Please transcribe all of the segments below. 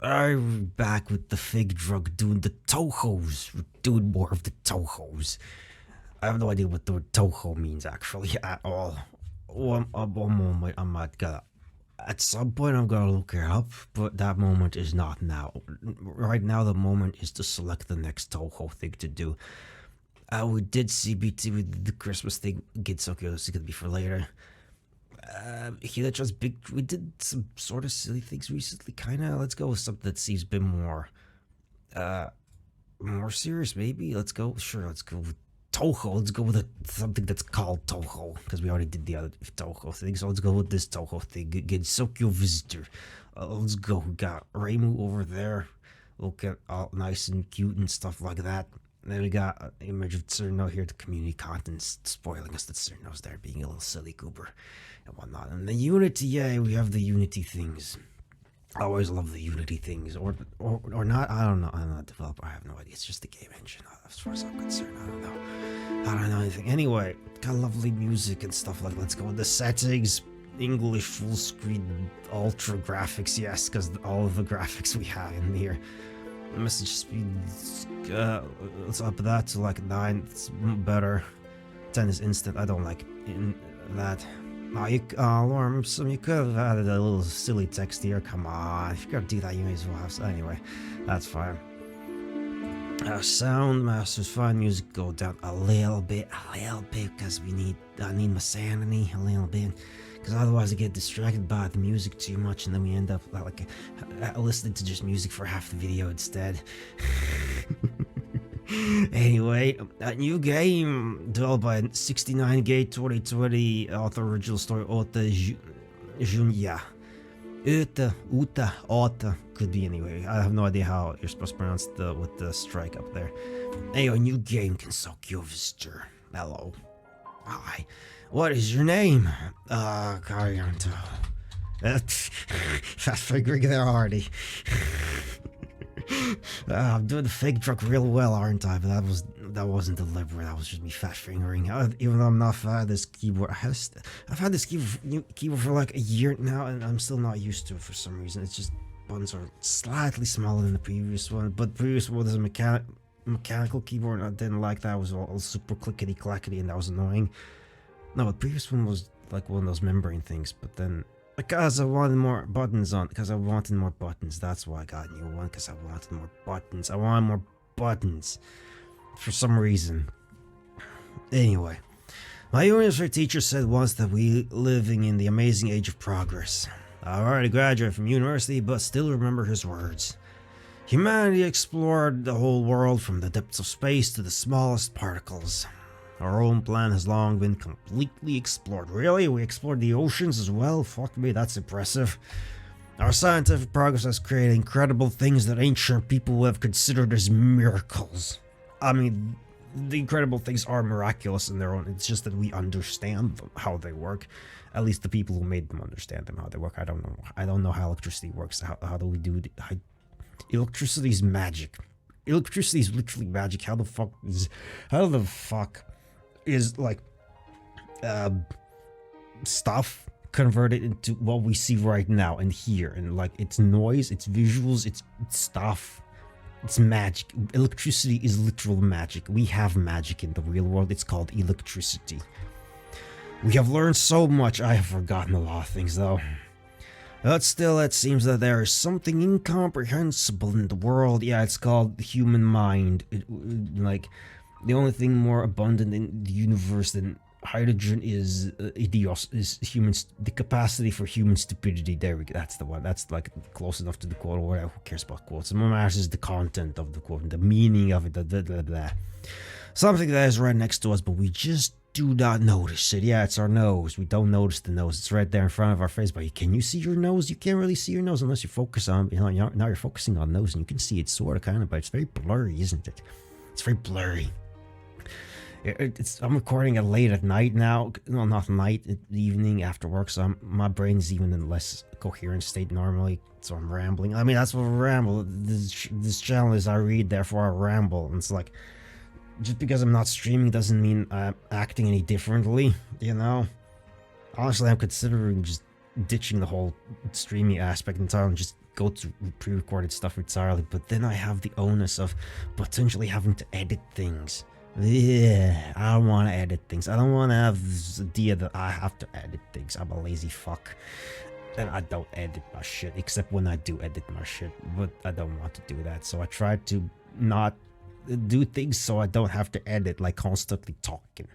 I'm back with the fig drug doing the Touhous. We're doing more of the Touhous. I have no idea what the word Touhou means actually at all. One moment I might gonna. At some point I'm gonna look it up, but that moment is not now. Right now the moment is to select the next Touhou thing to do. We did CBT with the Christmas thing. Gensokyo is gonna be for later. We did some sort of silly things recently, kinda. Let's go with something that seems a bit more serious, maybe. Let's go with Touhou. Let's go with something that's called Touhou, because we already did the other Touhou thing, so let's go with this Touhou thing. Gensokyo Visitor. Let's go. We got Reimu over there. Look at all nice and cute and stuff like that. Then we got an image of Tsurno here, the community content spoiling us that Tsurno's there being a little silly goober and whatnot. And the Unity, yeah, we have the Unity things. I always love the Unity things, or not. I don't know. I'm not a developer. I have no idea. It's just the game engine, as far as I'm concerned. I don't know. I don't know anything. Anyway, got lovely music and stuff like. Let's go with the settings. English full screen ultra graphics, yes, because all of the graphics we have in here. Message speed, let's up that to like 9. It's better. 10 is instant. I don't like that. Lauren, you could have added a little silly text here. Come on, if you're gonna do that, you may as well have. So anyway, that's fine. Sound masters, fine. Music go down a little bit, because I need my sanity a little bit. Because otherwise I get distracted by the music too much, and then we end up listening to just music for half the video instead. Anyway, a new game developed by 69Gate 2020, author original story Ota Junya. Ota, could be anyway. I have no idea how you're supposed to pronounce with the strike up there. Anyway, new game, Gensokyo Visitor. Hello. Hi. What is your name? Karyanto. Fast figuring there already. I'm doing the fake drug real well, aren't I? But that wasn't deliberate. That was just me fast fingering. Even though I'm not fan of this keyboard, I've had this keyboard for like a year now, and I'm still not used to it for some reason. It's just buttons are slightly smaller than the previous one, but the previous one was a mechanical keyboard, and I didn't like that. It was all super clickety clackety, and that was annoying. No, the previous one was like one of those membrane things, but then because I wanted more buttons, that's why I got a new one, because I wanted more buttons for some reason. Anyway, my university teacher said once that we living in the amazing age of progress. I already graduated from university, but still remember his words. Humanity explored the whole world from the depths of space to the smallest particles. Our own planet has long been completely explored. Really? We explored the oceans as well? Fuck me, that's impressive. Our scientific progress has created incredible things that ancient people would have considered as miracles. I mean, the incredible things are miraculous in their own. It's just that we understand them, how they work. At least the people who made them understand them, how they work. I don't know how electricity works. How do we do it? Electricity is magic. Electricity is literally magic. How the fuck is like stuff converted into what we see right now and here, and like it's noise, it's visuals, it's stuff, it's magic. Electricity is literal magic. We have magic in the real world. It's called electricity. We have learned so much. I have forgotten a lot of things though. But still, it seems that there is something incomprehensible in the world. Yeah, it's called the human mind. Like, the only thing more abundant in the universe than hydrogen is the capacity for human stupidity. There we go. That's the one. That's like close enough to the quote or whatever. Who cares about quotes? What matters is the content of the quote and the meaning of it. Blah, blah, blah. Something that is right next to us, but we just do not notice it. Yeah, it's our nose. We don't notice the nose. It's right there in front of our face. But can you see your nose? You can't really see your nose unless you focus on. Now you're focusing on nose, and you can see it sort of, kind of, but it's very blurry, isn't it? It's very blurry. I'm recording it late at night now. No, not night, evening after work. So my brain's even in less coherent state normally. So I'm rambling. I mean, that's what I ramble. This channel is I read, therefore I ramble. And it's like, just because I'm not streaming doesn't mean I'm acting any differently, you know? Honestly, I'm considering just ditching the whole streaming aspect entirely and just go to pre-recorded stuff entirely, but then I have the onus of potentially having to edit things. Yeah, I don't want to edit things. I don't want to have this idea that I have to edit things. I'm a lazy fuck. And I don't edit my shit, except when I do edit my shit, but I don't want to do that. So I try to not do things so I don't have to edit, like constantly talking.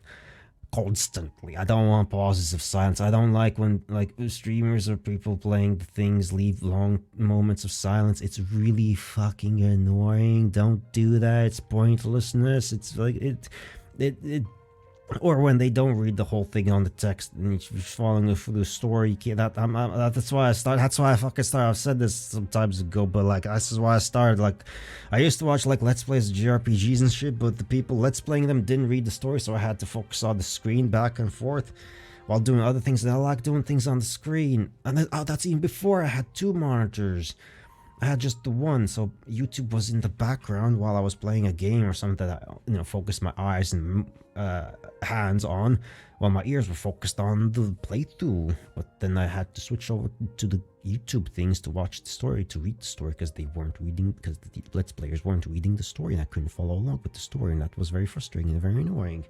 Constantly. I don't want pauses of silence. I don't like when like streamers or people playing the things leave long moments of silence. It's really fucking annoying. Don't do that. It's pointlessness. It's like it or when they don't read the whole thing on the text and you're just following through the story. You can't, that's why I started. That's why I fucking started. I've said this sometimes ago, but like this is why I started. Like I used to watch like Let's Plays of JRPGs and shit, but the people Let's Playing them didn't read the story, so I had to focus on the screen back and forth while doing other things. And I like doing things on the screen, and that's even before I had 2 monitors. I had just the one, so YouTube was in the background while I was playing a game or something that I, focused my eyes and hands on, while my ears were focused on the playthrough. But then I had to switch over to the YouTube things to watch the story, to read the story, because the Let's Players weren't reading the story, and I couldn't follow along with the story, and that was very frustrating and very annoying.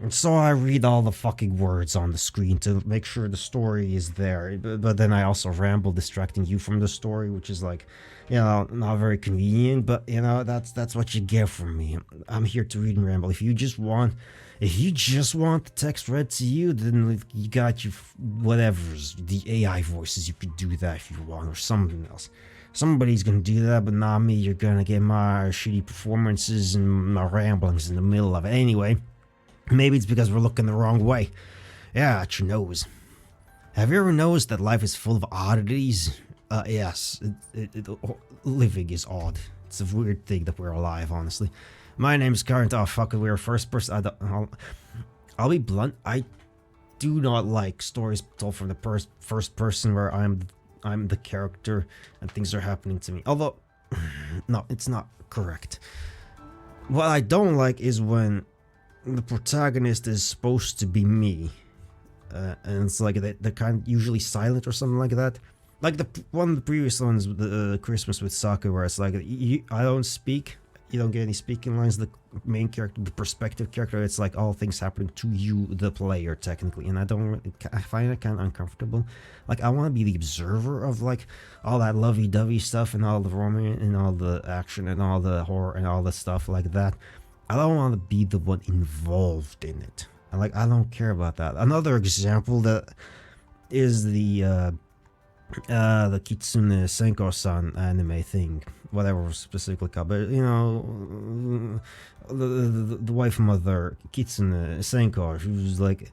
And so I read all the fucking words on the screen to make sure the story is there. But then I also ramble, distracting you from the story, which is like, not very convenient. But that's what you get from me. I'm here to read and ramble. If you just want the text read to you, then you got your whatever's, the AI voices. You could do that if you want, or something else. Somebody's gonna do that, but not me. You're gonna get my shitty performances and my ramblings in the middle of it. Anyway. Maybe it's because we're looking the wrong way. Yeah, at your nose. Have you ever noticed that life is full of oddities? Yes. Living is odd. It's a weird thing that we're alive, honestly. My name is Current. Oh, fuck it, we're first person. I'll be blunt. I do not like stories told from the first person where I'm the character and things are happening to me. Although, no, it's not correct. What I don't like is when the protagonist is supposed to be me, and it's like they're kind of usually silent or something like that. Like one of the previous ones, the Christmas with Sake, where it's like I don't speak, you don't get any speaking lines. The main character, the perspective character, it's like all things happening to you, the player, technically, and I find it kind of uncomfortable. Like I want to be the observer of like all that lovey-dovey stuff and all the romance and all the action and all the horror and all the stuff like that. I don't want to be the one involved in it. I don't care about that. Another example that is the Kitsune Senko-san anime thing, whatever was specifically called, but the wife mother Kitsune Senko, she was like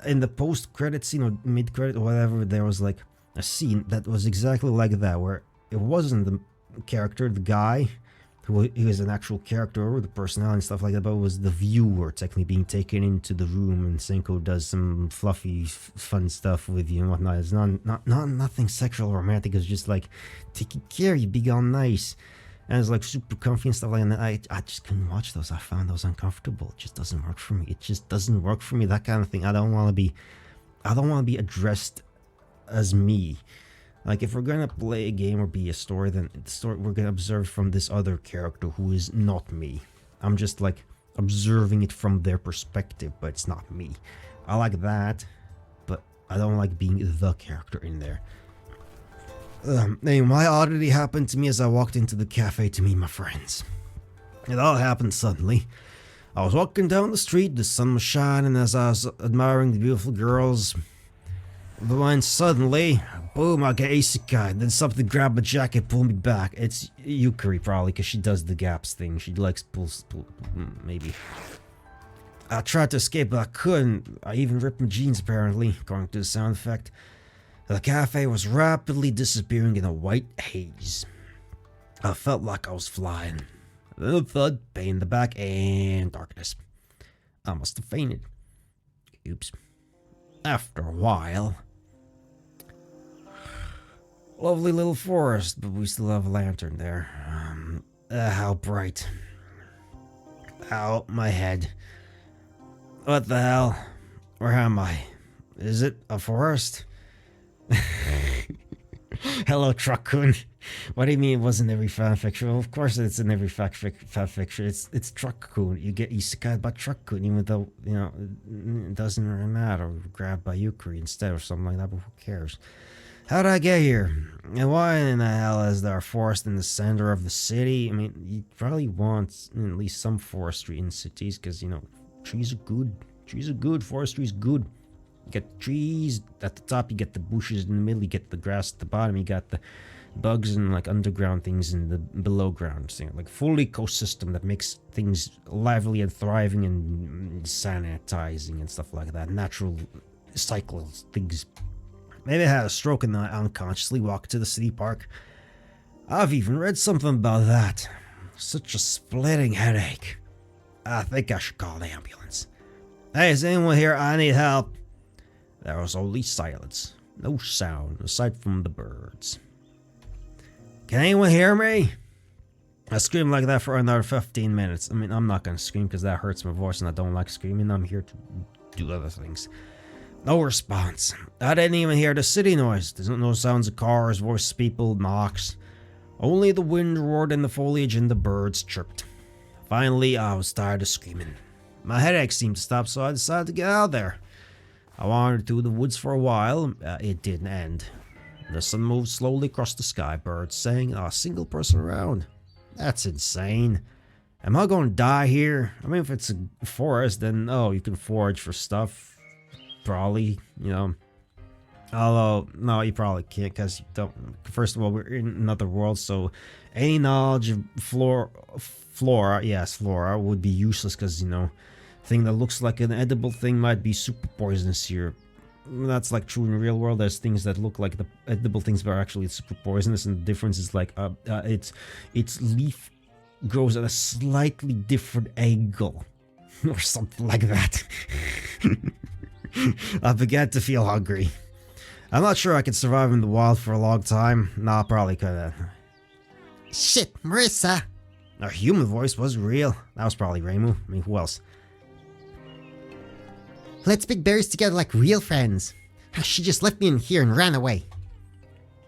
in the post-credit scene or mid-credit or whatever, there was like a scene that was exactly like that, where it wasn't the character, the guy who is an actual character or the personality and stuff like that, but it was the viewer technically being taken into the room, and Senko does some fluffy fun stuff with you and whatnot. It's nothing sexual or romantic. It's just like taking care of you, being all nice, and it's like super comfy and stuff like that. I just couldn't watch those. I found those uncomfortable. It just doesn't work for me. It just doesn't work for me. That kind of thing. I don't want to be addressed as me. Like, if we're gonna play a game or be a story, then the story we're gonna observe from this other character who is not me. I'm just like observing it from their perspective, but it's not me. I like that, but I don't like being the character in there. Anyway, my oddity happened to me as I walked into the cafe to meet my friends. It all happened suddenly. I was walking down the street, the sun was shining as I was admiring the beautiful girls. But when suddenly, boom, I get isekai'd. Then something grabbed my jacket, pulled me back. It's Yukari probably, because she does the gaps thing. She likes pull, maybe. I tried to escape, but I couldn't. I even ripped my jeans, apparently, according to the sound effect. The cafe was rapidly disappearing in a white haze. I felt like I was flying. Then a thud, pain in the back, and darkness. I must have fainted. Oops. After a while... Lovely little forest, but we still have a lantern there. How bright. Ow, my head. What the hell? Where am I? Is it a forest? Hello, Truck-kun. What do you mean it wasn't every fanfiction? Well, of course it's in every fanfiction. It's Truck-kun. You get isekai'd by Truck-kun, even though, you know, it doesn't really matter. Grabbed by Yukari instead or something like that, but who cares? How did I get here? And why in the hell is there a forest in the center of the city? I mean, you probably want at least some forestry in cities, because, you know, trees are good. Trees are good. Forestry is good. You get trees at the top, you get the bushes in the middle, you get the grass at the bottom, you got the bugs and like underground things in the below ground thing. Like full ecosystem that makes things lively and thriving and sanitizing and stuff like that. Natural cycles, things. Maybe I had a stroke and then I unconsciously walked to the city park. I've even read something about that. Such a splitting headache. I think I should call the ambulance. Hey, is anyone here? I need help. There was only silence. No sound, aside from the birds. Can anyone hear me? I screamed like that for another 15 minutes. I mean, I'm not gonna scream because that hurts my voice and I don't like screaming. I'm here to do other things. No response. I didn't even hear the city noise. There's no sounds of cars, voices of people, knocks. Only the wind roared in the foliage and the birds chirped. Finally, I was tired of screaming. My headache seemed to stop, so I decided to get out there. I wandered through the woods for a while. It didn't end. The sun moved slowly across the sky, birds sang, not a single person around. That's insane. Am I going to die here? I mean, if it's a forest, then, oh, you can forage for stuff. Probably, you know. Although, no, you probably can't, because you don't. First of all, we're in another world, so any knowledge of flora would be useless, because, you know, thing that looks like an edible thing might be super poisonous here. That's like true in the real world. There's things that look like the edible things but are actually super poisonous, and the difference is like its leaf grows at a slightly different angle or something like that. I began to feel hungry. I'm not sure I could survive in the wild for a long time. Nah, I probably could. Shit, Marissa! Our human voice was real. That was probably Reimu. I mean, who else? Let's pick berries together like real friends. She just left me in here and ran away.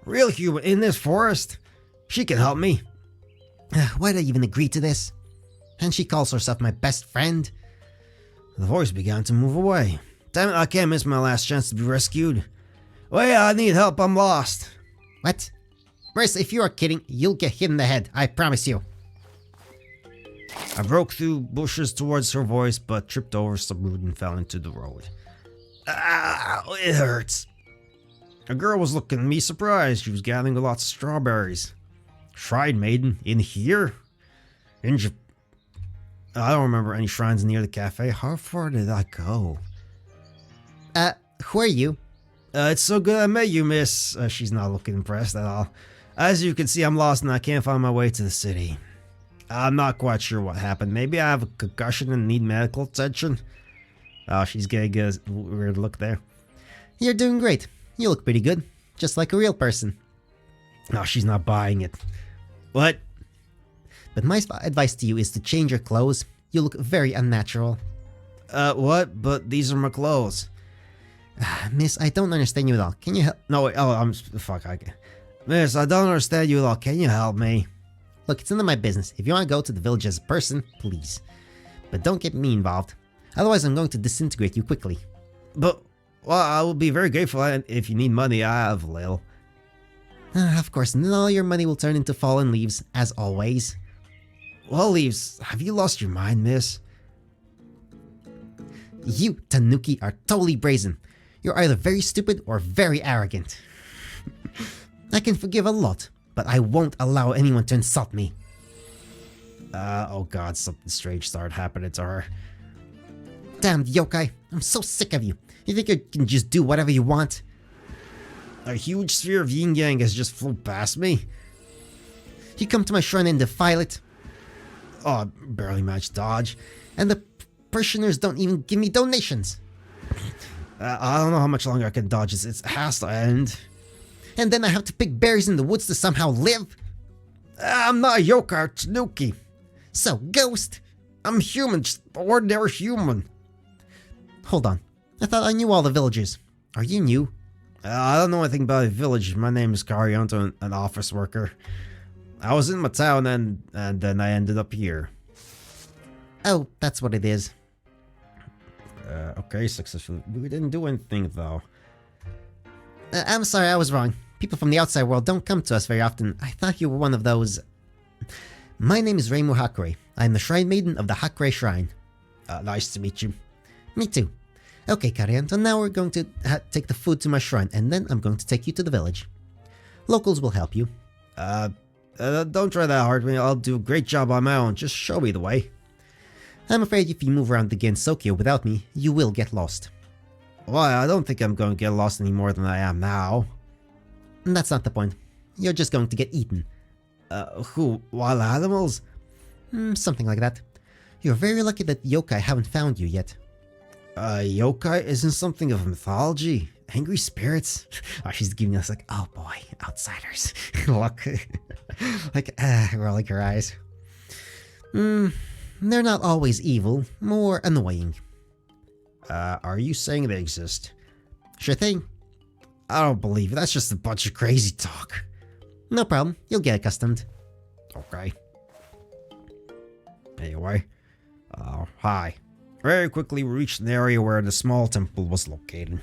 Real human in this forest? She can help me. Why'd I even agree to this? And she calls herself my best friend? The voice began to move away. Damn it, I can't miss my last chance to be rescued. Wait, I need help, I'm lost. What? Marissa, if you are kidding, you'll get hit in the head, I promise you. I broke through bushes towards her voice, but tripped over some root and fell into the road. Ow, it hurts. A girl was looking at me surprised. She was gathering lots of strawberries. Shrine maiden in here? I don't remember any shrines near the cafe. How far did I go? Who are you? It's so good I met you, miss. She's not looking impressed at all. As you can see, I'm lost and I can't find my way to the city. I'm not quite sure what happened. Maybe I have a concussion and need medical attention. Oh, she's getting a weird look there. You're doing great. You look pretty good. Just like a real person. No, she's not buying it. What? But my advice to you is to change your clothes. You look very unnatural. What? But these are my clothes. Miss, I don't understand you at all. Can you help? No, wait. Oh, fuck. Miss, I don't understand you at all. Can you help me? Look, it's none of my business. If you want to go to the village as a person, please. But don't get me involved. Otherwise, I'm going to disintegrate you quickly. But, well, I will be very grateful if you need money. I have a little. Of course, and then all your money will turn into fallen leaves, as always. Well, leaves, have you lost your mind, miss? You, Tanuki, are totally brazen. You're either very stupid or very arrogant. I can forgive a lot, but I won't allow anyone to insult me. Oh god, something strange started happening to her. Damn, yokai, I'm so sick of you. You think you can just do whatever you want? A huge sphere of yin-yang has just flown past me. You come to my shrine and defile it. Oh, I barely managed to dodge. And the parishioners don't even give me donations. I don't know how much longer I can dodge this. It has to end. And then I have to pick berries in the woods to somehow live? I'm not a yokai, Tanuki. So, ghost? I'm human, just ordinary human. Hold on. I thought I knew all the villagers. Are you new? I don't know anything about the village. My name is Karianto, an office worker. I was in my town and then I ended up here. Oh, that's what it is. Okay, successful. We didn't do anything though. I'm sorry, I was wrong. People from the outside world don't come to us very often. I thought you were one of those... My name is Reimu Hakure. I'm the Shrine Maiden of the Hakure Shrine. Nice to meet you. Me too. Okay, Karianto, now we're going to take the food to my shrine, and then I'm going to take you to the village. Locals will help you. Don't try that hard. I'll do a great job on my own. Just show me the way. I'm afraid if you move around the Gensokyo without me, you will get lost. Well, I don't think I'm going to get lost any more than I am now. That's not the point. You're just going to get eaten. Who? Wild animals? Something like that. You're very lucky that yokai haven't found you yet. Yokai isn't something of mythology. Angry spirits? Oh, she's giving us like, oh boy, outsiders. Look. Like, rolling her eyes. They're not always evil, more annoying. Are you saying they exist? Sure thing. I don't believe it. That's just a bunch of crazy talk. No problem. You'll get accustomed. Okay. Anyway. Hi. Very quickly we reached an area where the small temple was located.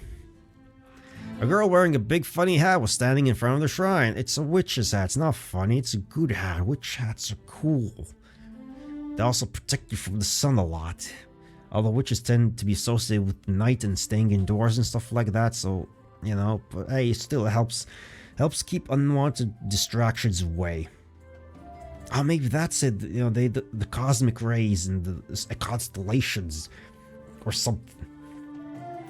A girl wearing a big funny hat was standing in front of the shrine. It's a witch's hat. It's not funny. It's a good hat. Witch hats are cool. They also protect you from the sun a lot. Although witches tend to be associated with night and staying indoors and stuff like that, so, you know, but hey, it still helps keep unwanted distractions away. Oh, maybe that's it, you know, the cosmic rays and the constellations or something.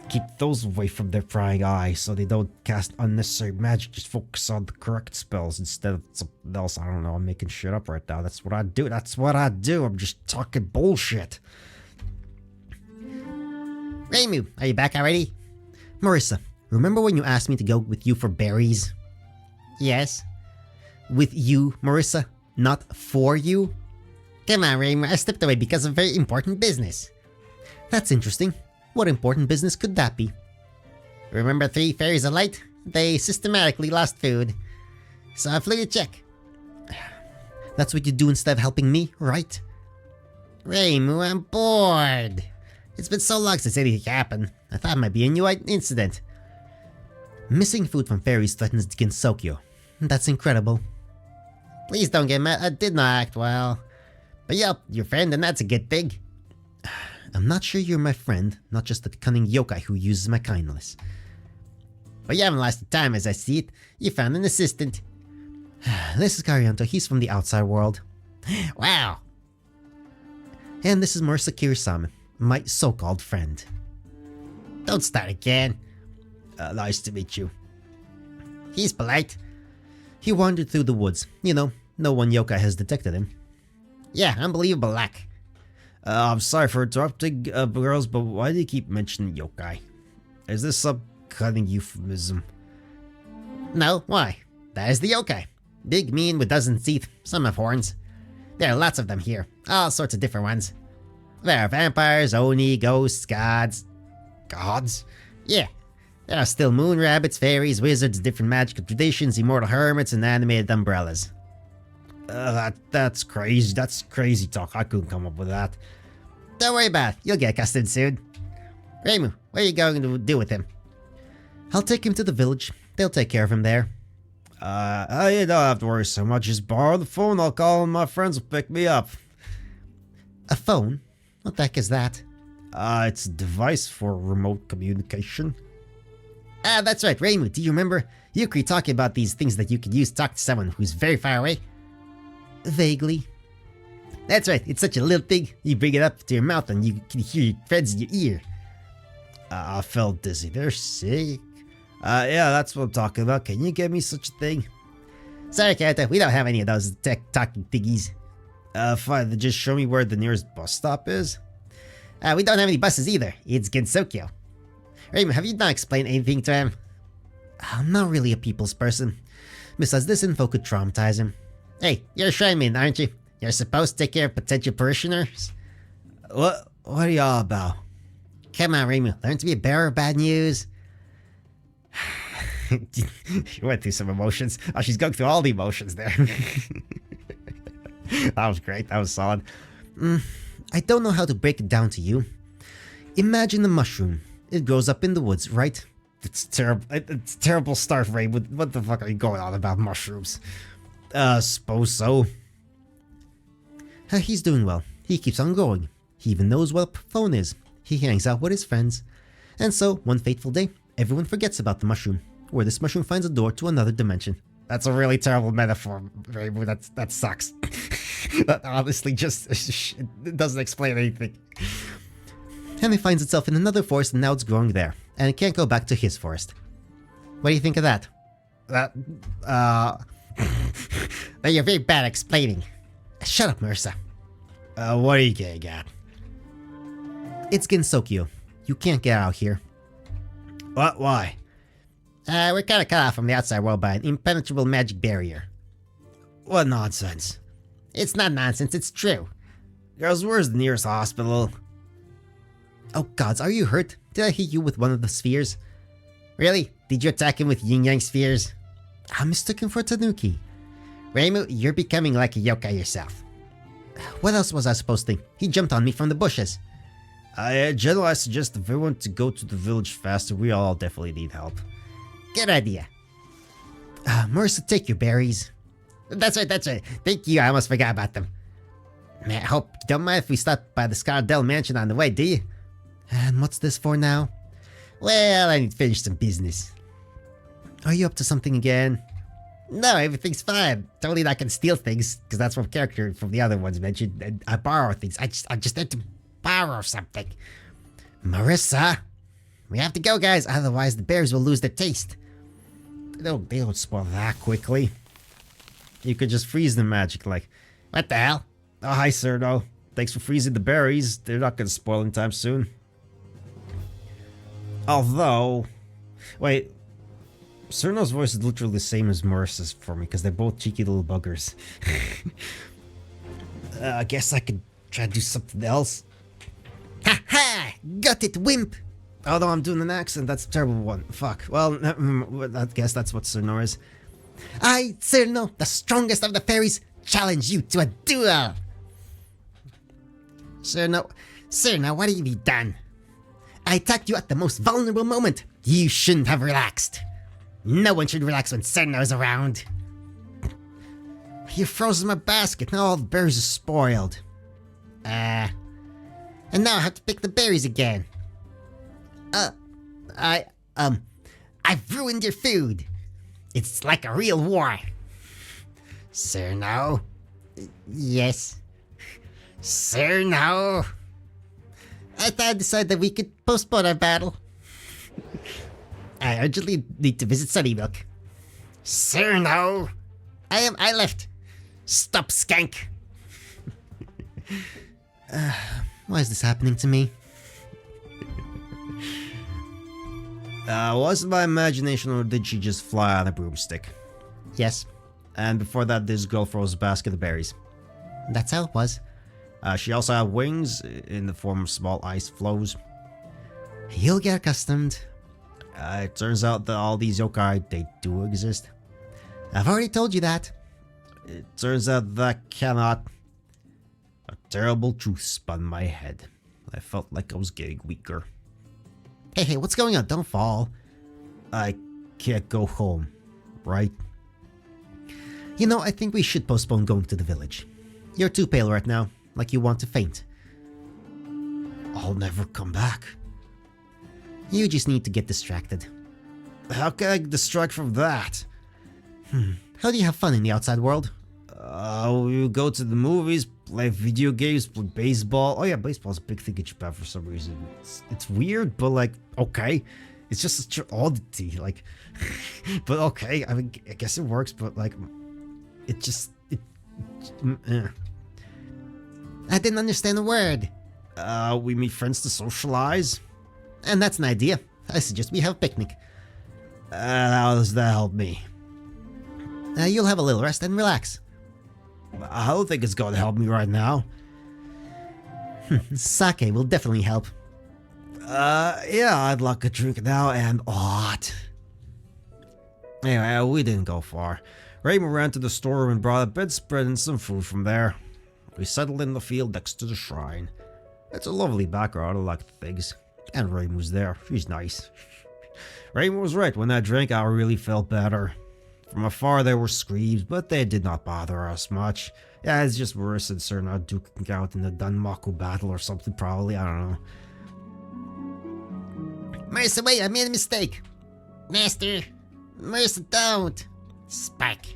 Keep those away from their prying eyes so they don't cast unnecessary magic, just focus on the correct spells instead of something else. I don't know, I'm making shit up right now. That's what I do. I'm just talking bullshit. Reimu, are you back already? Marissa, remember when you asked me to go with you for berries? Yes. With you, Marissa, not for you? Come on, Reimu, I stepped away because of very important business. That's interesting. What important business could that be? Remember 3 fairies of light? They systematically lost food. So I flew to check. That's what you do instead of helping me, right? Reimu, I'm bored. It's been so long since anything happened. I thought it might be a new incident. Missing food from fairies threatens Gensokyo. That's incredible. Please don't get mad. I did not act well. But yep, your friend, and that's a good thing. I'm not sure you're my friend, not just a cunning yokai who uses my kindness. But you haven't lost the time as I see it. You found an assistant. This is Karianto. He's from the outside world. Wow. And this is Marissa Kirisama, my so-called friend. Don't start again. Nice to meet you. He's polite. He wandered through the woods. You know, no one yokai has detected him. Yeah, unbelievable lack. I'm sorry for interrupting, girls, but why do you keep mentioning yokai? Is this some cunning euphemism? No, why? That is the yokai. Big, mean, with dozens of teeth. Some have horns. There are lots of them here. All sorts of different ones. There are vampires, oni, ghosts, gods. Gods? Yeah. There are still moon rabbits, fairies, wizards, different magical traditions, immortal hermits, and animated umbrellas. That's crazy. That's crazy talk. I couldn't come up with that. Don't worry about it. You'll get accustomed soon. Reimu, what are you going to do with him? I'll take him to the village. They'll take care of him there. You don't have to worry so much. Just borrow the phone. I'll call and my friends will pick me up. A phone? What the heck is that? It's a device for remote communication. That's right, Reimu. Do you remember Yukri talking about these things that you could use to talk to someone who's very far away? Vaguely. That's right, it's such a little thing. You bring it up to your mouth and you can hear your friends in your ear. I felt dizzy. They're sick. Yeah, that's what I'm talking about. Can you get me such a thing? Sorry, Kata, we don't have any of those tech talking thingies. Fine, then just show me where the nearest bus stop is. We don't have any buses either. It's Gensokyo. Reimu, have you not explained anything to him? I'm not really a people's person. Besides, this info could traumatize him. Hey, you're a shrine maiden, aren't you? You're supposed to take care of potential parishioners? What are y'all about? Come on, Reimu, learn to be a bearer of bad news. She went through some emotions. Oh, she's going through all the emotions there. That was great. That was solid. I don't know how to break it down to you. Imagine a mushroom. It grows up in the woods, right? It's terrible. It's a terrible start, Ray. What the fuck are you going on about mushrooms? Suppose so. He's doing well. He keeps on going. He even knows what a phone is. He hangs out with his friends. And so, one fateful day, everyone forgets about the mushroom, where this mushroom finds a door to another dimension. That's a really terrible metaphor, Reimu. That sucks. That honestly just it doesn't explain anything. And it finds itself in another forest, and now it's growing there, and it can't go back to his forest. What do you think of that? You're very bad at explaining. Shut up, Marissa. What are you getting at? It's Gensokyo. You can't get out here. What? Why? We're kind of cut off from the outside world by an impenetrable magic barrier. What nonsense? It's not nonsense, it's true. Girls, where's the nearest hospital? Oh gods, are you hurt? Did I hit you with one of the spheres? Really? Did you attack him with yin-yang spheres? I mistook him for Tanuki. Reimu, you're becoming like a yokai yourself. What else was I supposed to think? He jumped on me from the bushes. General, I suggest everyone to go to the village faster. We all definitely need help. Good idea. Marissa, take your berries. That's right. Thank you, I almost forgot about them. Man, I hope you don't mind if we stop by the Scardell mansion on the way, do you? And what's this for now? Well, I need to finish some business. Are you up to something again? No, everything's fine. Totally not gonna steal things, because that's what character from the other ones mentioned. And I borrow things. I just need to borrow something. Marissa! We have to go, guys, otherwise the berries will lose their taste. They don't spoil that quickly. You could just freeze them magic, like. What the hell? Oh, hi, Cerno. Thanks for freezing the berries. They're not gonna spoil anytime soon. Although, wait, Cerno's voice is literally the same as Marissa's for me, because they're both cheeky little buggers. I guess I could try to do something else. Ha ha! Got it, wimp! Oh no, I'm doing an accent. That's a terrible one. Fuck. Well, I guess that's what Cerno is. I, Cerno, the strongest of the fairies, challenge you to a duel! Cerno, what have you done? I attacked you at the most vulnerable moment. You shouldn't have relaxed. No one should relax when Cerno's around. You frozen my basket. Now all the berries are spoiled. And now I have to pick the berries again. I've ruined your food. It's like a real war. Cerno? Yes. Cerno? I thought I decided that we could postpone our battle. I urgently need to visit Sunnymilk. Cerno? I left. Stop, skank. Why is this happening to me? Was it my imagination, or did she just fly on a broomstick? Yes. And before that, this girl throws a basket of berries. That's how it was. She also had wings in the form of small ice floes. You'll get accustomed. It turns out that all these yokai, they do exist. I've already told you that. It turns out that cannot. A terrible truth spun my head. I felt like I was getting weaker. Hey, what's going on? Don't fall. I can't go home, right? You know, I think we should postpone going to the village. You're too pale right now, like you want to faint. I'll never come back. You just need to get distracted. How can I distract from that? How do you have fun in the outside world? We go to the movies, play video games, play baseball. Oh yeah, baseball's a big thing in Japan for some reason. It's weird, but like, okay. It's just such an oddity, like, but okay, I mean, I guess it works, but like, I didn't understand a word. We meet friends to socialize. And that's an idea. I suggest we have a picnic. How does that help me? You'll have a little rest and relax. I don't think it's going to help me right now. Sake will definitely help. Yeah, I'd like a drink now and hot. Anyway, we didn't go far. Reimu ran to the storeroom and brought a bedspread and some food from there. We settled in the field next to the shrine. It's a lovely background, I like the things. And Reimu's there, she's nice. Reimu was right, when I drank I really felt better. From afar there were screams, but they did not bother us much. Yeah, it's just Marissa and Serna duking out in the Danmaku battle or something probably, I don't know. Marissa, wait, I made a mistake. Master, Marissa, don't. Spike.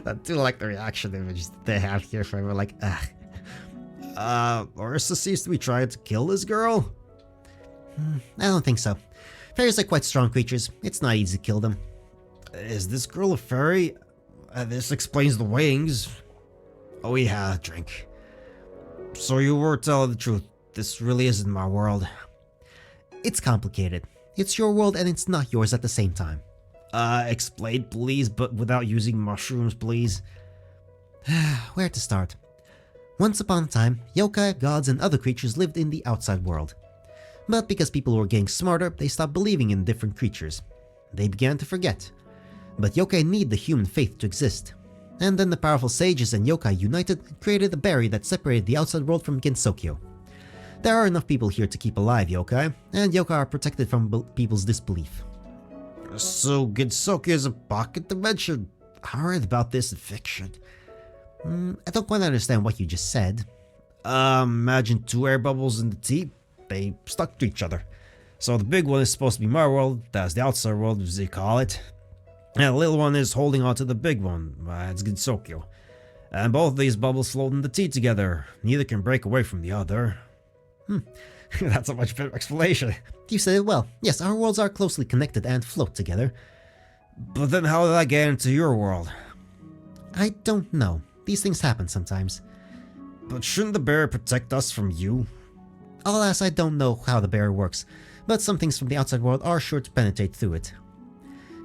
I do like the reaction images that they have here for everyone, like, ugh. Marissa seems to be trying to kill this girl? I don't think so. Fairies are quite strong creatures. It's not easy to kill them. Is this girl a fairy? This explains the wings. Oh yeah, drink. So you were telling the truth. This really isn't my world. It's complicated. It's your world and it's not yours at the same time. Explain please, but without using mushrooms please. Where to start? Once upon a time, yokai, gods, and other creatures lived in the outside world. But because people were getting smarter, they stopped believing in different creatures. They began to forget. But yokai need the human faith to exist. And then the powerful sages and yokai united and created a barrier that separated the outside world from Gensokyo. There are enough people here to keep alive yokai, and yokai are protected from people's disbelief. So Gensokyo is a pocket dimension. I read about this in fiction. I don't quite understand what you just said. Imagine two air bubbles in the tea. They stuck to each other. So the big one is supposed to be my world, that's the outside world as they call it. And the little one is holding on to the big one, it's Gensokyo. And both of these bubbles float in the tea together. Neither can break away from the other. That's a much better explanation. You said it well. Yes, our worlds are closely connected and float together. But then how did I get into your world? I don't know. These things happen sometimes. But shouldn't the barrier protect us from you? Alas, I don't know how the barrier works, but some things from the outside world are sure to penetrate through it.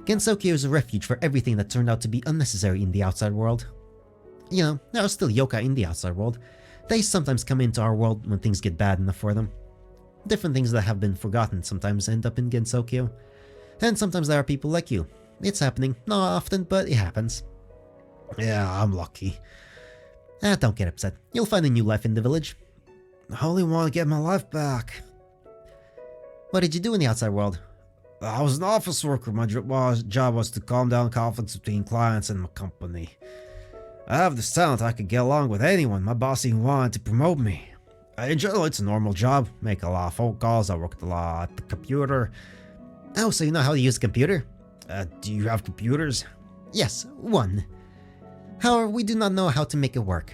Gensokyo is a refuge for everything that turned out to be unnecessary in the outside world. You know, there are still yokai in the outside world. They sometimes come into our world when things get bad enough for them. Different things that have been forgotten sometimes end up in Gensokyo. And sometimes there are people like you. It's happening, not often, but it happens. Yeah, I'm lucky. Don't get upset. You'll find a new life in the village. I only want to get my life back. What did you do in the outside world? I was an office worker. My job was to calm down conflicts between clients and my company. I have this talent, I could get along with anyone. My boss even wanted to promote me. In general, it's a normal job. Make a lot of phone calls, I worked a lot at the computer. Oh, so you know how to use a computer? Do you have computers? Yes, one. However, we do not know how to make it work.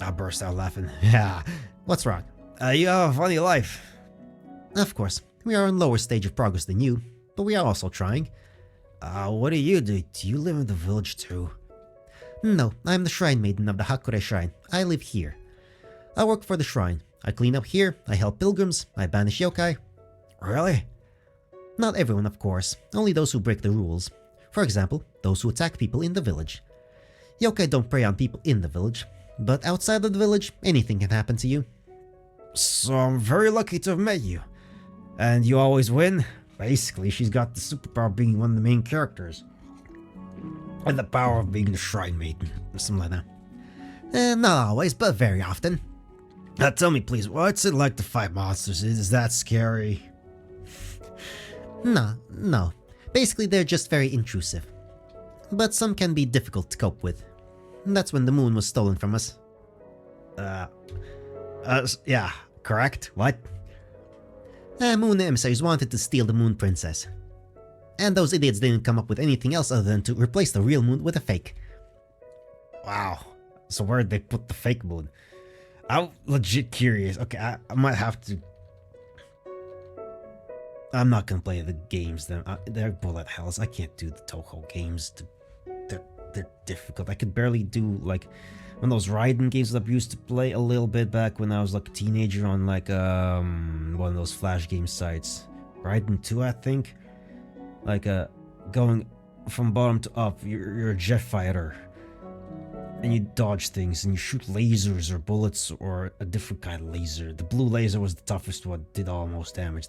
I burst out laughing. Yeah. What's wrong? You have a funny life. Of course, we are on lower stage of progress than you, but we are also trying. What do you do? Do you live in the village too? No, I am the shrine maiden of the Hakure Shrine. I live here. I work for the shrine. I clean up here, I help pilgrims, I banish yokai. Really? Not everyone, of course. Only those who break the rules. For example, those who attack people in the village. Yokai don't prey on people in the village, but outside of the village, anything can happen to you. So I'm very lucky to have met you. And you always win? Basically, she's got the superpower of being one of the main characters. And the power of being the shrine maiden, or something like that. Not always, but very often. Tell me please, what's it like to fight monsters? Is that scary? No. Basically, they're just very intrusive. But some can be difficult to cope with. That's when the moon was stolen from us. Yeah, correct? What? Moon emissaries wanted to steal the Moon Princess. And those idiots didn't come up with anything else other than to replace the real moon with a fake. Wow. So where'd they put the fake moon? I'm legit curious. Okay, I might have to... I'm not gonna play the games then. They're bullet hells. I can't do the Touhou games. They're difficult. I could barely do like one of those riding games that I used to play a little bit back when I was like a teenager on like one of those flash game sites. Riding 2, I think. Like going from bottom to up. You're a jet fighter. And you dodge things and you shoot lasers or bullets or a different kind of laser. The blue laser was the toughest one, did all most damage.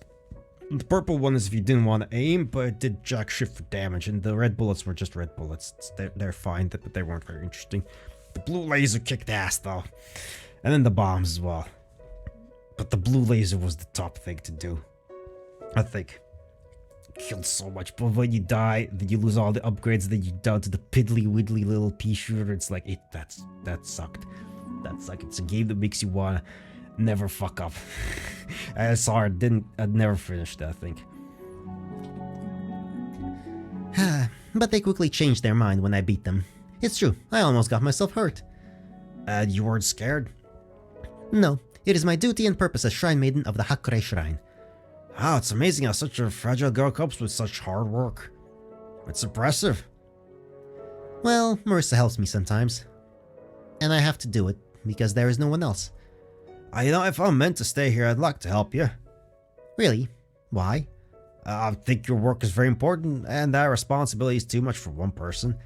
The purple one is if you didn't want to aim, but it did jack shit for damage, and the red bullets were just red bullets. They're fine, but they weren't very interesting. The blue laser kicked ass, though. And then the bombs as well. But the blue laser was the top thing to do, I think. Killed so much, but when you die, then you lose all the upgrades, then you're down to the piddly widdly little pea shooter. It's like, that sucked. That sucked. It's a game that makes you wanna never fuck up. I saw it, I'd never finished it, I think. But they quickly changed their mind when I beat them. It's true, I almost got myself hurt. You weren't scared? No, it is my duty and purpose as Shrine Maiden of the Hakure Shrine. Wow, it's amazing how such a fragile girl copes with such hard work. It's impressive. Well, Marissa helps me sometimes. And I have to do it, because there is no one else. You know, if I'm meant to stay here, I'd like to help you. Really? Why? I think your work is very important, and that responsibility is too much for one person.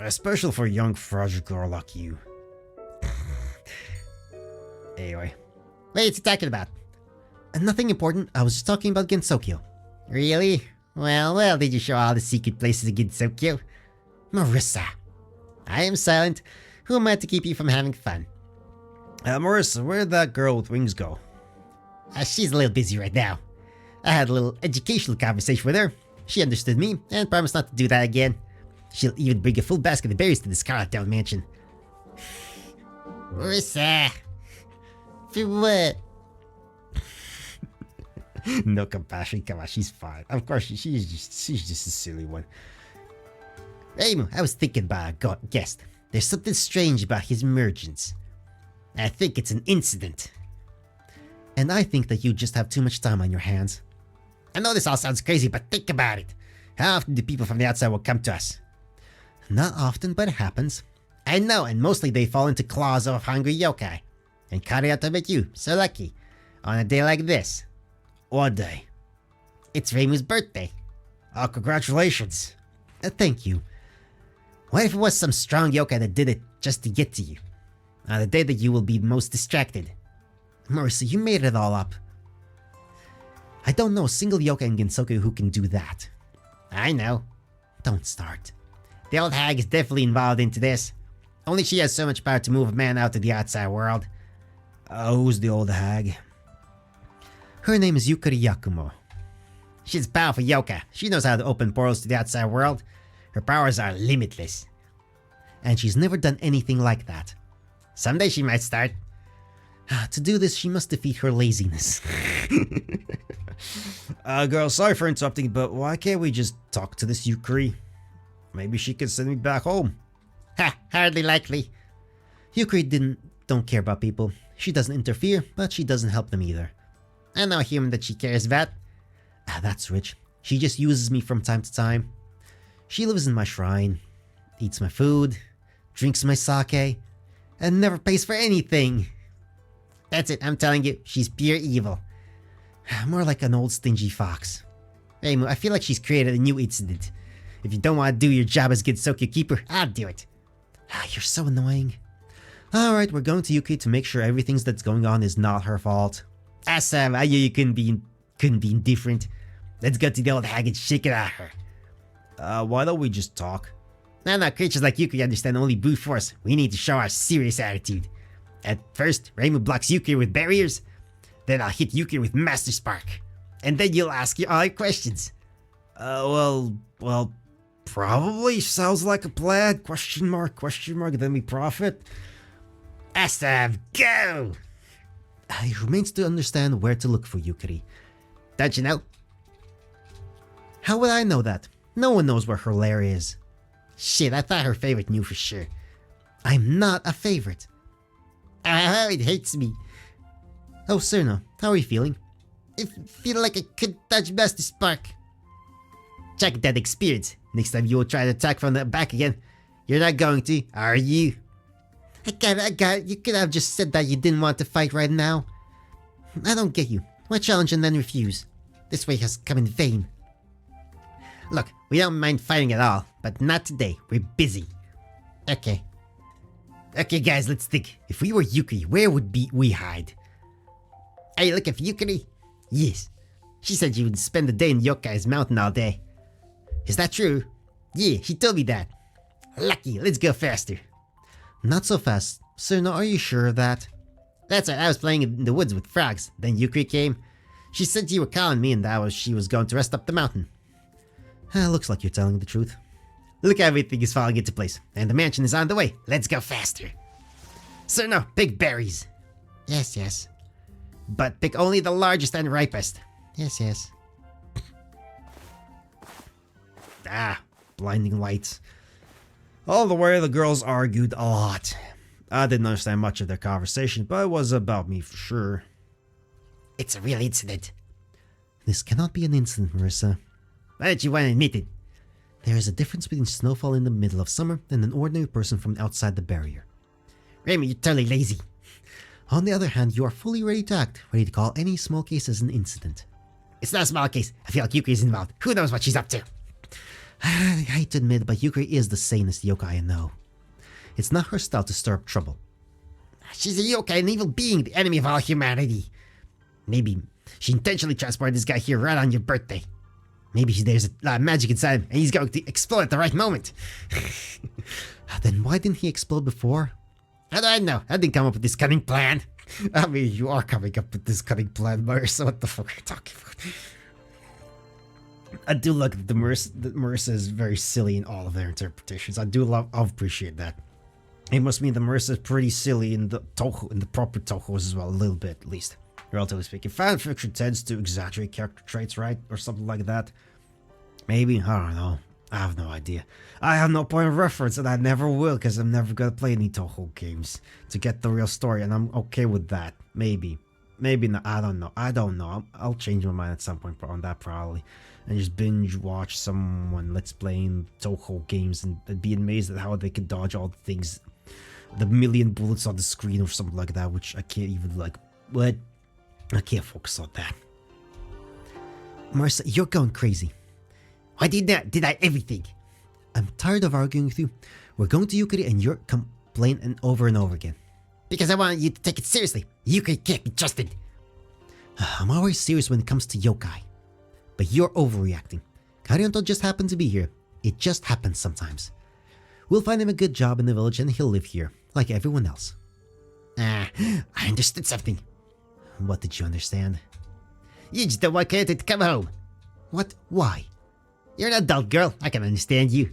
Especially for a young, fragile girl like you. Anyway. What's he talking about? Nothing important, I was just talking about Gensokyo. Really? Well, did you show all the secret places of Gensokyo? Marissa. I am silent. Who am I to keep you from having fun? Marissa, where'd that girl with wings go? She's a little busy right now. I had a little educational conversation with her. She understood me and promised not to do that again. She'll even bring a full basket of berries to the Scarlet Down Mansion. Marissa! For what? No compassion, come on, she's fine. Of course, she's just a silly one. Reimu, I was thinking about a guest. There's something strange about his emergence. I think it's an incident. And I think that you just have too much time on your hands. I know this all sounds crazy, but think about it. How often do people from the outside will come to us? Not often, but it happens. I know, and mostly they fall into claws of hungry yokai. And Kariata met you, so lucky. On a day like this. What day? It's Reimu's birthday. Oh, congratulations. Thank you. What if it was some strong yokai that did it just to get to you? On the day that you will be most distracted. Marissa, you made it all up. I don't know a single yokai in Gensokyo who can do that. I know. Don't start. The old hag is definitely involved into this. Only she has so much power to move a man out to the outside world. Who's the old hag? Her name is Yukari Yakumo. She's a powerful yokai. She knows how to open portals to the outside world. Her powers are limitless. And she's never done anything like that. Someday she might start. To do this, she must defeat her laziness. Girl, sorry for interrupting, but why can't we just talk to this Yukari? Maybe she can send me back home. Ha, hardly likely. Yukari don't care about people. She doesn't interfere, but she doesn't help them either. I know a human that she cares about. That's rich. She just uses me from time to time. She lives in my shrine, eats my food, drinks my sake, and never pays for anything. That's it, I'm telling you, she's pure evil. More like an old stingy fox. Reimu, I feel like she's created a new incident. If you don't want to do your job as Gensokyo Keeper, I'll do it. You're so annoying. Alright, we're going to Yuki to make sure everything that's going on is not her fault. Sam, I knew you couldn't be indifferent. Let's go to the old hag and shake it at her. Why don't we just talk? No, creatures like Yuki understand only brute force. We need to show our serious attitude. At first, Reimu blocks Yuki with barriers. Then I'll hit Yuki with Master Spark. And then you'll ask all your questions. Well, probably sounds like a plan. Question mark, then we profit. Asav, go! It remains to understand where to look for Yukari. Don't you know? How would I know that? No one knows where her lair is. Shit, I thought her favorite knew for sure. I'm not a favorite. It hates me. Oh, Serna, how are you feeling? I feel like I could touch Master Spark. Check that experience. Next time you will try to attack from the back again. You're not going to, are you? I got it. You could have just said that you didn't want to fight right now. I don't get you. Why challenge and then refuse? This way has come in vain. Look, we don't mind fighting at all, but not today. We're busy. Okay. Okay, guys, let's think. If we were Yukari, where would we hide? Are you looking for Yukari? Yes. She said you would spend the day in Yokai's mountain all day. Is that true? Yeah, she told me that. Lucky, let's go faster. Not so fast. Sir, now are you sure of that? That's right, I was playing in the woods with frogs. Then Yukari came. She said you were calling me and she was going to rest up the mountain. Looks like you're telling the truth. Look, everything is falling into place, and the mansion is on the way. Let's go faster. Sir, no, pick berries. Yes, yes. But pick only the largest and ripest. Yes, yes. Blinding lights. All the way the girls argued a lot. I didn't understand much of their conversation, but it was about me for sure. It's a real incident. This cannot be an incident, Marissa. Why don't you want to admit it? There is a difference between snowfall in the middle of summer and an ordinary person from outside the barrier. Reimu, you're totally lazy. On the other hand, you are fully ready to act, ready to call any small case as an incident. It's not a small case. I feel like Yukari is involved. Who knows what she's up to? I hate to admit it, but Yukari is the sanest yokai I know. It's not her style to stir up trouble. She's a yokai, an evil being, the enemy of all humanity. Maybe she intentionally transported this guy here right on your birthday. Maybe there's a lot of magic inside him, and he's going to explode at the right moment. Then why didn't he explode before? How do I know? I didn't come up with this cunning plan. I mean, you are coming up with this cunning plan, Marissa. What the fuck are you talking about? I do like that Marissa is very silly in all of their interpretations. I appreciate that. It must mean that Marissa is pretty silly in the Touhou, in the proper Touhou as well, a little bit at least, relatively speaking. Fan fiction tends to exaggerate character traits, right, or something like that. Maybe, I don't know. I have no idea. I have no point of reference, and I never will, because I'm never gonna play any Touhou games to get the real story, and I'm okay with that. Maybe not. I don't know. I'll change my mind at some point on that probably, and just binge watch someone let's playing Touhou games and be amazed at how they can dodge all the things, the million bullets on the screen or something like that, which I can't even what? I can't focus on that. Marissa, you're going crazy. Why did I everything? I'm tired of arguing with you. We're going to Yukari and you're complaining over and over again. Because I want you to take it seriously. Yukari can't be trusted. I'm always serious when it comes to yokai. But you're overreacting. Karionto just happened to be here. It just happens sometimes. We'll find him a good job in the village and he'll live here, like everyone else. I understood something. What did you understand? You just don't want Karionto to come home. What? Why? You're an adult girl. I can understand you.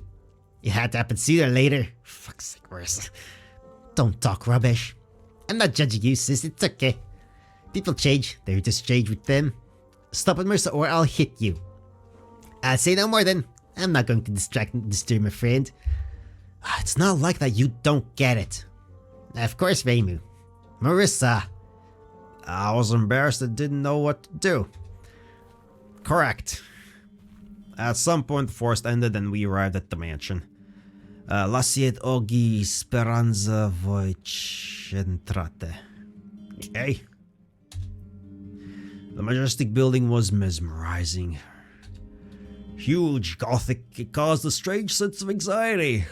It had to happen sooner or later. Fuck's sake, Marissa. Don't talk rubbish. I'm not judging you, sis. It's okay. People change. They just change with them. Stop it, Marissa, or I'll hit you. I'll say no more then. I'm not going to distract and disturb my friend. It's not like that. You don't get it. Of course, Reimu. Marissa. I was embarrassed and didn't know what to do. Correct. At some point, the forest ended and we arrived at the mansion. Lasiet ogi speranza voi centrate. Okay. The majestic building was mesmerizing. Huge, gothic, it caused a strange sense of anxiety.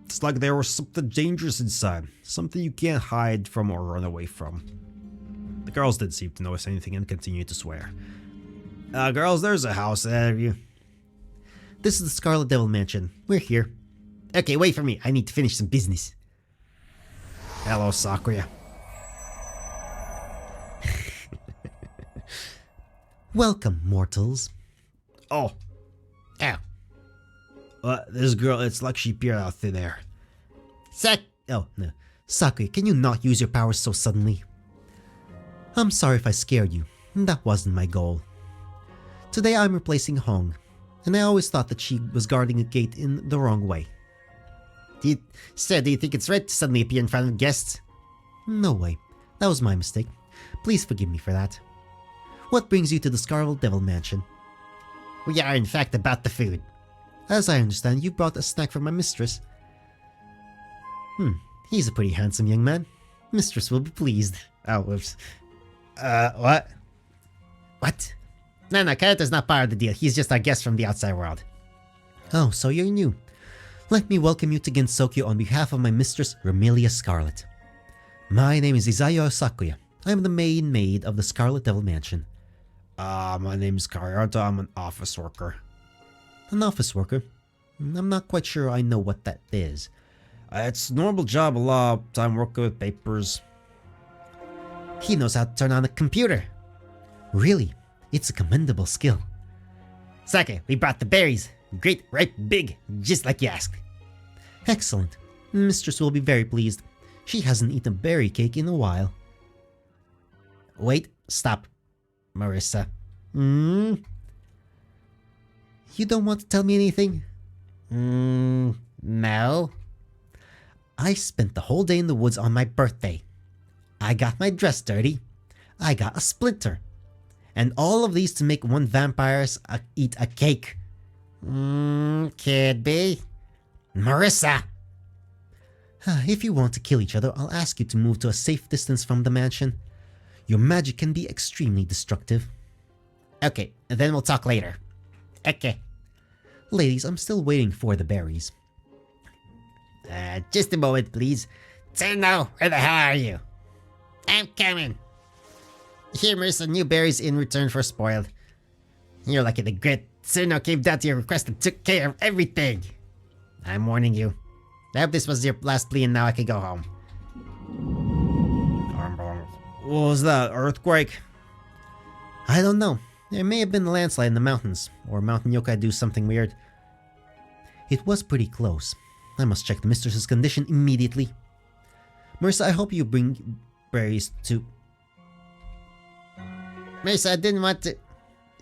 It's like there was something dangerous inside, something you can't hide from or run away from. The girls didn't seem to notice anything and continued to swear. Girls, there's a house ahead of you. This is the Scarlet Devil Mansion. We're here. Okay, wait for me. I need to finish some business. Hello, Sakuya. Welcome, mortals. Oh. Ow. This girl, it's like she appeared out thin air. Oh, no. Sakuya, can you not use your powers so suddenly? I'm sorry if I scared you. That wasn't my goal. Today I'm replacing Hong, and I always thought that she was guarding a gate in the wrong way. Do you think it's right to suddenly appear in front of guests? No way. That was my mistake. Please forgive me for that. What brings you to the Scarlet Devil Mansion? We are in fact about the food. As I understand, you brought a snack for my mistress. He's a pretty handsome young man. Mistress will be pleased. Oh, whoops. What? What? No, Karionto's not part of the deal. He's just our guest from the outside world. Oh, so you're new. Let me welcome you to Gensokyo on behalf of my mistress, Romelia Scarlet. My name is Izayo Sakuya. I am the main maid of the Scarlet Devil Mansion. My name's Kariarta. I'm an office worker. An office worker? I'm not quite sure I know what that is. It's a normal job, a lot of time working with papers. He knows how to turn on a computer. Really, it's a commendable skill. Sake, we brought the berries. Great, ripe, big, just like you asked. Excellent. Mistress will be very pleased. She hasn't eaten a berry cake in a while. Wait, stop. Marissa. You don't want to tell me anything? No. I spent the whole day in the woods on my birthday. I got my dress dirty. I got a splinter. And all of these to make one vampire eat a cake. Could be. Marissa! If you want to kill each other, I'll ask you to move to a safe distance from the mansion. Your magic can be extremely destructive. Okay, then we'll talk later. Okay. Ladies, I'm still waiting for the berries. Just a moment, please. Tsuno, where the hell are you? I'm coming. Here, Marissa, new berries in return for spoiled. You're lucky the great Tsuno came down to your request and took care of everything. I'm warning you. I hope this was your last plea and now I can go home. What was that, earthquake? I don't know. There may have been a landslide in the mountains, or mountain yokai do something weird. It was pretty close. I must check the mistress's condition immediately. Marissa, I hope you bring berries to... Marissa, I didn't want to...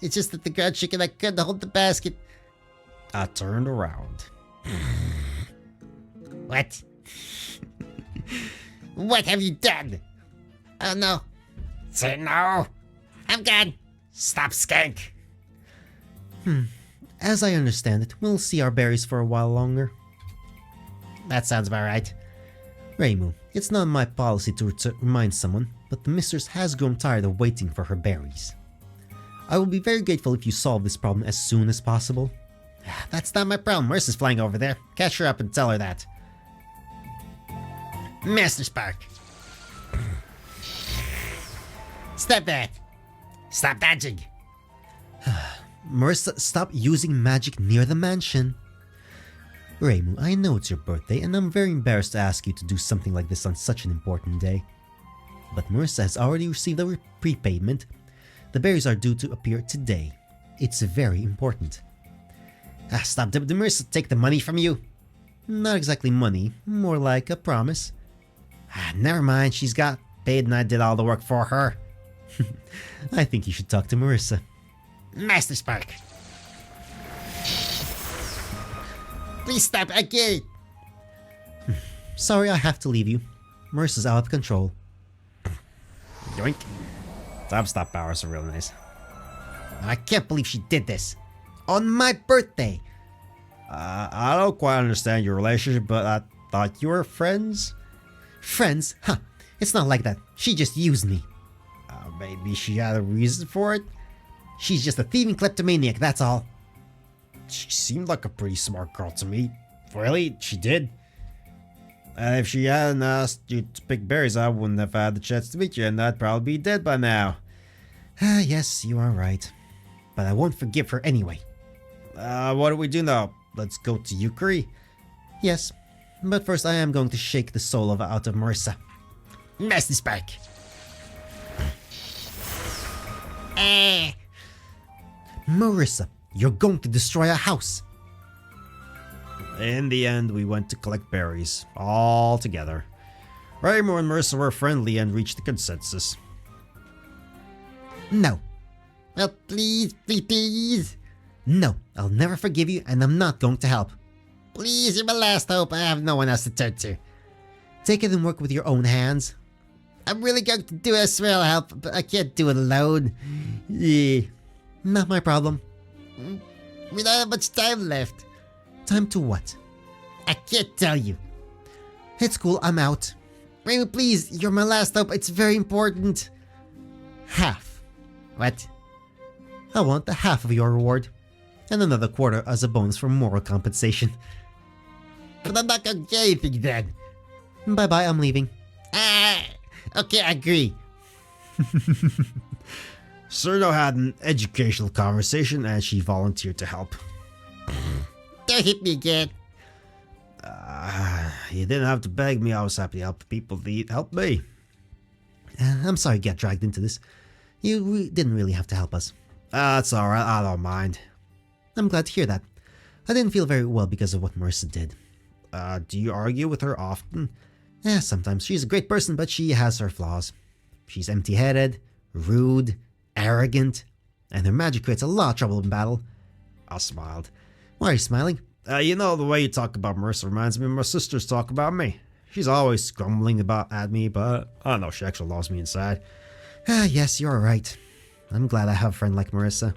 It's just that the ground shook and I couldn't hold the basket. I turned around. What? What have you done? Oh no. Say no. I'm gone. Stop, skank. As I understand it, we'll see our berries for a while longer. That sounds about right. Reimu, it's not my policy to remind someone, but the mistress has grown tired of waiting for her berries. I will be very grateful if you solve this problem as soon as possible. That's not my problem. Marissa's flying over there. Catch her up and tell her that. Master Spark. Stop that. Stop dodging. Marissa, stop using magic near the mansion. Reimu, I know it's your birthday and I'm very embarrassed to ask you to do something like this on such an important day. But Marissa has already received a prepayment. The berries are due to appear today. It's very important. Stop, did Marissa take the money from you? Not exactly money, more like a promise. Never mind, she's got paid and I did all the work for her. I think you should talk to Marissa. Master Spark. Please stop, I get it. Sorry, I have to leave you. Marissa's out of control. Yoink. Stop powers are real nice. I can't believe she did this. On my birthday. I don't quite understand your relationship, but I thought you were friends? Friends? Huh. It's not like that. She just used me. Maybe she had a reason for it? She's just a thieving kleptomaniac, that's all. She seemed like a pretty smart girl to me. Really? She did? And if she hadn't asked you to pick berries, I wouldn't have had the chance to meet you, and I'd probably be dead by now. Yes, you are right. But I won't forgive her anyway. What do we do now? Let's go to Yukari? Yes, but first I am going to shake the soul out of Marissa. Nasty Spark. Marissa, you're going to destroy our house. In the end, we went to collect berries, all together. Reimu and Marissa were friendly and reached a consensus. No. Well, please, please, please. No, I'll never forgive you and I'm not going to help. Please, you're my last hope. I have no one else to turn to. Take it and work with your own hands. I'm really going to do it, I swear I'll help, but I can't do it alone. Yeah. Not my problem. We don't have much time left. Time to what? I can't tell you. It's cool, I'm out. Reimu, please, you're my last hope. It's very important. Half. What? I want the half of your reward. And another quarter as a bonus for moral compensation. But I'm not gonna get anything then. Bye-bye, I'm leaving. Okay, I agree. Serno had an educational conversation and she volunteered to help. Don't hit me again. You didn't have to beg me. I was happy to help the people that help me. I'm sorry you got dragged into this. You didn't really have to help us. That's alright, I don't mind. I'm glad to hear that. I didn't feel very well because of what Marissa did. Do you argue with her often? Sometimes. She's a great person, but she has her flaws. She's empty-headed, rude, arrogant, and her magic creates a lot of trouble in battle. I smiled. Why are you smiling? You know, the way you talk about Marissa reminds me of my sisters talk about me. She's always grumbling at me, but I don't know, she actually loves me inside. Yes, you're right. I'm glad I have a friend like Marissa.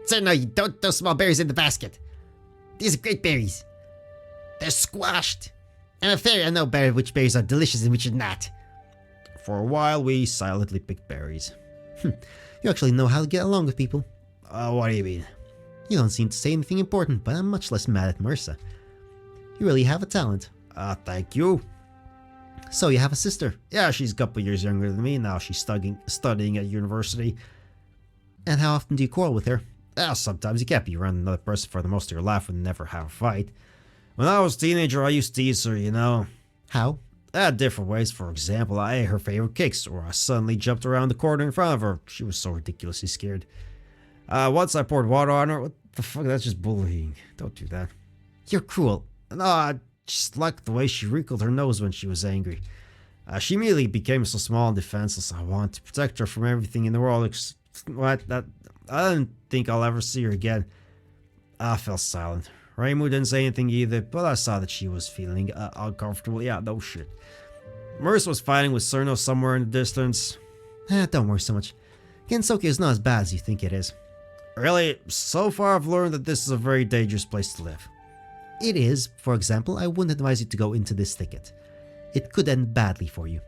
So no, you don't throw small berries in the basket. These are great berries. They're squashed. I'm a fairy, I know better which berries are delicious and which are not. For a while, we silently picked berries. You actually know how to get along with people. What do you mean? You don't seem to say anything important, but I'm much less mad at Marissa. You really have a talent. Thank you. So you have a sister? Yeah, she's a couple years younger than me. Now she's studying at university. And how often do you quarrel with her? Sometimes you can't be around another person for the most of your life and never have a fight. When I was a teenager, I used to tease her, you know. How? Different ways. For example, I ate her favorite cakes, or I suddenly jumped around the corner in front of her. She was so ridiculously scared. Once I poured water on her. What the fuck? That's just bullying. Don't do that. You're cruel. No, I just liked the way she wrinkled her nose when she was angry. She immediately became so small and defenseless. I wanted to protect her from everything in the world. I didn't think I'll ever see her again. I fell silent. Reimu didn't say anything either, but I saw that she was feeling uncomfortable. Yeah, no shit. Marissa was fighting with Cerno somewhere in the distance. Don't worry so much. Gensokyo is not as bad as you think it is. Really, so far I've learned that this is a very dangerous place to live. It is. For example, I wouldn't advise you to go into this thicket. It could end badly for you.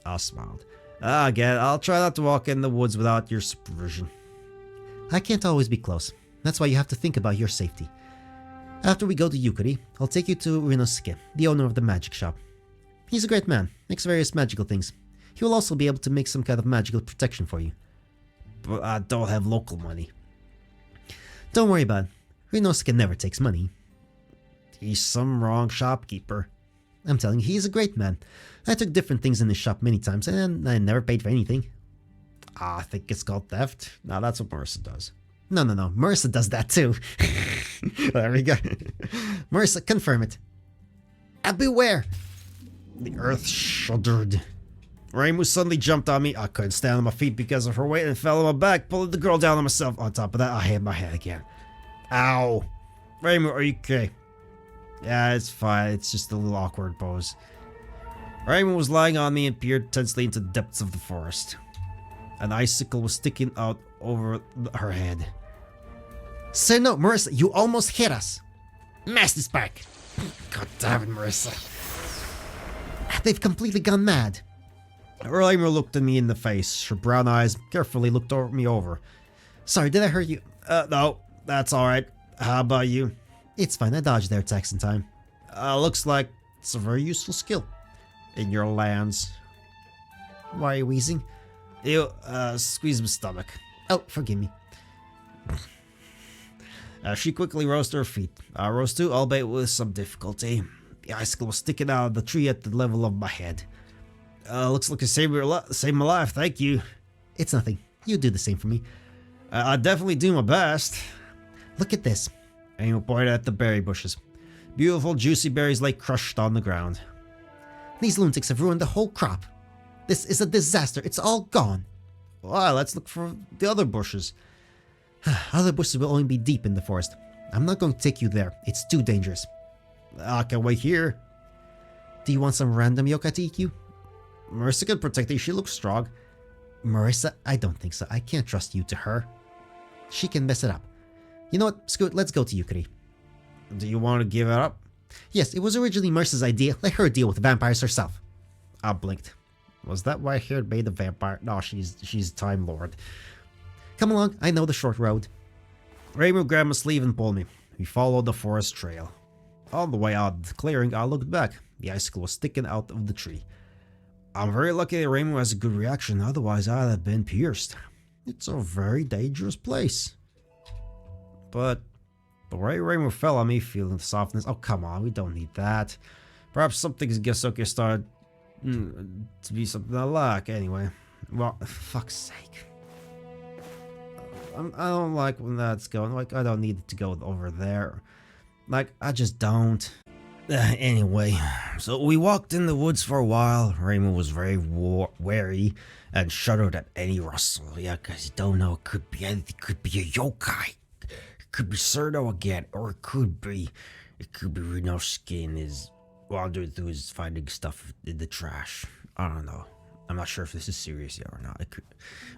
I smiled. Again, I'll try not to walk in the woods without your supervision. I can't always be close. That's why you have to think about your safety. After we go to Yukari, I'll take you to Rinosuke, the owner of the magic shop. He's a great man, makes various magical things. He will also be able to make some kind of magical protection for you. But I don't have local money. Don't worry about it. Rinosuke never takes money. He's some wrong shopkeeper. I'm telling you, he's a great man. I took different things in his shop many times, and I never paid for anything. I think it's called theft. No, that's what Marissa does. No. Marissa does that too. There we go. Marissa, confirm it. Beware! The earth shuddered. Reimu suddenly jumped on me. I couldn't stand on my feet because of her weight and fell on my back, pulling the girl down on myself. On top of that, I hit my head again. Ow. Reimu, are you okay? Yeah, it's fine. It's just a little awkward pose. Reimu was lying on me and peered tensely into the depths of the forest. An icicle was sticking out over her head. Say no, Marissa, you almost hit us. Master Spark. God damn it, Marissa. They've completely gone mad. Reimu looked at me in the face. Her brown eyes carefully looked me over. Sorry, did I hurt you? No, that's alright. How about you? It's fine, I dodged their attacks in time. Looks like it's a very useful skill in your lands. Why are you wheezing? You, squeeze my stomach. Oh, forgive me. She quickly rose to her feet. I rose too, albeit with some difficulty. The icicle was sticking out of the tree at the level of my head. Looks like you saved my life, thank you. It's nothing. You do the same for me. I definitely do my best. Look at this. And you pointed at the berry bushes. Beautiful, juicy berries lay crushed on the ground. These lunatics have ruined the whole crop. This is a disaster. It's all gone. Well, let's look for the other bushes. Other bushes will only be deep in the forest. I'm not going to take you there. It's too dangerous. I can wait here. Do you want some random yokai to eat you? Marissa can protect you. She looks strong. Marissa, I don't think so. I can't trust you to her. She can mess it up. You know what? Screw it. Let's go to Yukari. Do you want to give it up? Yes, it was originally Marissa's idea. Let her deal with the vampires herself. I blinked. Was that why Hair made a vampire? No, she's Time Lord. Come along, I know the short road. Reimu grabbed my sleeve and pulled me. We followed the forest trail. On the way out of the clearing, I looked back. The icicle was sticking out of the tree. I'm very lucky that Reimu has a good reaction, otherwise I'd have been pierced. It's a very dangerous place. But the way Reimu fell on me, feeling the softness. Oh, come on, we don't need that. Perhaps something's Gensokyo started to be something I like. Anyway, well, fuck's sake. I don't like when that's going. Like, I don't need it to go over there. Like, I just don't. Anyway, so we walked in the woods for a while. Reimu was very wary and shuddered at any rustle. Yeah, because you don't know, it could be anything. It could be a yokai. It could be Serto again. Or it could be Rinosuke is wandering through his finding stuff in the trash. I don't know. I'm not sure if this is serious yet or not. It could.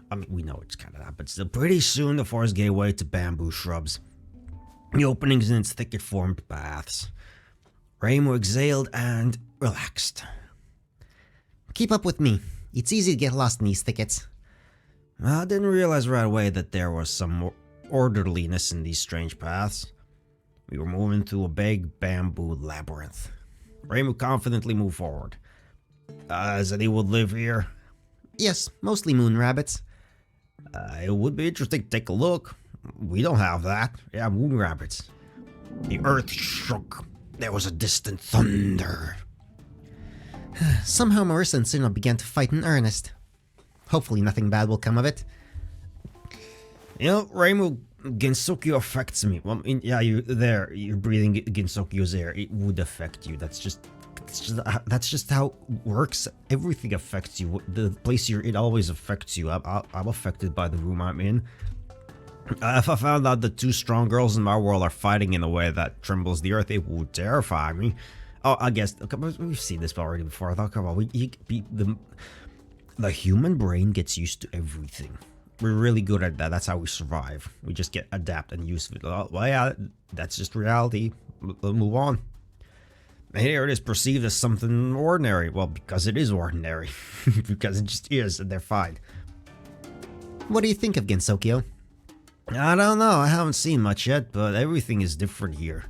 I mean, we know it's kind of that, but still, pretty soon the forest gave way to bamboo shrubs. The openings in its thicket formed paths. Reimu exhaled and relaxed. Keep up with me. It's easy to get lost in these thickets. I didn't realize right away that there was some orderliness in these strange paths. We were moving through a big bamboo labyrinth. Reimu confidently moved forward. Does anyone live here? Yes, mostly moon rabbits. It would be interesting to take a look. We don't have that. Yeah, moon rabbits. The earth shook. There was a distant thunder. Somehow Marissa and Sino began to fight in earnest. Hopefully nothing bad will come of it. You know, Reimu, Gensokyo affects me. Well, yeah, you're breathing Gensokyo's air. It would affect you. That's just how it works. Everything affects you. The place you're in always affects you. I'm affected by the room I'm in. If I found out the two strong girls in my world are fighting in a way that trembles the earth, it would terrify me. Oh, I guess we've seen this already before. I thought, come on, the human brain gets used to everything. We're really good at that. That's how we survive. We just adapt and use it. Well, yeah, that's just reality. We'll move on. Here it is perceived as something ordinary. Well, because it is ordinary. Because it just is, and they're fine. What do you think of Gensokyo? I don't know. I haven't seen much yet, but everything is different here.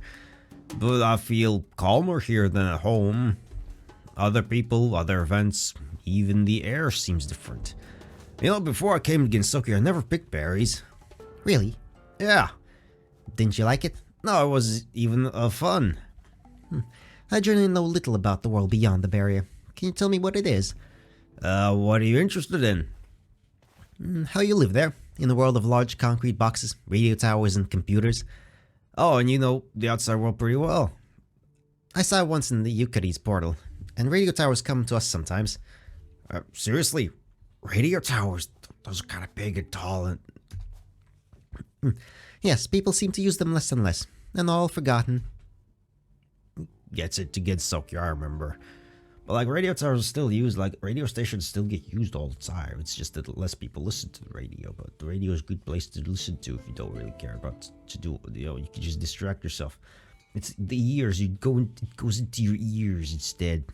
But I feel calmer here than at home. Other people, other events, even the air seems different. You know, before I came to Gensokyo, I never picked berries. Really? Yeah. Didn't you like it? No, it was even fun. I generally know little about the world beyond the barrier. Can you tell me what it is? What are you interested in? How you live there, in the world of large concrete boxes, radio towers, and computers. Oh, and you know the outside world pretty well. I saw it once in the isekai'd's portal, and radio towers come to us sometimes. Seriously? Radio towers? Those are kind of big and tall and... Yes, people seem to use them less and less, and all forgotten. Gets it to Gensokyo, I remember. But like radio towers are still used, like radio stations still get used all the time. It's just that less people listen to the radio, but the radio is a good place to listen to if you don't really care about to do, you know, you can just distract yourself. It's the ears, it goes into your ears instead.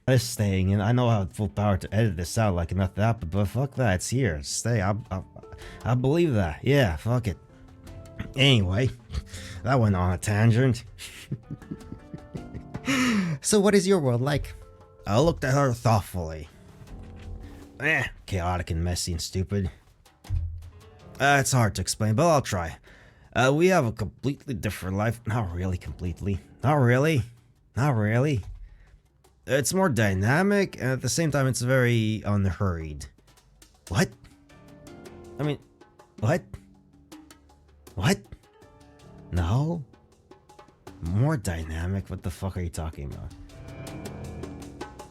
It's staying, and I know I have full power to edit this out like enough that, but fuck that, it's here. Stay, I believe that. Yeah, fuck it. Anyway, that went on a tangent. So what is your world like? I looked at her thoughtfully. Chaotic and messy and stupid. It's hard to explain, but I'll try. We have a completely different life. Not really completely. Not really. Not really. It's more dynamic, and at the same time, it's very unhurried. What? I mean, what? What? No? More dynamic? What the fuck are you talking about?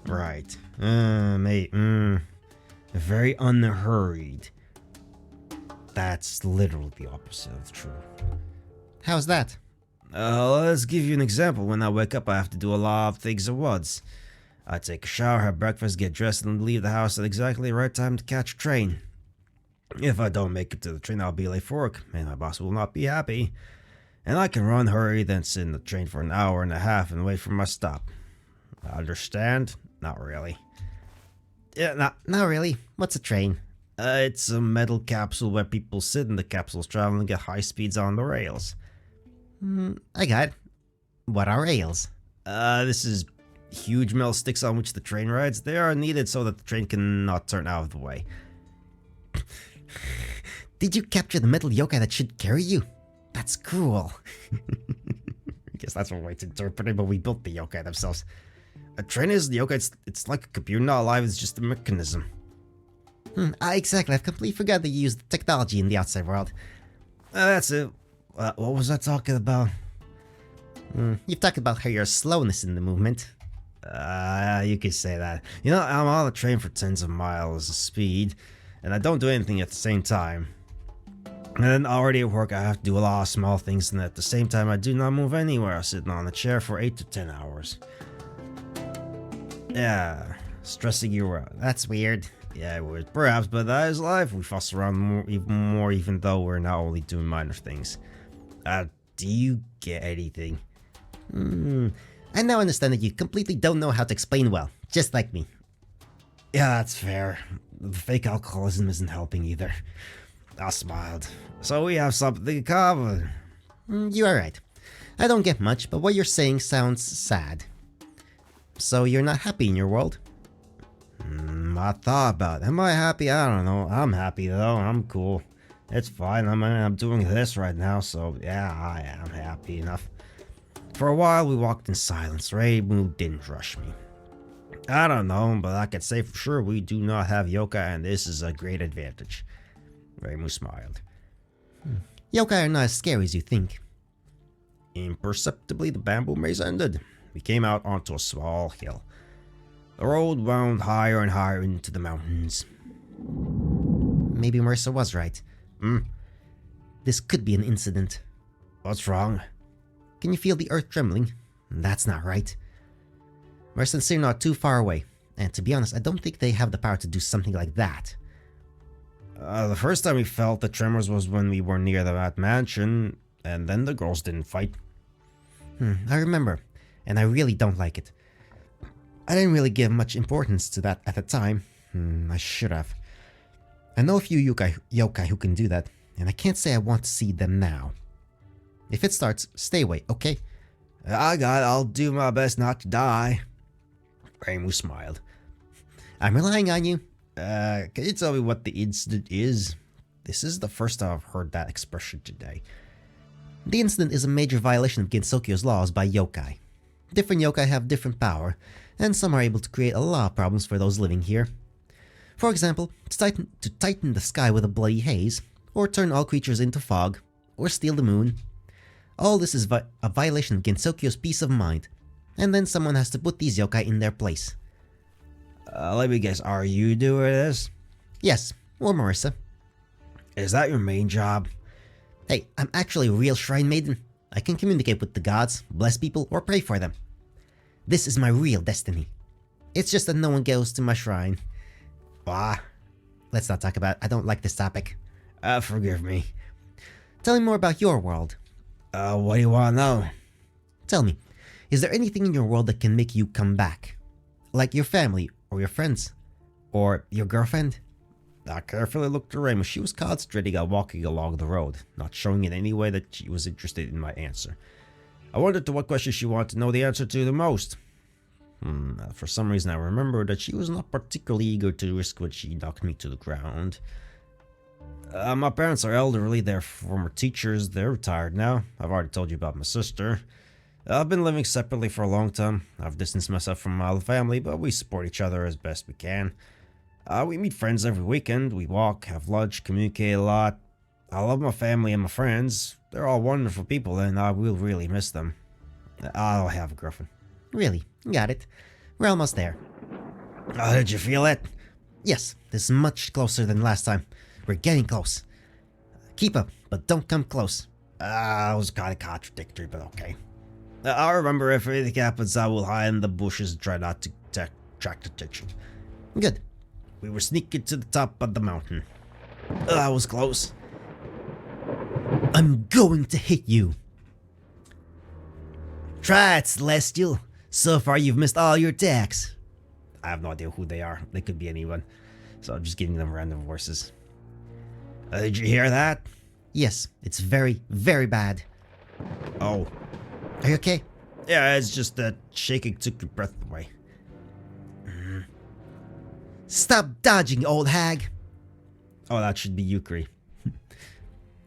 Right. Mate, very unhurried. That's literally the opposite of true. How's that? Let's give you an example. When I wake up, I have to do a lot of things at once. I take a shower, have breakfast, get dressed, and leave the house at exactly the right time to catch a train. If I don't make it to the train, I'll be late for work, and my boss will not be happy. And I can run, hurry, then sit in the train for an hour and a half and wait for my stop. Understand? Not really. Yeah, not really. What's a train? It's a metal capsule where people sit in the capsules traveling at high speeds on the rails. I got it. What are rails? This is huge metal sticks on which the train rides. They are needed so that the train cannot turn out of the way. Did you capture the metal yokai that should carry you? That's cruel. I guess that's one way to interpret it, but we built the yokai themselves. A trainer is the yokai, it's like a computer, not alive, it's just a mechanism. Exactly, I've completely forgot that you use the technology in the outside world. That's it. What was I talking about? You've talked about how your slowness in the movement. You could say that. You know, I'm on the train for tens of miles of speed, and I don't do anything at the same time. And then already at work, I have to do a lot of small things, and at the same time, I do not move anywhere, sitting on a chair for 8 to 10 hours. Yeah, stressing you out. That's weird. Yeah, it would, perhaps, but that is life. We fuss around more, even though we're not only doing minor things. Do you get anything? I now understand that you completely don't know how to explain well, just like me. Yeah, that's fair. The fake alcoholism isn't helping either. I smiled. So we have something in common. You are right. I don't get much, but what you're saying sounds sad. So you're not happy in your world? I thought about it. Am I happy? I don't know. I'm happy though. I'm cool. It's fine. I'm doing this right now, so yeah, I am happy enough. For a while, we walked in silence. Reimu didn't rush me. I don't know, but I can say for sure we do not have yokai, and this is a great advantage. Reimu smiled. Yokai are not as scary as you think. Imperceptibly, the bamboo maze ended. We came out onto a small hill. The road wound higher and higher into the mountains. Maybe Marissa was right. This could be an incident. What's wrong? Can you feel the earth trembling? That's not right. Marissa and Sir are not too far away, and to be honest, I don't think they have the power to do something like that. The first time we felt the tremors was when we were near the mansion, and then the girls didn't fight. I remember, and I really don't like it. I didn't really give much importance to that at the time. I should have. I know a few yokai who can do that, and I can't say I want to see them now. If it starts, stay away, okay? I'll do my best not to die. Reimu smiled. I'm relying on you. Can you tell me what the incident is? This is the first time I've heard that expression today. The incident is a major violation of Gensokyo's laws by yokai. Different yokai have different power, and some are able to create a lot of problems for those living here. For example, to tighten the sky with a bloody haze, or turn all creatures into fog, or steal the moon. All this is a violation of Gensokyo's peace of mind, and then someone has to put these yokai in their place. Let me guess, are you doing this? Yes, or Marissa. Is that your main job? Hey, I'm actually a real shrine maiden. I can communicate with the gods, bless people, or pray for them. This is my real destiny. It's just that no one goes to my shrine. Let's not talk about it. I don't like this topic. Forgive me. Tell me more about your world. What do you want to know? Tell me, is there anything in your world that can make you come back? Like your family, or your friends, or your girlfriend? I carefully looked at Reimu. She was concentrating on walking along the road, not showing in any way that she was interested in my answer. I wondered to what question she wanted to know the answer to the most. For some reason I remember that she was not particularly eager to risk when she knocked me to the ground. My parents are elderly, they're former teachers, they're retired now. I've already told you about my sister. I've been living separately for a long time. I've distanced myself from my family, but we support each other as best we can. We meet friends every weekend, we walk, have lunch, communicate a lot. I love my family and my friends. They're all wonderful people, and I will really miss them. I don't have a girlfriend. Really? Got it. We're almost there. Did you feel it? Yes, this is much closer than last time. We're getting close. Keep up, but don't come close. That was kind of contradictory, but okay. I remember if anything happens, I will hide in the bushes and try not to attract attention. Good. We were sneaking to the top of the mountain. That was close. I'm going to hit you. Try it, Celestial. So far, you've missed all your attacks. I have no idea who they are. They could be anyone. So I'm just giving them random voices. Did you hear that? Yes, it's very, very bad. Oh. Are you okay? Yeah, it's just that shaking took your breath away. Stop dodging, old hag. Oh, that should be Yukri.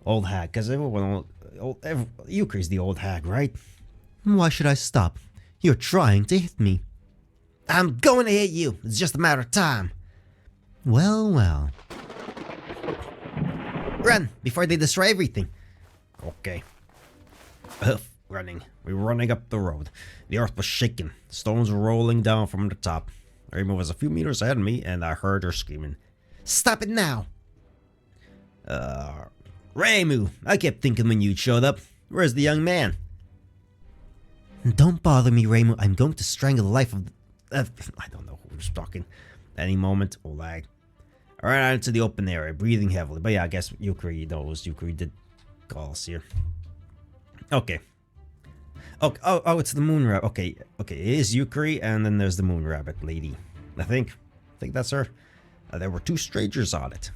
Old hag, because Yukari's the old hag, right? Why should I stop? You're trying to hit me. I'm going to hit you. It's just a matter of time. Well, well. Run before they destroy everything. Okay. Running. We're running up the road. The earth was shaking. Stones were rolling down from the top. Reimu was a few meters ahead of me, and I heard her screaming. Stop it now. Reimu, I kept thinking when you showed up. Where's the young man? Don't bother me, Reimu. I'm going to strangle the life of... I don't know who's talking. Any moment, or lag. I ran out into the open area, breathing heavily. But yeah, I guess Yukari knows. Yukari did call us here. Okay. Oh, it's the moon rabbit. Okay, it is Yukari, and then there's the moon rabbit lady. I think that's her. There were two strangers on it.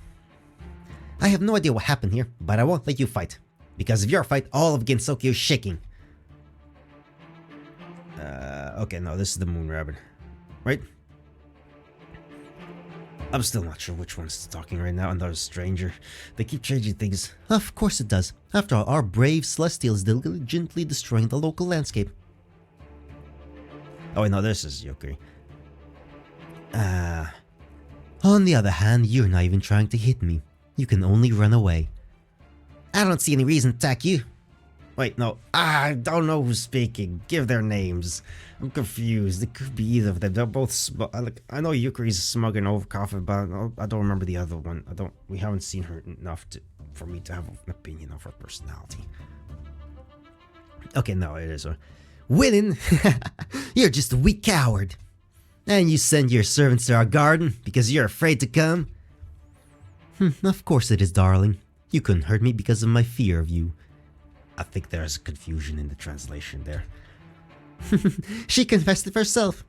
I have no idea what happened here, but I won't let you fight. Because of your fight, all of Gensokyo is shaking. Okay, no, this is the moon rabbit. Right? I'm still not sure which one's talking right now, and there's a stranger. They keep changing things. Of course it does. After all, our brave Celestial is diligently destroying the local landscape. Oh wait, no, this is Yukari. On the other hand, you're not even trying to hit me. You can only run away. I don't see any reason to attack you. Wait, no. I don't know who's speaking. Give their names. I'm confused. It could be either of them. They're both I know Yukari's smug and overconfident, but I don't remember the other one. We haven't seen her enough for me to have an opinion of her personality. Okay, no, it is her. Winning? You're just a weak coward. And you send your servants to our garden because you're afraid to come? Of course it is, darling. You couldn't hurt me because of my fear of you. I think there's confusion in the translation there. She confessed it herself.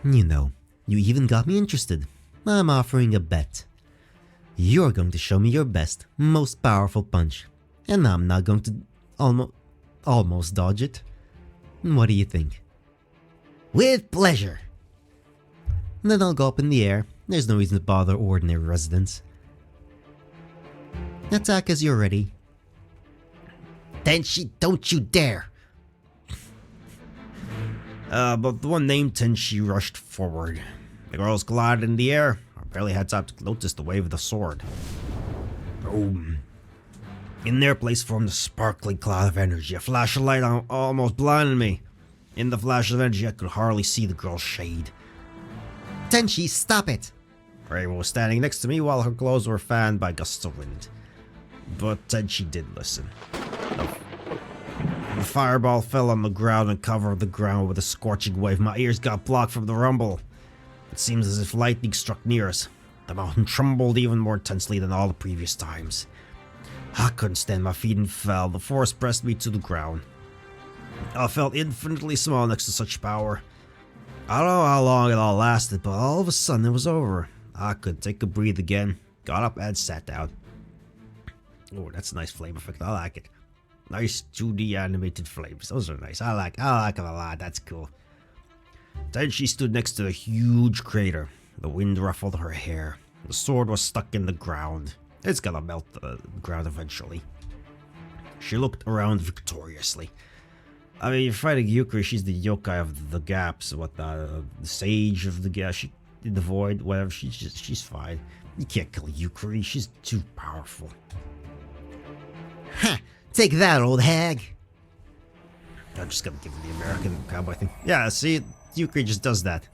You know, you even got me interested. I'm offering a bet. You're going to show me your best, most powerful punch. And I'm not going to almost dodge it. What do you think? With pleasure. Then I'll go up in the air. There's no reason to bother ordinary residents. Attack as you're ready. Tenshi, don't you dare! But the one named Tenshi rushed forward. The girls glided in the air. I barely had time to notice the wave of the sword. Boom. In their place formed a sparkling cloud of energy. A flash of light almost blinded me. In the flash of energy, I could hardly see the girl's shade. Tenshi, stop it! Reimu was standing next to me while her clothes were fanned by gusts of wind. But Tenshi did listen. The fireball fell on the ground and covered the ground with a scorching wave. My ears got blocked from the rumble. It seems as if lightning struck near us. The mountain trembled even more intensely than all the previous times. I couldn't stand my feet and fell. The force pressed me to the ground. I felt infinitely small next to such power. I don't know how long it all lasted, but all of a sudden it was over. I could take a breath again, got up and sat down. Oh, that's a nice flame effect. I like it. Nice 2D animated flames. Those are nice. I like them a lot. That's cool. Then she stood next to a huge crater. The wind ruffled her hair. The sword was stuck in the ground. It's gonna melt the ground eventually. She looked around victoriously. I mean, you're fighting Yukari. She's the yokai of the gaps. The sage of the gap. She did the void. Whatever. She's fine. You can't kill Yukari. She's too powerful. Ha! Take that, old hag! I'm just gonna give her the American cowboy thing. Yeah, see, Yukari just does that.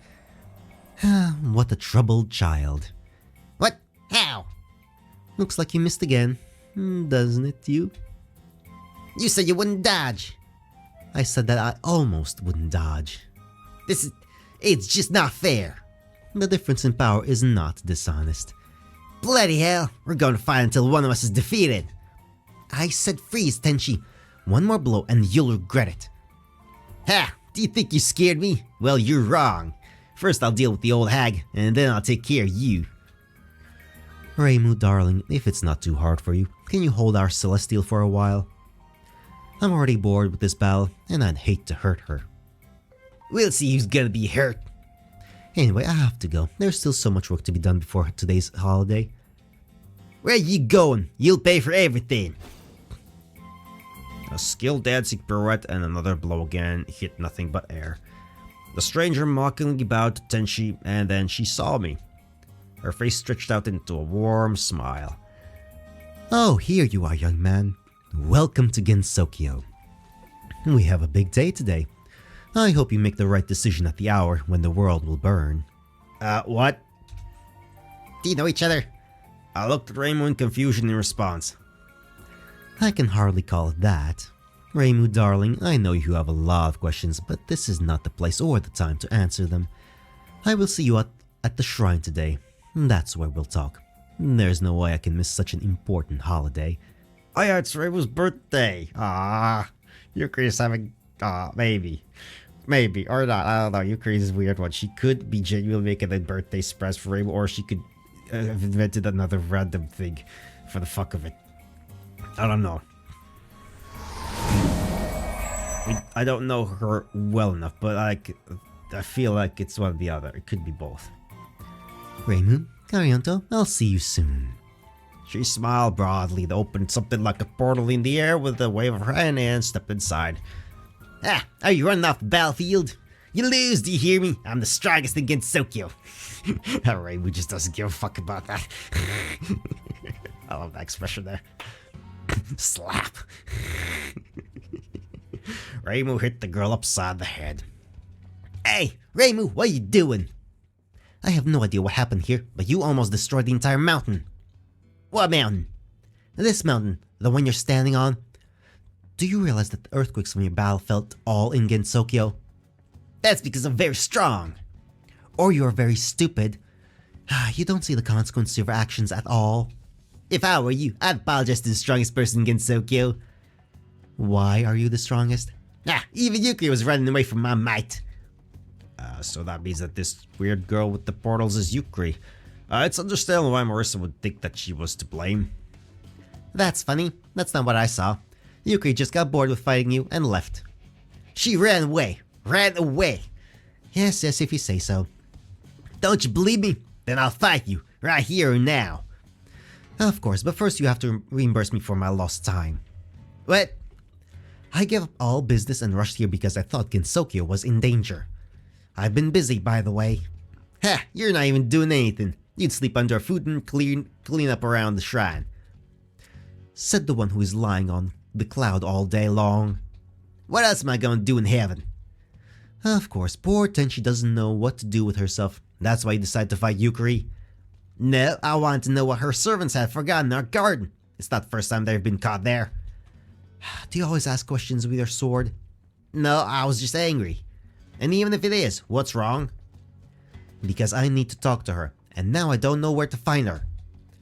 What a troubled child. What? How? Looks like you missed again, doesn't it, you? You said you wouldn't dodge. I said that I almost wouldn't dodge. It's just not fair. The difference in power is not dishonest. Bloody hell, we're going to fight until one of us is defeated. I said freeze, Tenshi. One more blow and you'll regret it. Ha! Do you think you scared me? Well, you're wrong. First I'll deal with the old hag, and then I'll take care of you. Reimu, darling, if it's not too hard for you, can you hold our Celestial for a while? I'm already bored with this battle, and I'd hate to hurt her. We'll see who's gonna be hurt. Anyway, I have to go. There's still so much work to be done before today's holiday. Where you going? You'll pay for everything. A skilled dancing pirouette and another blow again hit nothing but air. The stranger mockingly bowed to Tenchi, and then she saw me. Her face stretched out into a warm smile. Oh, here you are, young man. Welcome to Gensokyo. We have a big day today. I hope you make the right decision at the hour when the world will burn. What? Do you know each other? I looked at Reimu in confusion in response. I can hardly call it that. Reimu, darling, I know you have a lot of questions, but this is not the place or the time to answer them. I will see you at the shrine today. That's where we'll talk. There's no way I can miss such an important holiday. Oh yeah, it's Reimu's birthday. Yukari's having... maybe. Maybe, or not, I don't know. Yukari's a weird one. She could be genuinely making a birthday surprise for Reimu, or she could have invented another random thing for the fuck of it. I don't know. I don't know her well enough, but I feel like it's one or the other. It could be both. Reimu, Karianto, I'll see you soon. She smiled broadly, then opened something like a portal in the air with a wave of her hand and stepped inside. Are you running off the battlefield? You lose, do you hear me? I'm the strongest in Gensokyo. Reimu just doesn't give a fuck about that. I love that expression there. Slap. Reimu hit the girl upside the head. Hey, Reimu, what are you doing? I have no idea what happened here, but you almost destroyed the entire mountain. What mountain? This mountain, the one you're standing on. Do you realize that the earthquakes from your battle felt all in Gensokyo? That's because I'm very strong. Or you're very stupid. You don't see the consequences of your actions at all. If I were you, I'd apologize to the strongest person in Gensokyo. Why are you the strongest? Even Yukari was running away from my might. So that means that this weird girl with the portals is Yukari. It's understandable why Marissa would think that she was to blame. That's funny. That's not what I saw. Yukari just got bored with fighting you and left. She ran away. Ran away. Yes, if you say so. Don't you believe me? Then I'll fight you, right here and now. Of course, but first you have to reimburse me for my lost time. What? I gave up all business and rushed here because I thought Gensokyo was in danger. I've been busy, by the way. You're not even doing anything. You'd sleep under a food and clean up around the shrine. Said the one who is lying on the cloud all day long. What else am I going to do in heaven? Of course, poor Tenchi doesn't know what to do with herself. That's why he decided to fight Yukari. No, I wanted to know what her servants had forgotten in our garden. It's not the first time they've been caught there. Do you always ask questions with your sword? No, I was just angry. And even if it is, what's wrong? Because I need to talk to her, and now I don't know where to find her.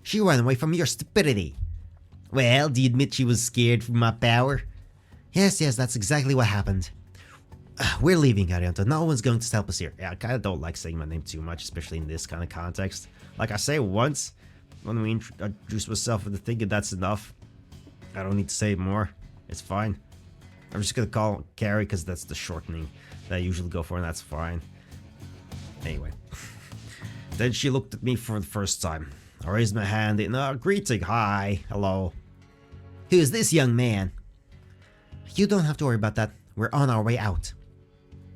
She ran away from your stupidity. Well, do you admit she was scared from my power? Yes, that's exactly what happened. We're leaving, Arianto. No one's going to help us here. Yeah, I kind of don't like saying my name too much, especially in this kind of context. Like I say once, when we introduce myself with the thing, and that's enough. I don't need to say more. It's fine. I'm just gonna call Carrie because that's the shortening that I usually go for, and that's fine. Anyway. Then she looked at me for the first time. I raised my hand in a greeting. Hi. Hello. Who's this young man? You don't have to worry about that. We're on our way out.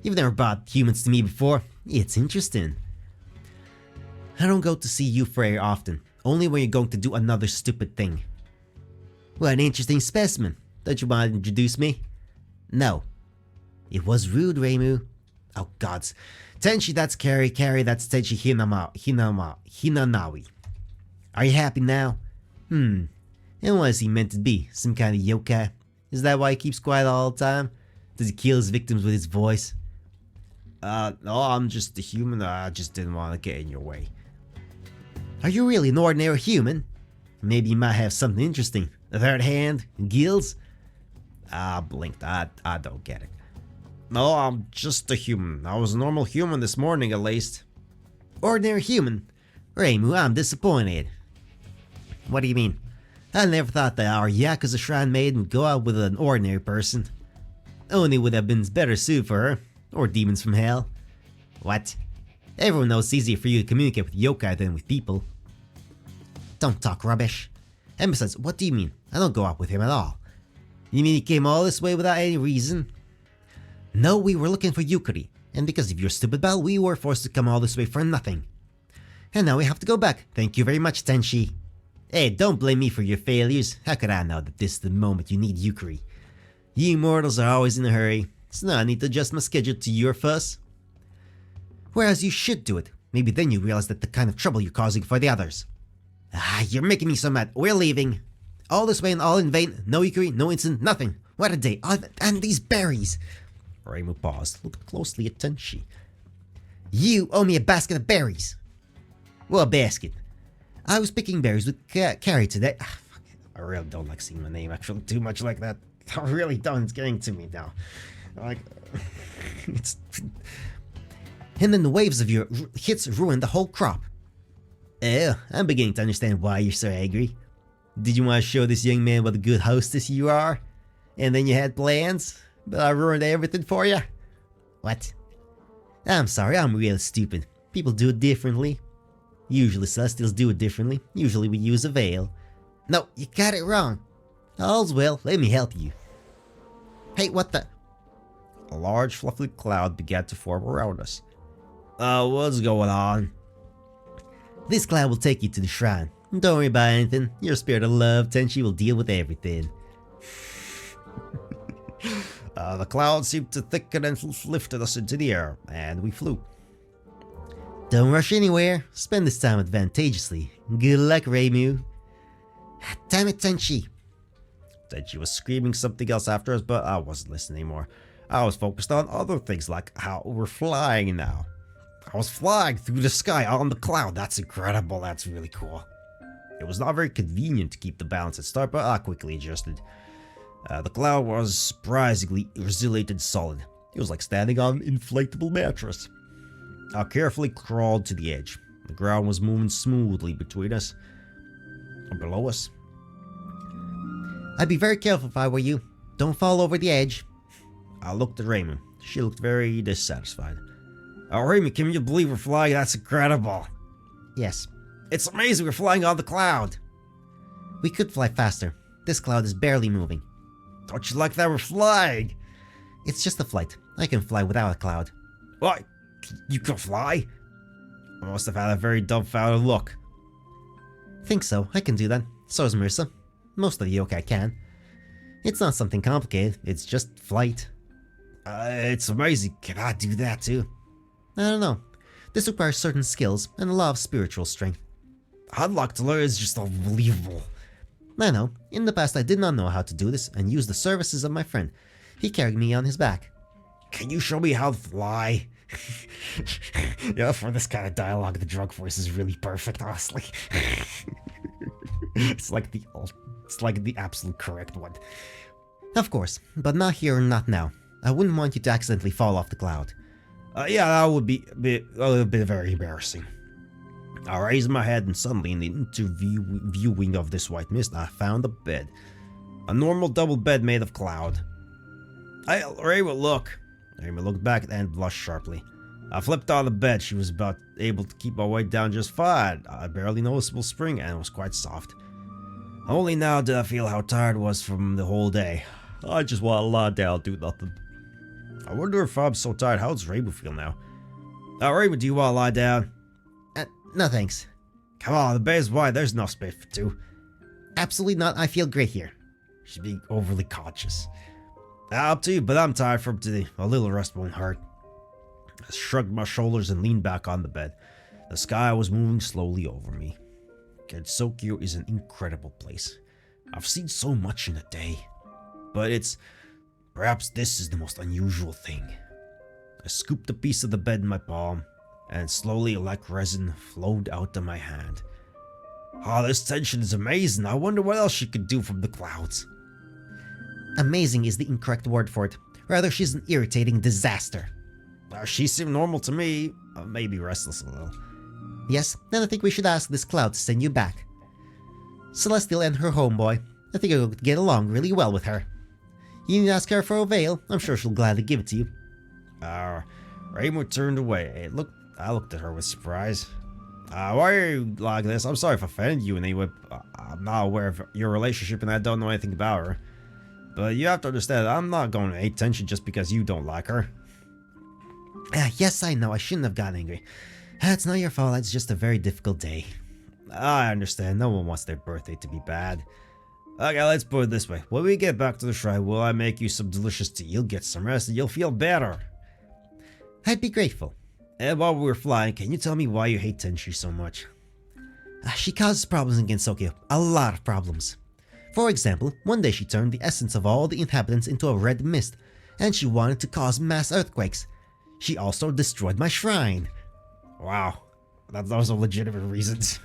You've never brought humans to me before. It's interesting. I don't go to see you very often. Only when you're going to do another stupid thing. What an interesting specimen. Don't you want to introduce me? No. It was rude, Reimu. Oh gods. Tenchi, that's Carrie. Carrie, that's Tenchi Hinanawi. Are you happy now? And what is he meant to be? Some kind of yokai? Is that why he keeps quiet all the time? Does he kill his victims with his voice? No, I'm just a human. I just didn't want to get in your way. Are you really an ordinary human? Maybe you might have something interesting. A third hand? Gills? I blinked. I don't get it. No, I'm just a human. I was a normal human this morning at least. Ordinary human? Reimu, I'm disappointed. What do you mean? I never thought that our Yakuza Shrine maid would go out with an ordinary person. Oni would have been better suited for her. Or demons from hell. What? Everyone knows it's easier for you to communicate with yokai than with people. Don't talk rubbish. And besides, what do you mean? I don't go out with him at all. You mean he came all this way without any reason? No, we were looking for Yukari, and because of your stupid bell, we were forced to come all this way for nothing. And now we have to go back. Thank you very much, Tenshi. Hey, don't blame me for your failures. How could I know that this is the moment you need Yukari? You mortals are always in a hurry, so now I need to adjust my schedule to your fuss. Whereas you should do it. Maybe then you realize that the kind of trouble you're causing for the others. Ah, you're making me so mad. We're leaving. All this way and all in vain. No Yukari, no incident, nothing. What a day. And these berries. Reimu paused, looked closely at Tenshi. You owe me a basket of berries. Well, a basket. I was picking berries with Carrie today. I really don't like seeing my name actually too much like that. I really don't. It's getting to me now. Like, it's... And then the waves of your hits ruined the whole crop. Oh, I'm beginning to understand why you're so angry. Did you want to show this young man what a good hostess you are? And then you had plans, but I ruined everything for you? What? I'm sorry, I'm real stupid. People do it differently. Usually Celestials do it differently. Usually we use a veil. No, you got it wrong. All's well, let me help you. Hey, what the? A large fluffy cloud began to form around us. What's going on? This cloud will take you to the shrine. Don't worry about anything. Your spirit of love, Tenshi, will deal with everything. The cloud seemed to thicken and lifted us into the air, and we flew. Don't rush anywhere. Spend this time advantageously. Good luck, Reimu. Damn it, Tenshi. Tenshi was screaming something else after us, but I wasn't listening anymore. I was focused on other things, like how we're flying now. I was flying through the sky on the cloud. That's incredible. That's really cool. It was not very convenient to keep the balance at start, but I quickly adjusted. The cloud was surprisingly resilient and solid. It was like standing on an inflatable mattress. I carefully crawled to the edge. The ground was moving smoothly between us and below us. I'd be very careful if I were you. Don't fall over the edge. I looked at Reimu. She looked very dissatisfied. Oh, Reimu, can you believe we're flying? That's incredible. Yes. It's amazing we're flying on the cloud. We could fly faster. This cloud is barely moving. Don't you like that we're flying? It's just a flight. I can fly without a cloud. What? You can fly? I must have had a very dumbfounded look. Think so. I can do that. So is Marissa. Most of the yokai can. It's not something complicated. It's just flight. It's amazing. Can I do that too? I don't know. This requires certain skills and a lot of spiritual strength. I'd like to learn. It's just unbelievable. I know. In the past I did not know how to do this and used the services of my friend. He carried me on his back. Can you show me how to fly? Yeah, for this kind of dialogue, the drunk voice is really perfect, honestly. It's like the absolute correct one. Of course, but not here and not now. I wouldn't want you to accidentally fall off the cloud. Yeah, that would be a bit very embarrassing. I raised my head and suddenly in the interviewing of this white mist, I found a bed. A normal double bed made of cloud. Hey, Reimu, look. Reimu looked back and blushed sharply. I flipped on the bed. She was about able to keep my weight down just fine. A barely noticeable spring and it was quite soft. Only now did I feel how tired I was from the whole day. I just want to lie down, do nothing. I wonder if I'm so tired, how does Reimu feel now? Reimu, do you want to lie down? No thanks. Come on, the bed's wide, there's enough space for two. Absolutely not, I feel great here. She's being overly conscious. Up to you, but I'm tired from today. A little rest won't hurt. I shrugged my shoulders and leaned back on the bed. The sky was moving slowly over me. Gensokyo is an incredible place. I've seen so much in a day. But perhaps this is the most unusual thing. I scooped a piece of the bed in my palm, and slowly, like resin, flowed out of my hand. This tension is amazing. I wonder what else she could do from the clouds. Amazing is the incorrect word for it. Rather, she's an irritating disaster. She seemed normal to me. Maybe restless a little. Yes, then I think we should ask this cloud to send you back. Celestial and her homeboy. I think I would get along really well with her. You need to ask her for a veil. I'm sure she'll gladly give it to you. Reimu turned away. I looked at her with surprise. Why are you like this? I'm sorry if I offended you in any way. I'm not aware of your relationship and I don't know anything about her. But you have to understand, I'm not going to hate Tenchi just because you don't like her. Yes, I know. I shouldn't have gotten angry. It's not your fault. It's just a very difficult day. I understand. No one wants their birthday to be bad. Okay, let's put it this way. When we get back to the shrine, will I make you some delicious tea? You'll get some rest and you'll feel better. I'd be grateful. And while we're flying, can you tell me why you hate Tenchi so much? She causes problems in Gensokyo. A lot of problems. For example, one day she turned the essence of all the inhabitants into a red mist, and she wanted to cause mass earthquakes. She also destroyed my shrine. Wow, those are legitimate reasons.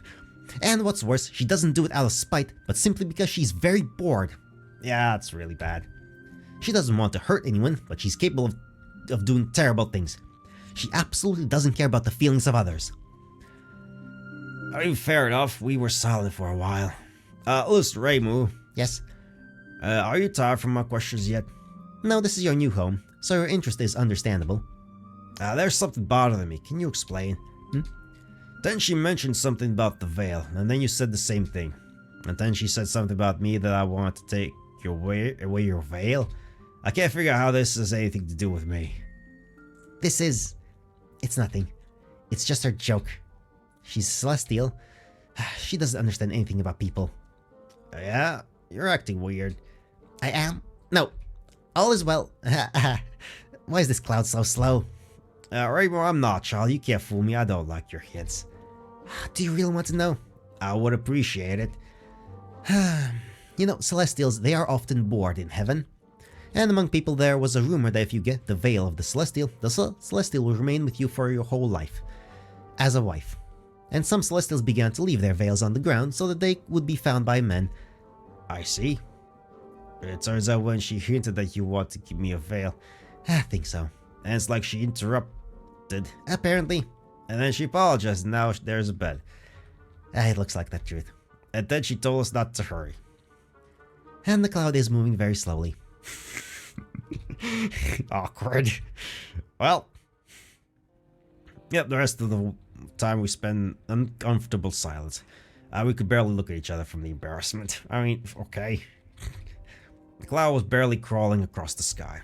And what's worse, she doesn't do it out of spite, but simply because she's very bored. Yeah, that's really bad. She doesn't want to hurt anyone, but she's capable of doing terrible things. She absolutely doesn't care about the feelings of others. I mean, fair enough. We were silent for a while. Listen, Reimu. Yes? Are you tired from my questions yet? No, this is your new home, so your interest is understandable. There's something bothering me. Can you explain? Then she mentioned something about the veil, and then you said the same thing. And then she said something about me that I wanted to take away your veil. I can't figure out how this has anything to do with me. It's nothing. It's just her joke. She's celestial. She doesn't understand anything about people. Yeah? You're acting weird. I am? No. All is well. Why is this cloud so slow? Reimu, I'm not, child. You can't fool me. I don't like your hits. Do you really want to know? I would appreciate it. You know, celestials, they are often bored in heaven. And among people there was a rumor that if you get the veil of the celestial will remain with you for your whole life. As a wife. And some celestials began to leave their veils on the ground so that they would be found by men. I see. It turns out when she hinted that you want to give me a veil. I think so. And it's like she interrupted. Apparently. And then she apologized and now there's a bed. It looks like the truth. And then she told us not to hurry. And the cloud is moving very slowly. Awkward. Well. Yep, the rest of the time we spend in uncomfortable silence. We could barely look at each other from the embarrassment. I mean, okay. The cloud was barely crawling across the sky.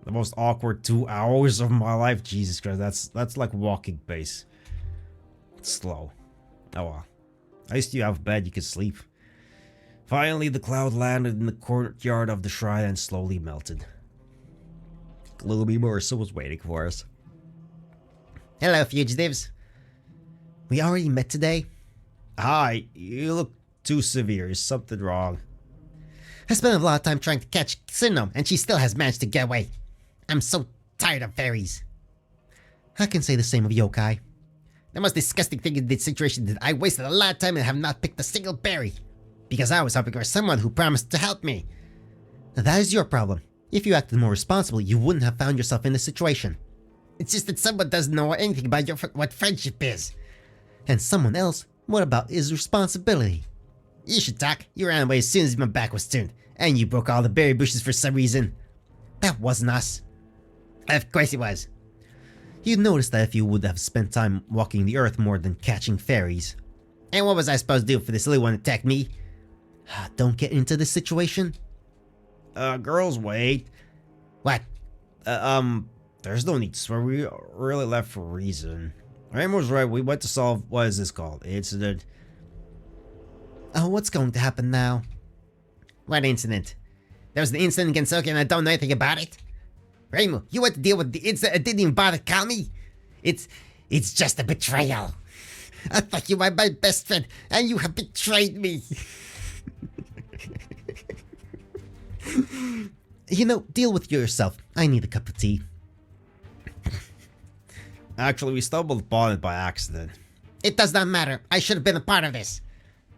The most awkward 2 hours of my life. Jesus Christ, that's like walking pace. It's slow. Oh well. At least you have a bed you can sleep. Finally, the cloud landed in the courtyard of the shrine and slowly melted. Gloomy Marissa was waiting for us. Hello, fugitives. We already met today? Hi, you look too severe. Is something wrong? I spent a lot of time trying to catch Sinnoh, and she still has managed to get away. I'm so tired of fairies. I can say the same of yokai. The most disgusting thing in this situation is that I wasted a lot of time and have not picked a single berry. Because I was hoping for someone who promised to help me. Now that is your problem. If you acted more responsibly, you wouldn't have found yourself in this situation. It's just that someone doesn't know anything about what friendship is. And someone else, what about his responsibility? You should talk. You ran away as soon as my back was turned. And you broke all the berry bushes for some reason. That wasn't us. Of course it was. You'd notice that if you would have spent time walking the earth more than catching fairies. And what was I supposed to do for this little one to attack me? Don't get into this situation. Girls, wait. What? There's no need to swear. We really left for a reason. Reimu was right. We went to solve, what is this called? Incident. Oh, what's going to happen now? What incident? There was an incident in Gensokyo and I don't know anything about it? Reimu, you went to deal with the incident and didn't even bother to call me? It's just a betrayal. I thought you were my best friend and you have betrayed me. You know, deal with yourself. I need a cup of tea. Actually, we stumbled upon it by accident. It does not matter. I should have been a part of this.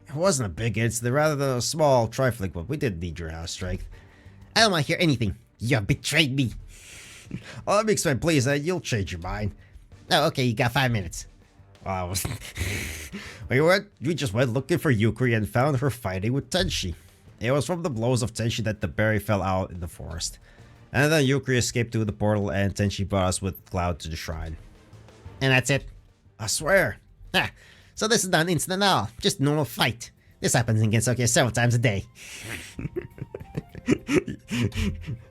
It wasn't a big incident, rather than a small, trifling one. We didn't need your house strength. I don't want to hear anything. You betrayed me. Oh, let me explain, please. You'll change your mind. Oh, okay. You got 5 minutes. We just went looking for Yukari and found her fighting with Tenchi. It was from the blows of Tenchi that the berry fell out in the forest. And then Yukari escaped through the portal and Tenchi brought us with Cloud to the shrine. And that's it? I swear. So this is not an incident at all, just a normal fight. This happens in Gensokyo several times a day.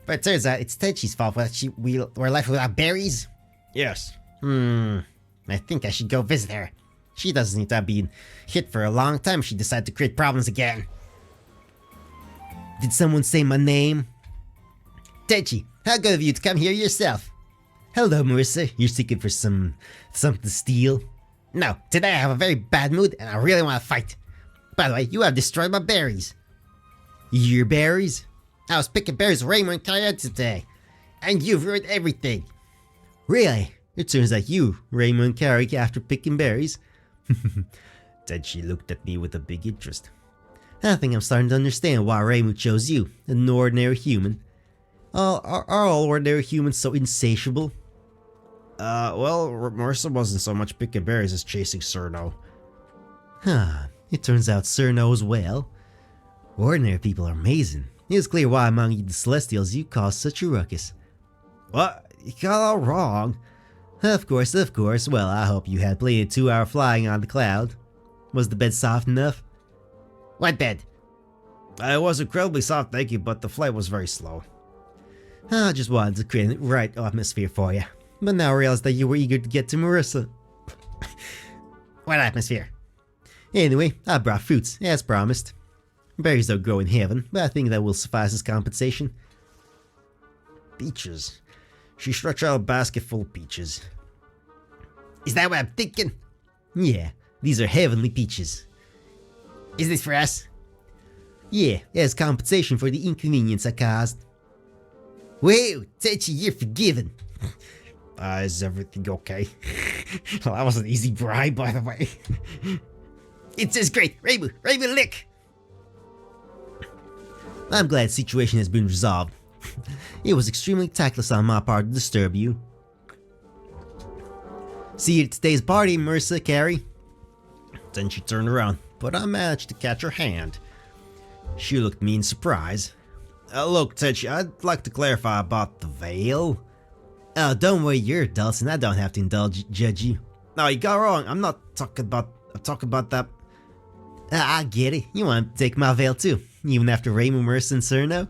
But it turns out it's Tenchi's fault that we're left without berries. Yes. I think I should go visit her. She doesn't seem to have been hit for a long time. She decided to create problems again. Did someone say my name? Tenchi, how good of you to come here yourself. Hello, Marissa. You're seeking for something to steal? No, today I have a very bad mood and I really want to fight. By the way, you have destroyed my berries. Your berries? I was picking berries with Reimu and Kaya today, and you've ruined everything. Really? It turns out you, Reimu and Kari, after picking berries. Then she looked at me with a big interest. I think I'm starting to understand why Reimu chose you, an ordinary human. Are all ordinary humans so insatiable? Well, Marissa wasn't so much picking berries as chasing Cerno. It turns out Sir knows well. Ordinary people are amazing. It's clear why among you the Celestials you cause such a ruckus. What? You got it all wrong. Of course. Well, I hope you had plenty of 2-hour flying on the cloud. Was the bed soft enough? What bed? It was incredibly soft, thank you, but the flight was very slow. I just wanted to create the right atmosphere for you. But now I realize that you were eager to get to Marissa. What atmosphere? Anyway, I brought fruits, as promised. Berries don't grow in heaven, but I think that will suffice as compensation. Peaches. She stretched out a basket full of peaches. Is that what I'm thinking? Yeah, these are heavenly peaches. Is this for us? Yeah, as compensation for the inconvenience I caused. Whoa, Tenchi, you're forgiven. Is everything okay? Well, that was an easy bribe, by the way. It says great. Reimu, lick. I'm glad the situation has been resolved. It was extremely tactless on my part to disturb you. See you at today's party, Marissa, Carrie. Then she turned around, but I managed to catch her hand. She looked at me in surprise. Look, Tenchi, I'd like to clarify about the veil. Oh, don't worry, you're adults and I don't have to judge you. No, you got it wrong. I'm talking about that. I get it. You want to take my veil too, even after Reimu, Marissa, and Cerno?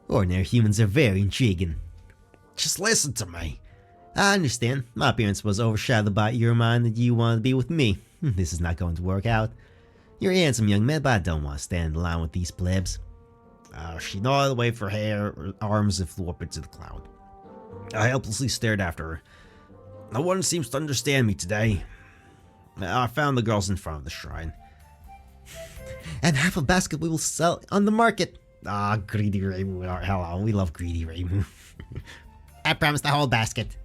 Ordinary humans are very intriguing. Just listen to me. I understand. My appearance was overshadowed by your mind that you want to be with me. This is not going to work out. You're a handsome young man, but I don't want to stand in line with these plebs. She nodded, waved her arms, and flew up into the cloud. I helplessly stared after her. No one seems to understand me today. I found the girls in front of the shrine. And half a basket we will sell on the market. Greedy Reimu. Hello, we love greedy Reimu. I promise the whole basket.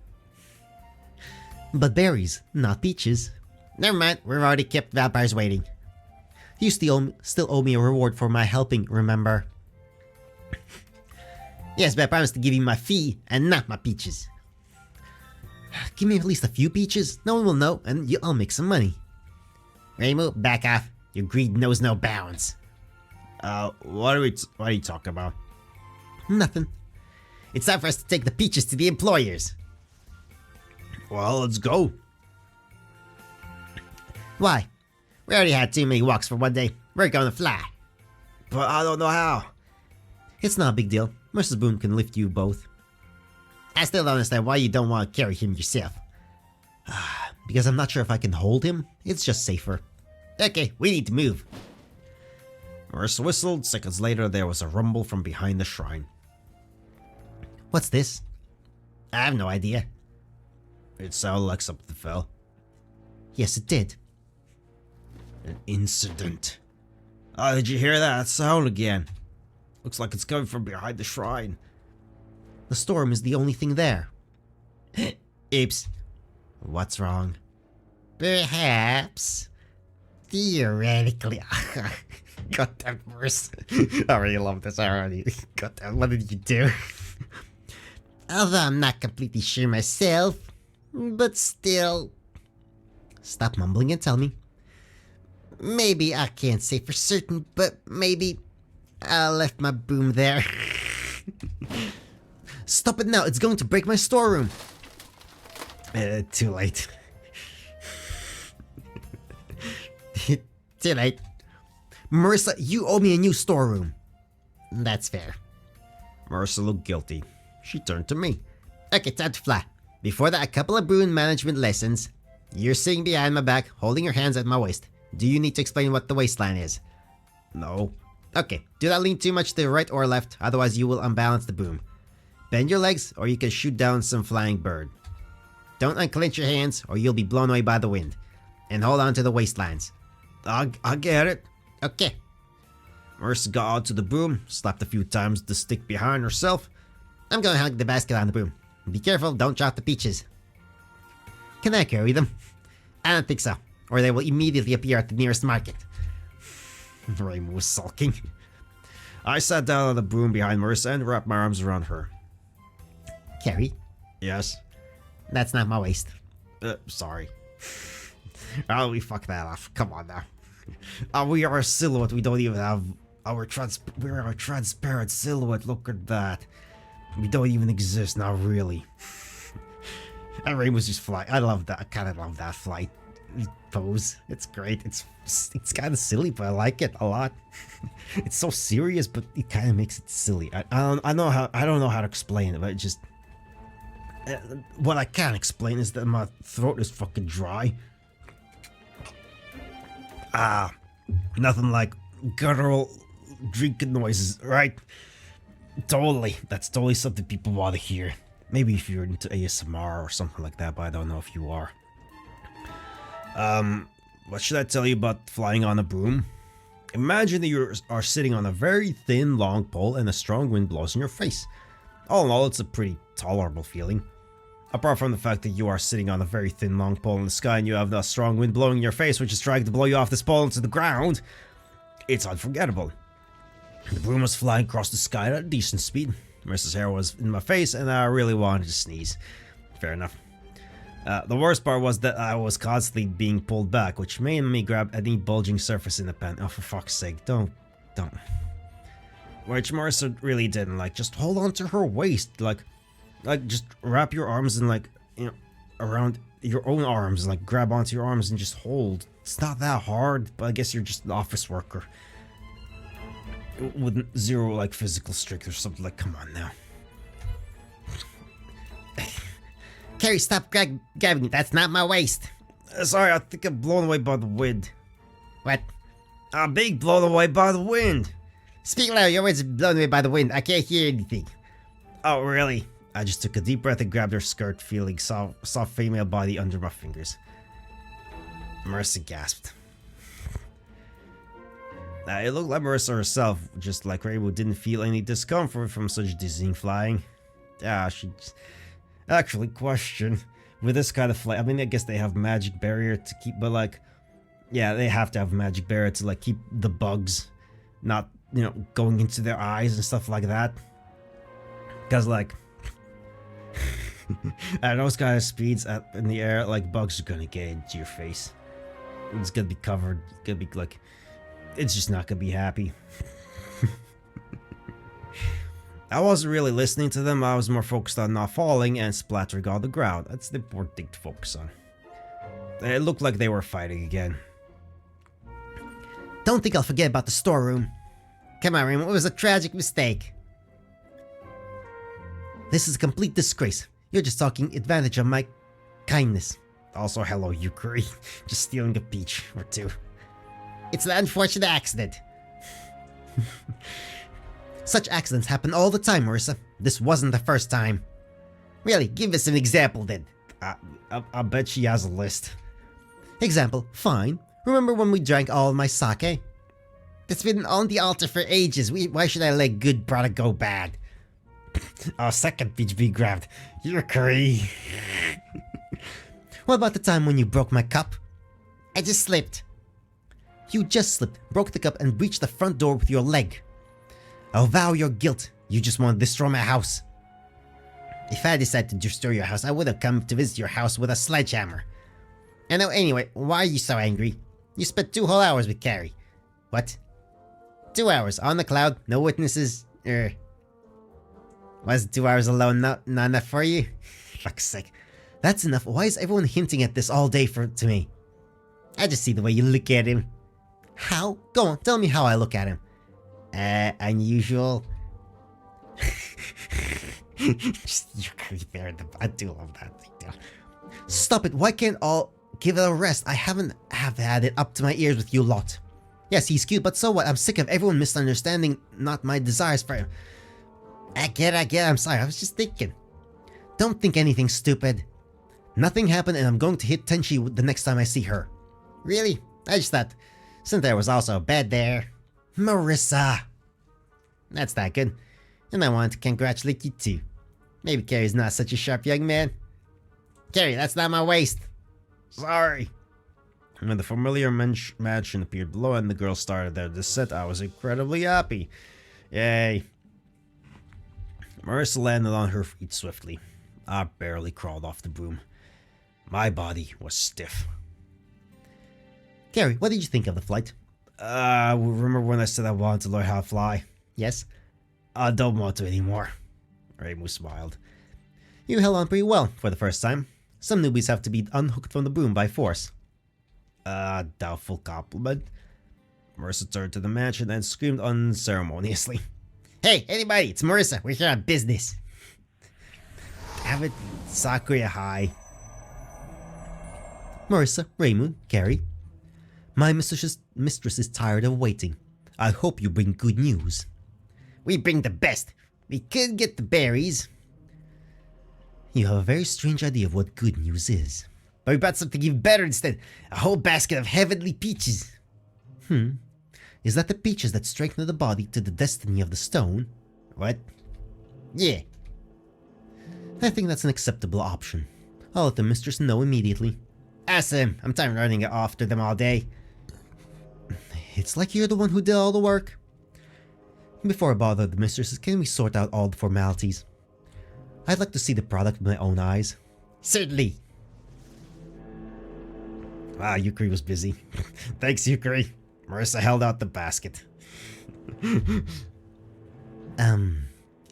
But berries, not peaches. Never mind, we've already kept vampires waiting. You still owe me a reward for my helping, remember? Yes, but I promise to give you my fee and not my peaches. Give me at least a few peaches, no one will know, and I'll make some money. Reimu, back off. Your greed knows no bounds. What are you talking about? Nothing. It's time for us to take the peaches to the employers. Well, let's go. Why? We already had too many walks for one day. We're gonna fly. But I don't know how. It's not a big deal. Mrs. Boone can lift you both. I still don't understand why you don't want to carry him yourself. Because I'm not sure if I can hold him. It's just safer. Okay, we need to move. Marissa whistled. Seconds later, there was a rumble from behind the shrine. What's this? I have no idea. It sounded like something fell. Yes, it did. An incident. Did you hear that sound again? Looks like it's coming from behind the shrine. The storm is the only thing there. Oops. What's wrong? Perhaps. Theoretically. Goddamn worse. I really love this already. Goddamn, what did you do? Although I'm not completely sure myself, but still. Stop mumbling and tell me. Maybe I can't say for certain, but maybe I left my broom there. Stop it now, it's going to break my storeroom. Too late. Too late. Marissa, you owe me a new storeroom. That's fair. Marissa looked guilty. She turned to me. Okay, time to fly. Before that, a couple of broom management lessons. You're sitting behind my back, holding your hands at my waist. Do you need to explain what the waistline is? No. Okay, do not lean too much to the right or left, otherwise you will unbalance the boom. Bend your legs, or you can shoot down some flying bird. Don't unclench your hands, or you'll be blown away by the wind. And hold on to the waistlines. I get it. Okay. Marissa got onto the boom, slapped a few times the stick behind herself. I'm gonna hug the basket on the boom. Be careful, don't drop the peaches. Can I carry them? I don't think so, or they will immediately appear at the nearest market. Reimu was sulking. I sat down on the broom behind Marissa and wrapped my arms around her. Carrie? Yes? That's not my waist. Sorry. Oh, we fucked that off. Come on now. We are a silhouette. We don't even have we're a transparent silhouette. Look at that. We don't even exist now, really. And Reimu's just flying. I love that. I kind of love that flight pose. It's great. It's kind of silly, but I like it a lot. It's so serious, but it kind of makes it silly. I don't know how to explain it, but it just what I can explain is that my throat is fucking dry. Nothing like guttural drinking noises, right? Totally. That's totally something people want to hear. Maybe if you're into ASMR or something like that, but I don't know if you are. What should I tell you about flying on a broom? Imagine that you are sitting on a very thin, long pole and a strong wind blows in your face. All in all, it's a pretty tolerable feeling. Apart from the fact that you are sitting on a very thin, long pole in the sky and you have a strong wind blowing in your face, which is trying to blow you off this pole into the ground, it's unforgettable. The broom was flying across the sky at a decent speed. Marissa's hair was in my face and I really wanted to sneeze. Fair enough. The worst part was that I was constantly being pulled back, which made me grab any bulging surface in the pen. Oh, for fuck's sake, don't. Which Marissa really didn't. Like, just hold on to her waist. Like just wrap your arms and around your own arms. Like, grab onto your arms and just hold. It's not that hard, but I guess you're just an office worker. With zero, physical strength or something. Like, come on now. Carrie, stop grabbing it. That's not my waist. Sorry, I think I'm blown away by the wind. What? I'm being blown away by the wind. Speak loud. Your words are blown away by the wind. I can't hear anything. Oh, really? I just took a deep breath and grabbed her skirt, feeling soft female body under my fingers. Marissa gasped. It looked like Marissa herself, just like Reimu, didn't feel any discomfort from such dizzying flying. Yeah, she actually questioned with this kind of flight. I mean, I guess they have magic barrier to keep, but yeah, they have to have magic barrier to keep the bugs not, going into their eyes and stuff like that. Because at those kind of speeds in the air, bugs are gonna get into your face. It's gonna be covered. It's gonna be it's just not gonna be happy. I wasn't really listening to them. I was more focused on not falling and splattering on the ground. That's the important thing to focus on. It looked like they were fighting again. Don't think I'll forget about the storeroom. Come on, Reimu, it was a tragic mistake. This is a complete disgrace. You're just taking advantage of my kindness. Also, hello, Yukari. Just stealing a peach or two. It's an unfortunate accident. Such accidents happen all the time, Marissa. This wasn't the first time. Really, give us an example then. I bet she has a list. Example, fine. Remember when we drank all my sake? It's been on the altar for ages. Why should I let good product go bad? Our second peach be grabbed. Yukari. What about the time when you broke my cup? I just slipped. You just slipped, broke the cup, and breached the front door with your leg. I'll vow your guilt. You just want to destroy my house. If I decided to destroy your house, I would have come to visit your house with a sledgehammer. And now, anyway, why are you so angry? You spent 2 whole hours with Carrie. What? 2 hours on the cloud, no witnesses. Was 2 hours alone not enough for you? Fuck's sake. That's enough. Why is everyone hinting at this all day to me? I just see the way you look at him. How? Go on, tell me how I look at him. Unusual. Just Yukari there. I do love that thing. Stop it. Why can't all give it a rest? I haven't had it up to my ears with you lot. Yes, he's cute, but so what? I'm sick of everyone misunderstanding not my desires for him. I get it. I'm sorry. I was just thinking. Don't think anything stupid. Nothing happened and I'm going to hit Tenchi the next time I see her. Really? I just thought, since there was also a bed there. Marissa! That's that good. And I wanted to congratulate you too. Maybe Carrie's not such a sharp young man. Carrie, that's not my waist. Sorry. When the familiar mansion appeared below and the girls started their descent, I was incredibly happy. Yay. Marissa landed on her feet swiftly. I barely crawled off the broom. My body was stiff. Carrie, what did you think of the flight? Remember when I said I wanted to learn how to fly? Yes? I don't want to anymore. Reimu smiled. You held on pretty well for the first time. Some newbies have to be unhooked from the broom by force. Doubtful compliment. Marissa turned to the mansion and screamed unceremoniously. Hey, anybody, it's Marissa. We're here on business. Have it, Sakuya High. Marissa, Reimu, Carrie. My mistress is tired of waiting. I hope you bring good news. We bring the best. We could get the berries. You have a very strange idea of what good news is. But we brought something even better instead. A whole basket of heavenly peaches. Is that the peaches that strengthen the body to the destiny of the stone? What? Yeah. I think that's an acceptable option. I'll let the mistress know immediately. Awesome. I'm tired of running after them all day. It's like you're the one who did all the work. Before I bother the mistresses, can we sort out all the formalities? I'd like to see the product with my own eyes. Certainly. Wow, Yukari was busy. Thanks, Yukari. Marissa held out the basket.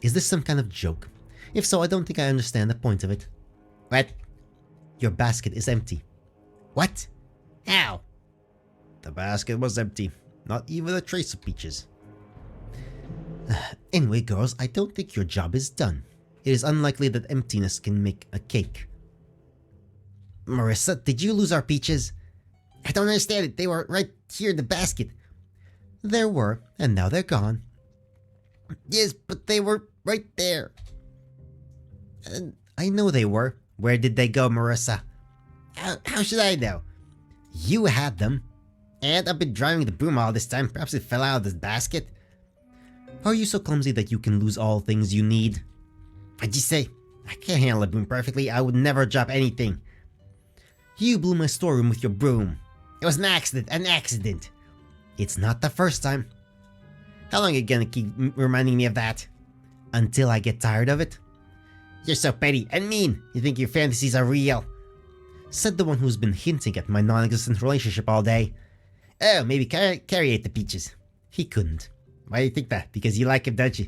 Is this some kind of joke? If so, I don't think I understand the point of it. What? Your basket is empty. What? How? The basket was empty. Not even a trace of peaches. Anyway, girls, I don't think your job is done. It is unlikely that emptiness can make a cake. Marissa, did you lose our peaches? I don't understand it. They were right here in the basket. There were, and now they're gone. Yes, but they were right there. I know they were. Where did they go, Marissa? How should I know? You had them. And I've been driving the broom all this time. Perhaps it fell out of this basket. Are you so clumsy that you can lose all things you need? What'd you say? I can't handle a broom perfectly. I would never drop anything. You blew my storeroom with your broom. It was an accident. It's not the first time. How long are you gonna keep reminding me of that? Until I get tired of it? You're so petty and mean. You think your fantasies are real. Said the one who's been hinting at my non-existent relationship all day. Oh, maybe Carrie ate the peaches. He couldn't. Why do you think that? Because you like him, don't you?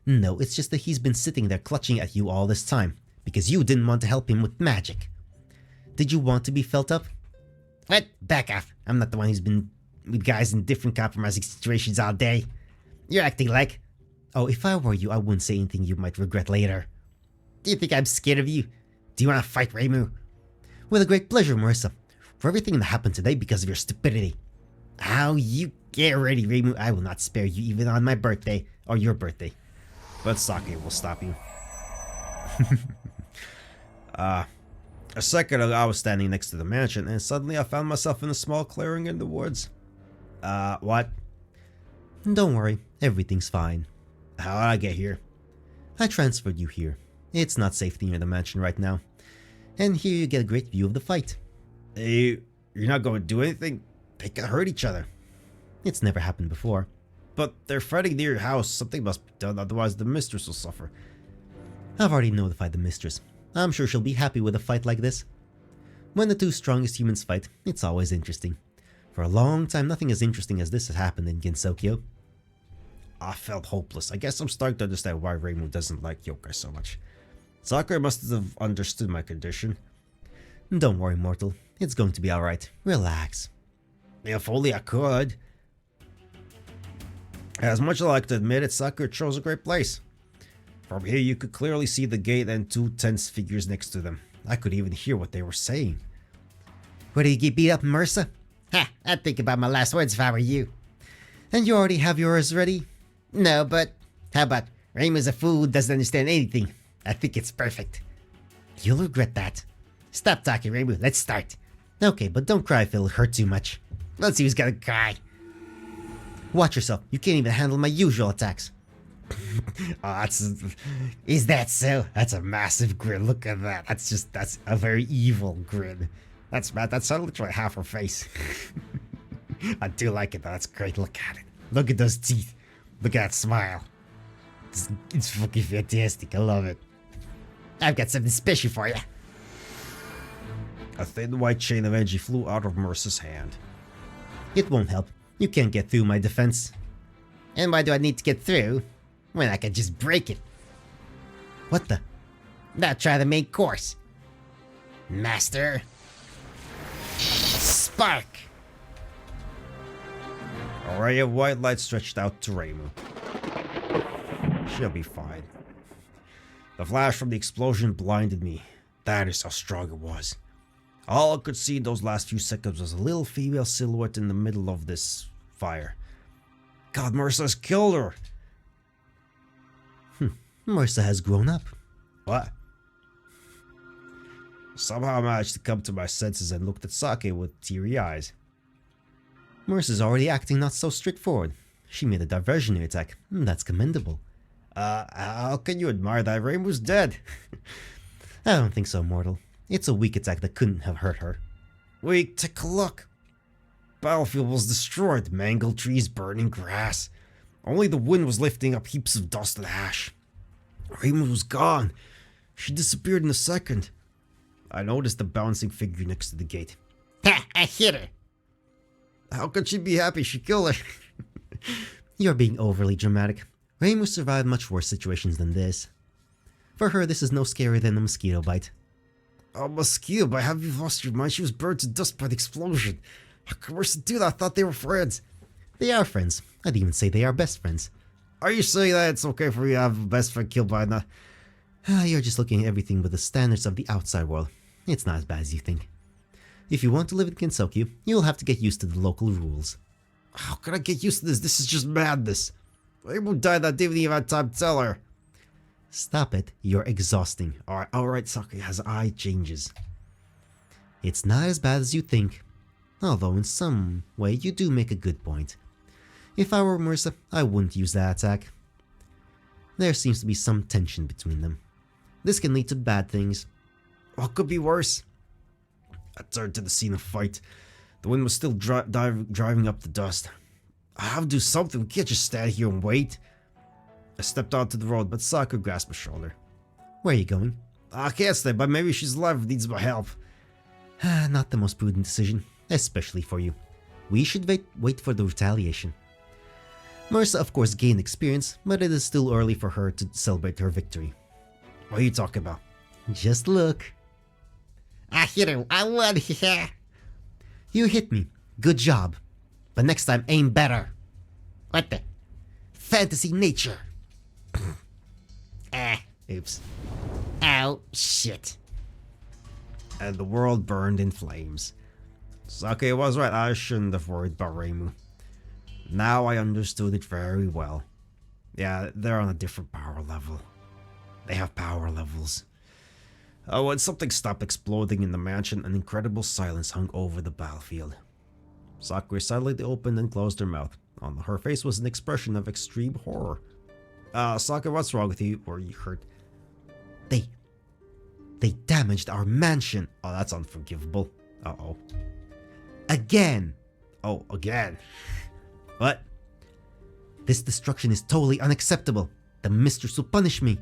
No, it's just that he's been sitting there clutching at you all this time. Because you didn't want to help him with magic. Did you want to be felt up? What? Back off. I'm not the one who's been with guys in different compromising situations all day. You're acting like... Oh, if I were you, I wouldn't say anything you might regret later. Do you think I'm scared of you? Do you want to fight, Reimu? With a great pleasure, Marissa. For everything that happened today because of your stupidity. How you get ready, Reimu. I will not spare you even on my birthday. Or your birthday. But Sake will stop you. A second ago, I was standing next to the mansion, and suddenly I found myself in a small clearing in the woods. What? Don't worry, everything's fine. How did I get here? I transferred you here. It's not safe near the mansion right now. And here you get a great view of the fight. Hey, you're not going to do anything? They can hurt each other. It's never happened before. But they're fighting near your house. Something must be done, otherwise the mistress will suffer. I've already notified the mistress. I'm sure she'll be happy with a fight like this. When the two strongest humans fight, it's always interesting. For a long time, nothing as interesting as this has happened in Gensokyo. I felt hopeless. I guess I'm starting to understand why Reimu doesn't like yokai so much. Sakura must have understood my condition. Don't worry, mortal. It's going to be alright. Relax. If only I could. As much as I like to admit it, Sakura chose a great place. From here you could clearly see the gate and two tense figures next to them. I could even hear what they were saying. Ready to get beat up, Marissa? Ha! I'd think about my last words if I were you. And you already have yours ready? No, but how about Reimu's a fool who doesn't understand anything? I think it's perfect. You'll regret that. Stop talking, Reimu. Let's start. Okay, but don't cry if it'll hurt too much. Let's see who's gonna cry. Watch yourself. You can't even handle my usual attacks. Is that so? That's a massive grin. Look at that. That's a very evil grin. That's bad. That's literally half her face. I do like it though. That's great. Look at it. Look at those teeth. Look at that smile. It's fucking fantastic. I love it. I've got something special for you. A thin white chain of energy flew out of Marissa's hand. It won't help. You can't get through my defense. And why do I need to get through when I can just break it? What the? Now try the main course. Master. Spark! A ray of white light stretched out to Reimu. She'll be fine. The flash from the explosion blinded me. That is how strong it was. All I could see in those last few seconds was a little female silhouette in the middle of this fire. God, Marissa's killed her! Marissa has grown up. What? Somehow I managed to come to my senses and looked at Sake with teary eyes. Marissa's already acting not so straightforward. She made a diversionary attack. That's commendable. How can you admire that? Reimu's dead. I don't think so, mortal. It's a weak attack that couldn't have hurt her. Weak? Take a look. Battlefield was destroyed. Mangled trees, burning grass. Only the wind was lifting up heaps of dust and ash. Reimu was gone. She disappeared in a second. I noticed the bouncing figure next to the gate. Ha! I hit her! How could she be happy she killed her? You're being overly dramatic. Reimu survived much worse situations than this. For her, this is no scarier than a mosquito bite. A mosquito bite? Have you lost your mind? She was burned to dust by the explosion. How could Marissa do that? I thought they were friends. They are friends. I'd even say they are best friends. Are you saying that it's okay for you to have a best friend killed by that? You're just looking at everything with the standards of the outside world. It's not as bad as you think. If you want to live in Gensokyo, you'll have to get used to the local rules. How can I get used to this? This is just madness. Reimu died. I didn't even have time to tell her. Stop it. You're exhausting. Alright, Sake has eye changes. It's not as bad as you think. Although in some way you do make a good point. If I were Marissa, I wouldn't use that attack. There seems to be some tension between them. This can lead to bad things. What could be worse? I turned to the scene of fight. The wind was still driving up the dust. I have to do something. We can't just stand here and wait. I stepped onto the road, but Sakura grasped my shoulder. Where are you going? I can't stay, but maybe she's alive and needs my help. Not the most prudent decision, especially for you. We should wait for the retaliation. Marissa, of course, gained experience, but it is still early for her to celebrate her victory. What are you talking about? Just look. I hit her. I won. You hit me. Good job. But next time, aim better. What the? Fantasy nature. Oops. Ow, shit. And the world burned in flames. Sake was right. I shouldn't have worried about Reimu. Now I understood it very well. Yeah, they're on a different power level. They have power levels. When something stopped exploding in the mansion, an incredible silence hung over the battlefield. Sakura silently opened and closed her mouth. On her face was an expression of extreme horror. Sakura, what's wrong with you? Were you hurt? They damaged our mansion. Oh, that's unforgivable. Uh-oh. Again. Oh, again. What? This destruction is totally unacceptable. The mistress will punish me.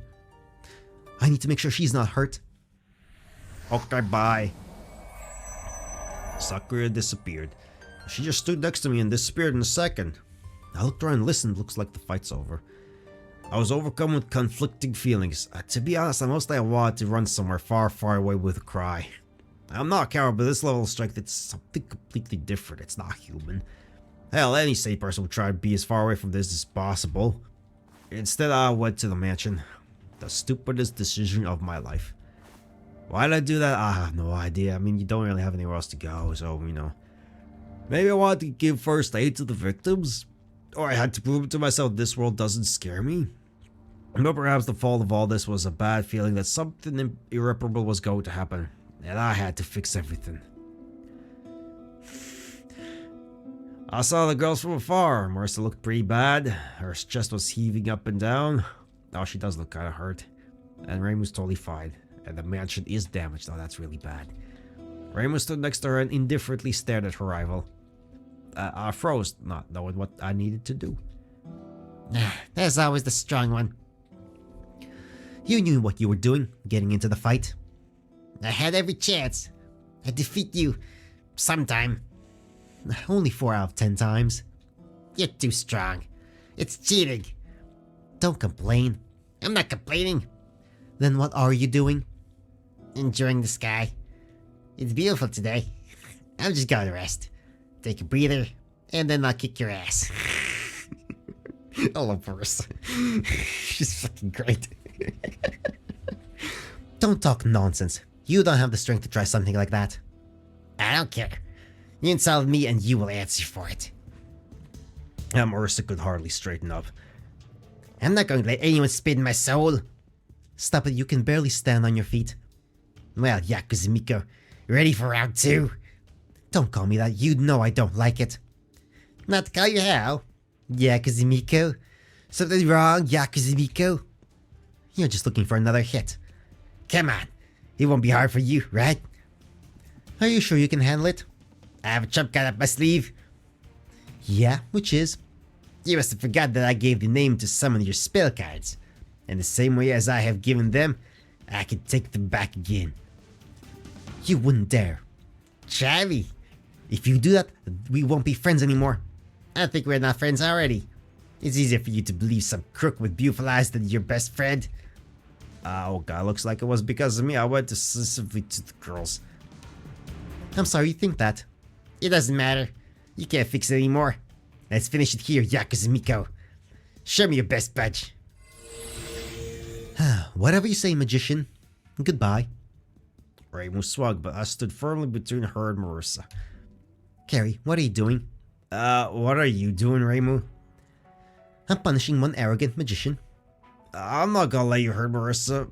I need to make sure she's not hurt. Okay, bye. Sakura disappeared. She just stood next to me and disappeared in a second. I looked around and listened. Looks like the fight's over. I was overcome with conflicting feelings. To be honest, I wanted to run somewhere far, far away with a cry. I'm not a coward, but this level of strength, it's something completely different. It's not human. Hell, any sane person would try to be as far away from this as possible. Instead, I went to the mansion. The stupidest decision of my life. Why did I do that? I have no idea. I mean, you don't really have anywhere else to go, so, you know. Maybe I wanted to give first aid to the victims? Or I had to prove to myself this world doesn't scare me? But perhaps the fault of all this was a bad feeling that something irreparable was going to happen, and I had to fix everything. I saw the girls from afar. Marissa looked pretty bad. Her chest was heaving up and down. Oh, she does look kind of hurt. And Reimu's totally fine. And the mansion is damaged. Oh, that's really bad. Reimu stood next to her and indifferently stared at her rival. I froze, not knowing what I needed to do. There's always the strong one. You knew what you were doing, getting into the fight. I had every chance. I'd defeat you sometime. Only 4 out of 10 times. You're too strong. It's cheating. Don't complain. I'm not complaining. Then what are you doing? Enjoying the sky. It's beautiful today. I'm just gonna rest. Take a breather, and then I'll kick your ass. I love Marissa. She's fucking great. Don't talk nonsense. You don't have the strength to try something like that. I don't care. You insulted me and you will answer for it. Marissa could hardly straighten up. I'm not going to let anyone spit in my soul. Stop it, you can barely stand on your feet. Well, Yakuzumiko, ready for round 2? Don't call me that, you know I don't like it. Not to call you how? Yakuzumiko? Something wrong, Yakuzumiko? You're just looking for another hit. Come on, it won't be hard for you, right? Are you sure you can handle it? I have a trump card up my sleeve. Yeah, which is? You must have forgot that I gave the name to some of your spell cards. And the same way as I have given them, I can take them back again. You wouldn't dare. Try me. If you do that, we won't be friends anymore. I think we're not friends already. It's easier for you to believe some crook with beautiful eyes than your best friend. Oh god, looks like it was because of me. I went specifically to the girls. I'm sorry you think that. It doesn't matter. You can't fix it anymore. Let's finish it here, Yakuzumiko. Show me your best badge. Whatever you say, magician. Goodbye. Reimu swung, but I stood firmly between her and Marissa. Carrie, what are you doing? What are you doing, Reimu? I'm punishing one arrogant magician. I'm not gonna let you hurt Marissa.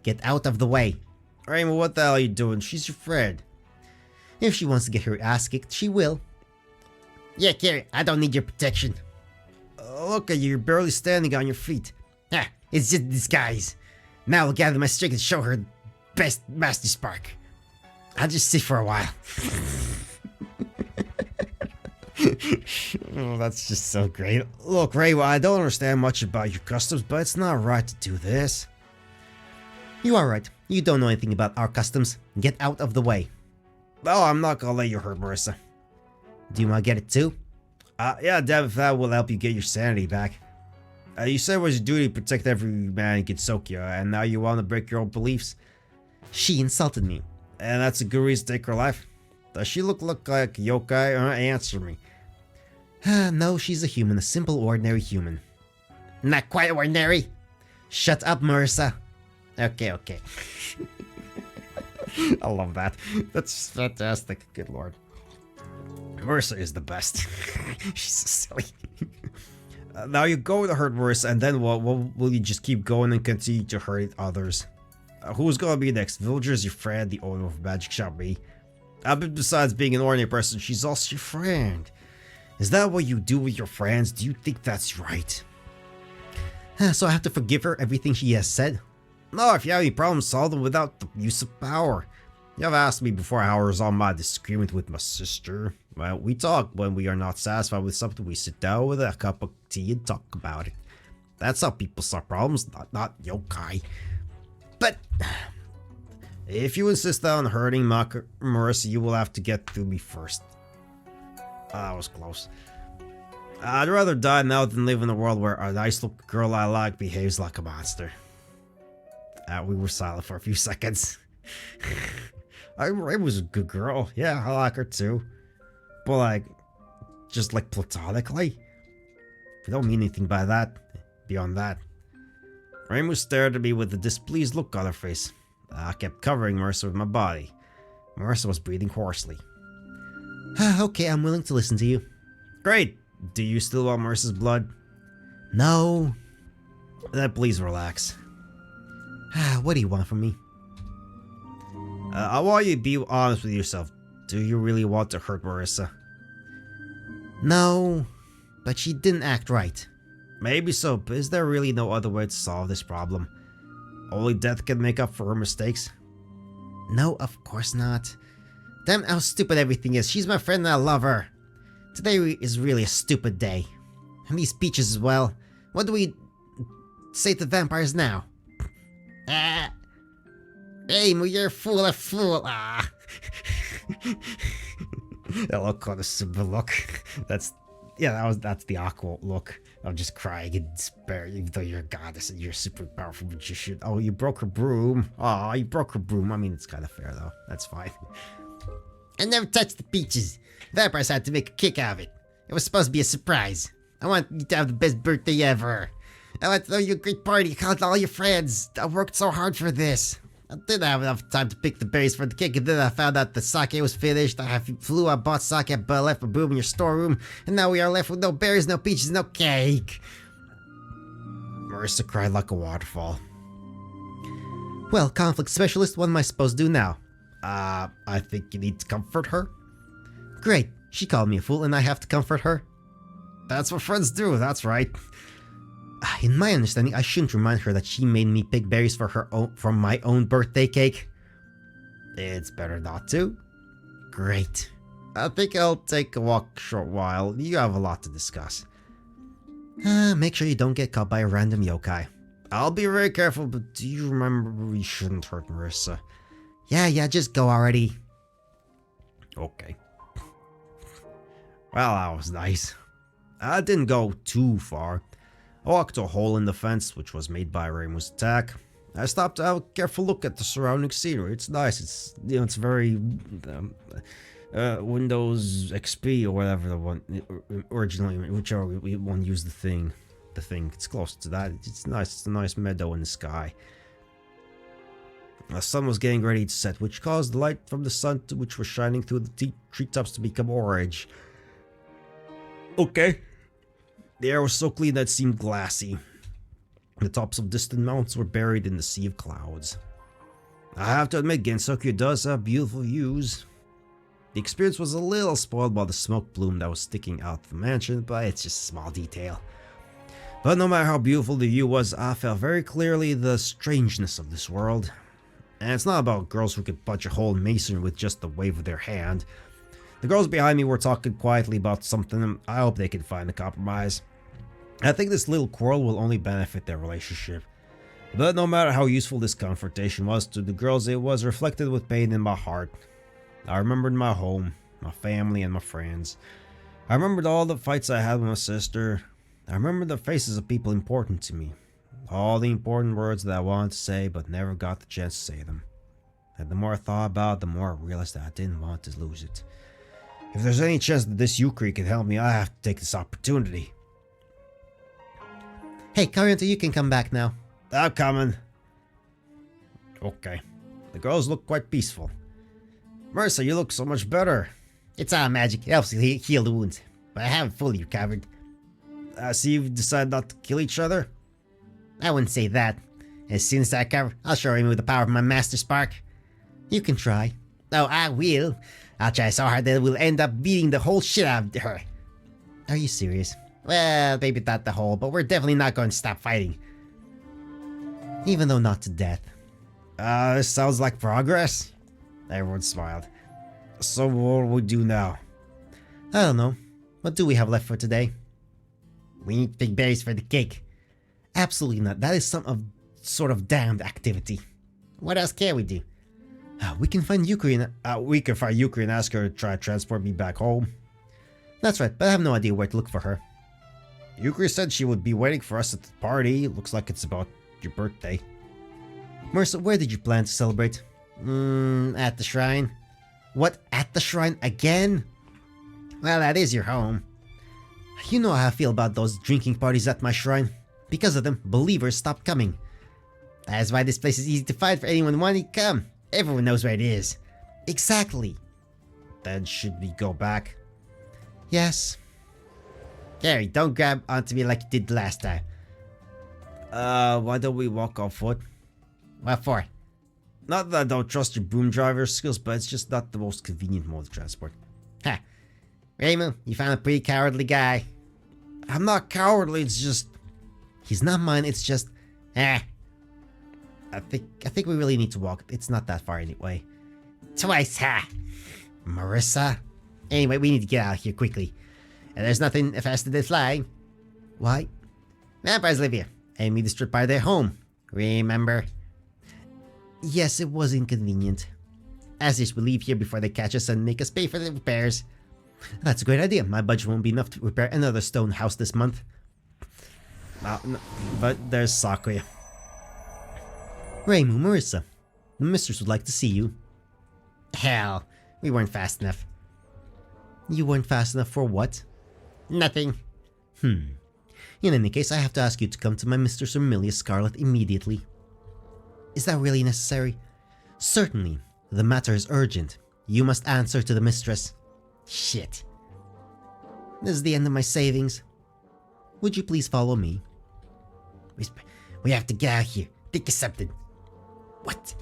Get out of the way. Reimu, what the hell are you doing? She's your friend. If she wants to get her ass kicked, she will. Yeah, Carrie, I don't need your protection. Look at you, you're barely standing on your feet. Ah, it's just a disguise. Now I'll gather my strength and show her best master spark. I'll just sit for a while. Oh, that's just so great. Look, Reimu, I don't understand much about your customs, but it's not right to do this. You are right. You don't know anything about our customs. Get out of the way. No, I'm not gonna let you hurt Marissa. Do you want to get it too? Yeah, damn if that will help you get your sanity back. You said it was your duty to protect every man in Gensokyo, and now you want to break your own beliefs? She insulted me. And that's a good reason to take her life? Does she look like a yokai? Answer me. No, she's a human, a simple, ordinary human. Not quite ordinary. Shut up, Marissa. Okay. I love that. That's fantastic. Good lord. Marissa is the best. She's so silly. Now you go to hurt Marissa, and then what? Will you just keep going and continue to hurt others? Who's gonna be next? Villager's your friend, the owner of a magic shop, me. But besides being an ordinary person, she's also your friend. Is that what you do with your friends? Do you think that's right? So I have to forgive her everything she has said? No, if you have any problems, solve them without the use of power. You have asked me before how I resolved my disagreement with my sister. Well, we talk when we are not satisfied with something. We sit down with a cup of tea and talk about it. That's how people solve problems, not yokai. But if you insist on hurting Marissa, you will have to get through me first. That was close. I'd rather die now than live in a world where a nice little girl I like behaves like a monster. We were silent for a few seconds. Reimu was a good girl. Yeah, I like her too. But like, Just like platonically? I don't mean anything by that, beyond that. Reimu stared at me with a displeased look on her face. I kept covering Marissa with my body. Marissa was breathing hoarsely. Okay, I'm willing to listen to you. Great! Do you still want Marissa's blood? No. Then please relax. What do you want from me? I want you to be honest with yourself. Do you really want to hurt Marissa? No, but she didn't act right. Maybe so, but is there really no other way to solve this problem? Only death can make up for her mistakes? No, of course not. Damn how stupid everything is. She's my friend and I love her. Today is really a stupid day. And these peaches as well. What do we say to vampires now? Reimu, you're a fool. That look on the simple look. That's the awkward look. I'm just crying in despair, even though you're a goddess and you're a super powerful magician. Oh, you broke her broom. Oh, you broke her broom. I mean, it's kind of fair though. That's fine. I never touched the peaches. Vampires had to make a kick out of it. It was supposed to be a surprise. I want you to have the best birthday ever. I want to throw you a great party. Call all your friends. I worked so hard for this. I didn't have enough time to pick the berries for the cake, and then I found out the sake was finished. I flew, I bought sake, but I left my broom in your storeroom, and now we are left with no berries, no peaches, no cake. Marissa cried like a waterfall. Well, conflict specialist, what am I supposed to do now? I think you need to comfort her. Great. She called me a fool, and I have to comfort her? That's what friends do, that's right. In my understanding, I shouldn't remind her that she made me pick berries from my own birthday cake. It's better not to. Great. I think I'll take a walk a short while. You have a lot to discuss. Make sure you don't get caught by a random yokai. I'll be very careful, but do you remember we shouldn't hurt Marissa? Yeah, just go already. Okay. Well, that was nice. I didn't go too far. I walked to a hole in the fence, which was made by Reimu's attack. I stopped to have a careful look at the surrounding scenery. It's nice. It's very Windows XP or whatever the one originally, whichever one used the thing. It's close to that. It's nice. It's a nice meadow in the sky. The sun was getting ready to set, which caused the light from the sun, which was shining through the treetops, to become orange. Okay. The air was so clean that it seemed glassy. The tops of distant mountains were buried in the sea of clouds. I have to admit, Gensokyo does have beautiful views. The experience was a little spoiled by the smoke plume that was sticking out of the mansion, but it's just a small detail. But no matter how beautiful the view was, I felt very clearly the strangeness of this world. And it's not about girls who could punch a hole in masonry with just the wave of their hand. The girls behind me were talking quietly about something, and I hope they can find a compromise. I think this little quarrel will only benefit their relationship. But no matter how useful this confrontation was to the girls, it was reflected with pain in my heart. I remembered my home, my family, and my friends. I remembered all the fights I had with my sister. I remembered the faces of people important to me. All the important words that I wanted to say but never got the chance to say them. And the more I thought about it, the more I realized that I didn't want to lose it. If there's any chance that this Yukari can help me, I have to take this opportunity. Hey, Karyanta, you can come back now. I'm coming. Okay. The girls look quite peaceful. Marissa, you look so much better. It's our magic. It helps heal the wounds. But I haven't fully recovered. I see you've decided not to kill each other. I wouldn't say that. As soon as I recover, I'll show him with the power of my Master Spark. You can try. Oh, I will. I'll try so hard that we'll end up beating the whole shit out of her. Are you serious? Well, maybe not the whole, but we're definitely not going to stop fighting. Even though not to death. This sounds like progress. Everyone smiled. So what do we do now? I don't know. What do we have left for today? We need big berries for the cake. Absolutely not. That is some sort of damned activity. What else can we do? We can find Yukari and ask her to try to transport me back home. That's right, but I have no idea where to look for her. Yukari said she would be waiting for us at the party. Looks like it's about your birthday. Marissa, where did you plan to celebrate? At the shrine. What, at the shrine again? Well, that is your home. You know how I feel about those drinking parties at my shrine. Because of them, believers stopped coming. That's why this place is easy to find for anyone wanting to come. Everyone knows where it is. Exactly. Then should we go back? Yes. Gary, don't grab onto me like you did last time. Why don't we walk on foot? What for? Not that I don't trust your boom driver skills, but it's just not the most convenient mode of transport. Ha. Reimu, you found a pretty cowardly guy. I'm not cowardly, it's just... He's not mine, it's just... I think we really need to walk. It's not that far anyway. Twice, ha! Marissa? Anyway, we need to get out of here quickly. And there's nothing faster than flying. Why? Vampires live here, and we destroyed part of their home. Remember? Yes, it was inconvenient. As is, we leave here before they catch us and make us pay for the repairs. That's a great idea. My budget won't be enough to repair another stone house this month. No, but there's Sakuya. Reimu, Marissa, the mistress would like to see you. Hell, we weren't fast enough. You weren't fast enough for what? Nothing. In any case, I have to ask you to come to my Mistress Amelia Scarlet immediately. Is that really necessary? Certainly. The matter is urgent. You must answer to the mistress. Shit. This is the end of my savings. Would you please follow me? We have to get out of here. Think of something. What?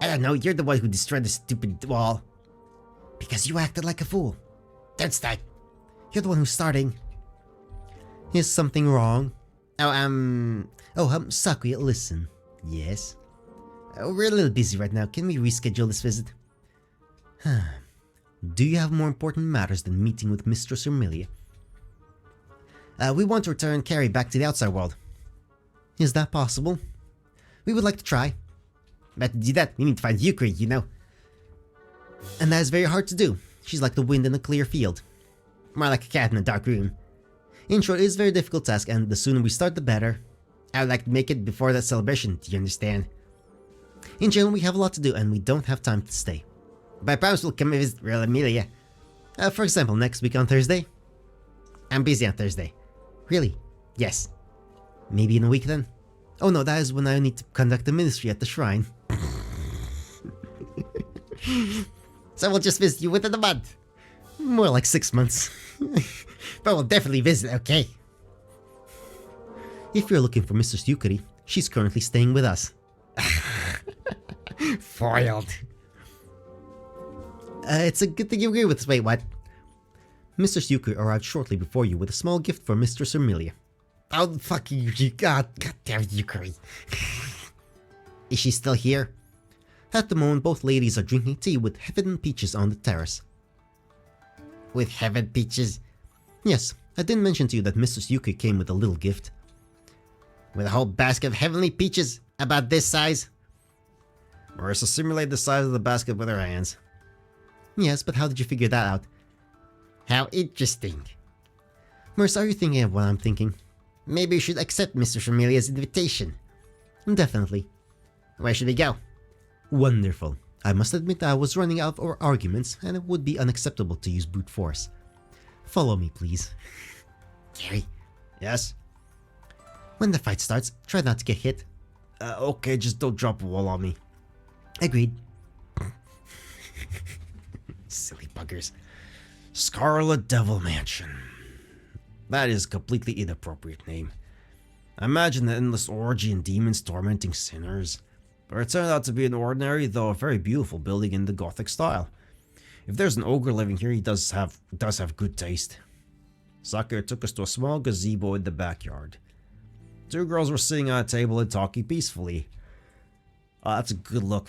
I don't know, you're the one who destroyed the stupid wall. Because you acted like a fool. Don't start. You're the one who's starting. Is something wrong? Sakuya, listen. Yes? We're a little busy right now. Can we reschedule this visit? Do you have more important matters than meeting with Mistress Amelia? We want to return Carrie back to the outside world. Is that possible? We would like to try. But to do that, we need to find Yukari, you know. And that is very hard to do. She's like the wind in a clear field. More like a cat in a dark room. In short, it is a very difficult task, and the sooner we start, the better. I would like to make it before that celebration, do you understand? In general, we have a lot to do, and we don't have time to stay. But I promise we'll come and visit real Amelia. For example, next week on Thursday. I'm busy on Thursday. Really? Yes. Maybe in a week then? Oh no, that is when I need to conduct the ministry at the shrine. So we'll just visit you within a month. More like 6 months. But we'll definitely visit, okay? If you're looking for Mistress Yukari, she's currently staying with us. Foiled. It's a good thing you agree with us. Wait, what? Mistress Yukari arrived shortly before you with a small gift for Mistress Amelia. Oh, fuck you. God damn Yukari. Is she still here? At the moment, both ladies are drinking tea with heaven peaches on the terrace. With heaven peaches? Yes, I didn't mention to you that Mistress Yukari came with a little gift. With a whole basket of heavenly peaches about this size? Marissa simulated the size of the basket with her hands. Yes, but how did you figure that out? How interesting. Marissa, are you thinking of what I'm thinking? Maybe you should accept Mr. Amelia's invitation. Definitely. Where should we go? Wonderful. I must admit that I was running out of arguments, and it would be unacceptable to use brute force. Follow me, please. Gary? Yes? When the fight starts, try not to get hit. Okay, just don't drop a wall on me. Agreed. Silly buggers. Scarlet Devil Mansion. That is a completely inappropriate name. Imagine the endless orgy and demons tormenting sinners. But it turned out to be an ordinary, though a very beautiful building in the Gothic style. If there's an ogre living here, he does have good taste. Sakura took us to a small gazebo in the backyard. 2 girls were sitting at a table and talking peacefully. That's a good look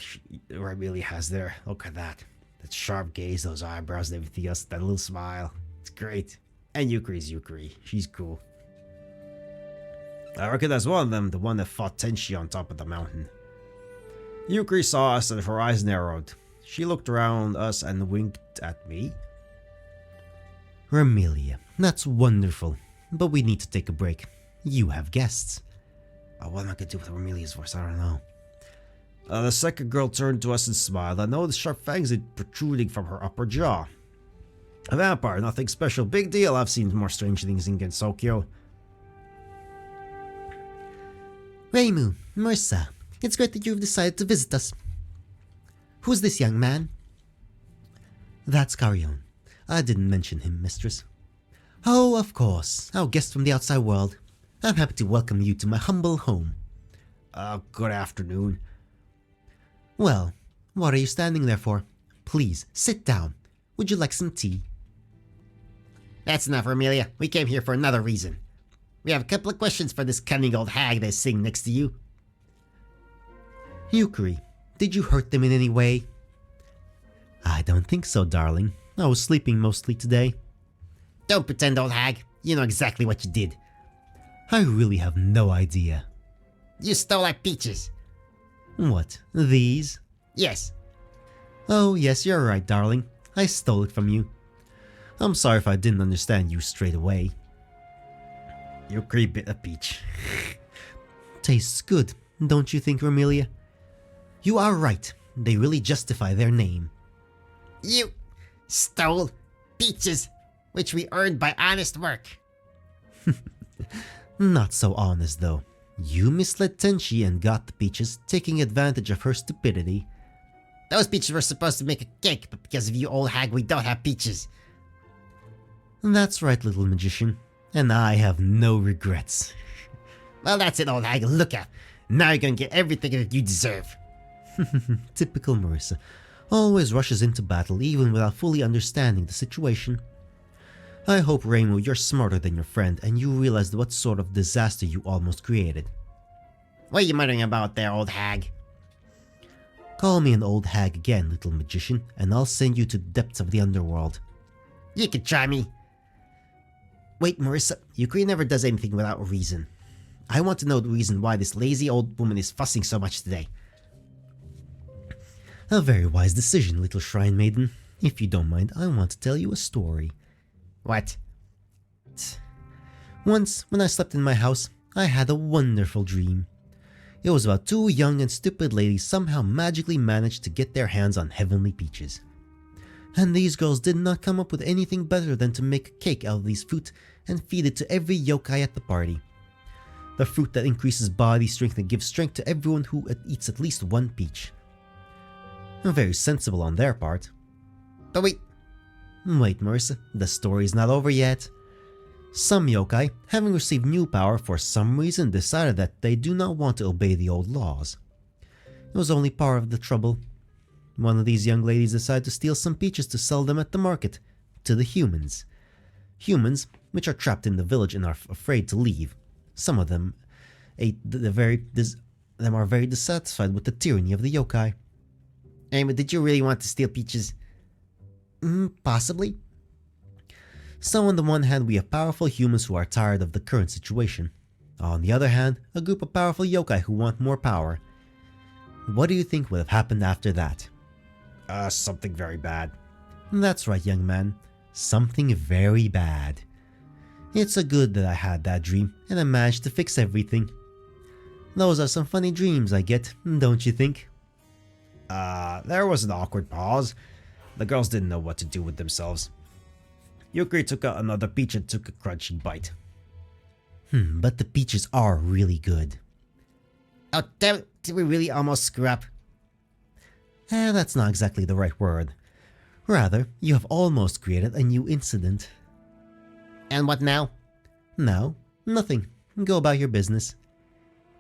Amelia has there. Look at that. That sharp gaze, those eyebrows and everything else, that little smile. It's great. And Yukari's Yukari. She's cool. I recognize one of them, the one that fought Tenshi on top of the mountain. Yukari saw us and her eyes narrowed. She looked around us and winked at me. Amelia, that's wonderful. But we need to take a break. You have guests. What am I gonna do with Amelia's voice? I don't know. The second girl turned to us and smiled. I noticed sharp fangs protruding from her upper jaw. A vampire, nothing special. Big deal. I've seen more strange things in Gensokyo. Reimu, Marissa, it's great that you've decided to visit us. Who's this young man? That's Carrion. I didn't mention him, mistress. Oh, of course, our guest from the outside world. I'm happy to welcome you to my humble home. Good afternoon. Well, what are you standing there for? Please, sit down. Would you like some tea? That's enough, Amelia. We came here for another reason. We have a couple of questions for this cunning old hag that's sitting next to you. Yukari, did you hurt them in any way? I don't think so, darling. I was sleeping mostly today. Don't pretend, old hag. You know exactly what you did. I really have no idea. You stole our peaches. What, these? Yes. Oh, yes, you're right, darling. I stole it from you. I'm sorry if I didn't understand you straight away. Yukari bit a peach. Tastes good, don't you think, Romelia? You are right. They really justify their name. You stole peaches, which we earned by honest work. Not so honest, though. You misled Tenchi and got the peaches, taking advantage of her stupidity. Those peaches were supposed to make a cake, but because of you, old hag, we don't have peaches. That's right, little magician. And I have no regrets. Well, that's it, old hag. Look out. Now you're gonna get everything that you deserve. Typical Marissa. Always rushes into battle even without fully understanding the situation. I hope, Reimu, you're smarter than your friend and you realize what sort of disaster you almost created. What are you muttering about there, old hag? Call me an old hag again, little magician, and I'll send you to the depths of the underworld. You can try me. Wait, Marissa, Yukari never does anything without a reason. I want to know the reason why this lazy old woman is fussing so much today. A very wise decision, little shrine maiden. If you don't mind, I want to tell you a story. What? Once, when I slept in my house, I had a wonderful dream. It was about two young and stupid ladies somehow magically managed to get their hands on heavenly peaches. And these girls did not come up with anything better than to make a cake out of these fruit and feed it to every yokai at the party. The fruit that increases body strength and gives strength to everyone who eats at least one peach. Very sensible on their part. But wait, Marissa, the story is not over yet. Some yokai, having received new power for some reason, decided that they do not want to obey the old laws. It was only part of the trouble. One of these young ladies decided to steal some peaches to sell them at the market, to the humans. Humans, which are trapped in the village and are afraid to leave. Some of them are very dissatisfied with the tyranny of the yokai. But did you really want to steal peaches? Possibly. So on the one hand, we have powerful humans who are tired of the current situation. On the other hand, a group of powerful yokai who want more power. What do you think would have happened after that? Something very bad. That's right, young man. Something very bad. It's a good that I had that dream and I managed to fix everything. Those are some funny dreams I get, don't you think? There was an awkward pause. The girls didn't know what to do with themselves. Yukari took out another peach and took a crunchy bite. But the peaches are really good. Oh, damn it. Did we really almost screw up? That's not exactly the right word. Rather, you have almost created a new incident. And what now? Now, nothing. Go about your business.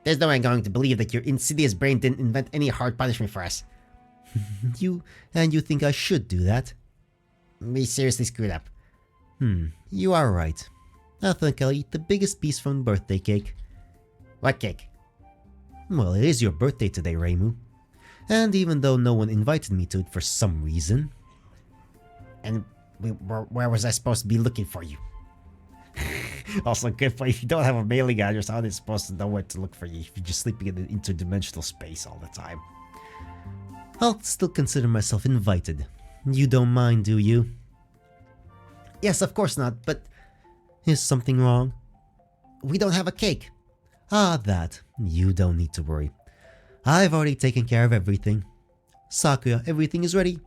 There's no way I'm going to believe that your insidious brain didn't invent any hard punishment for us. You think I should do that? We seriously screwed up. You are right. I think I'll eat the biggest piece from the birthday cake. What cake? Well, it is your birthday today, Reimu. And even though no one invited me to it for some reason... And where was I supposed to be looking for you? Also, good point. If you don't have a mailing address, how are they supposed to know where to look for you if you're just sleeping in an interdimensional space all the time? I'll still consider myself invited. You don't mind, do you? Yes, of course not, but... Is something wrong? We don't have a cake. That. You don't need to worry. I've already taken care of everything. Sakuya, everything is ready.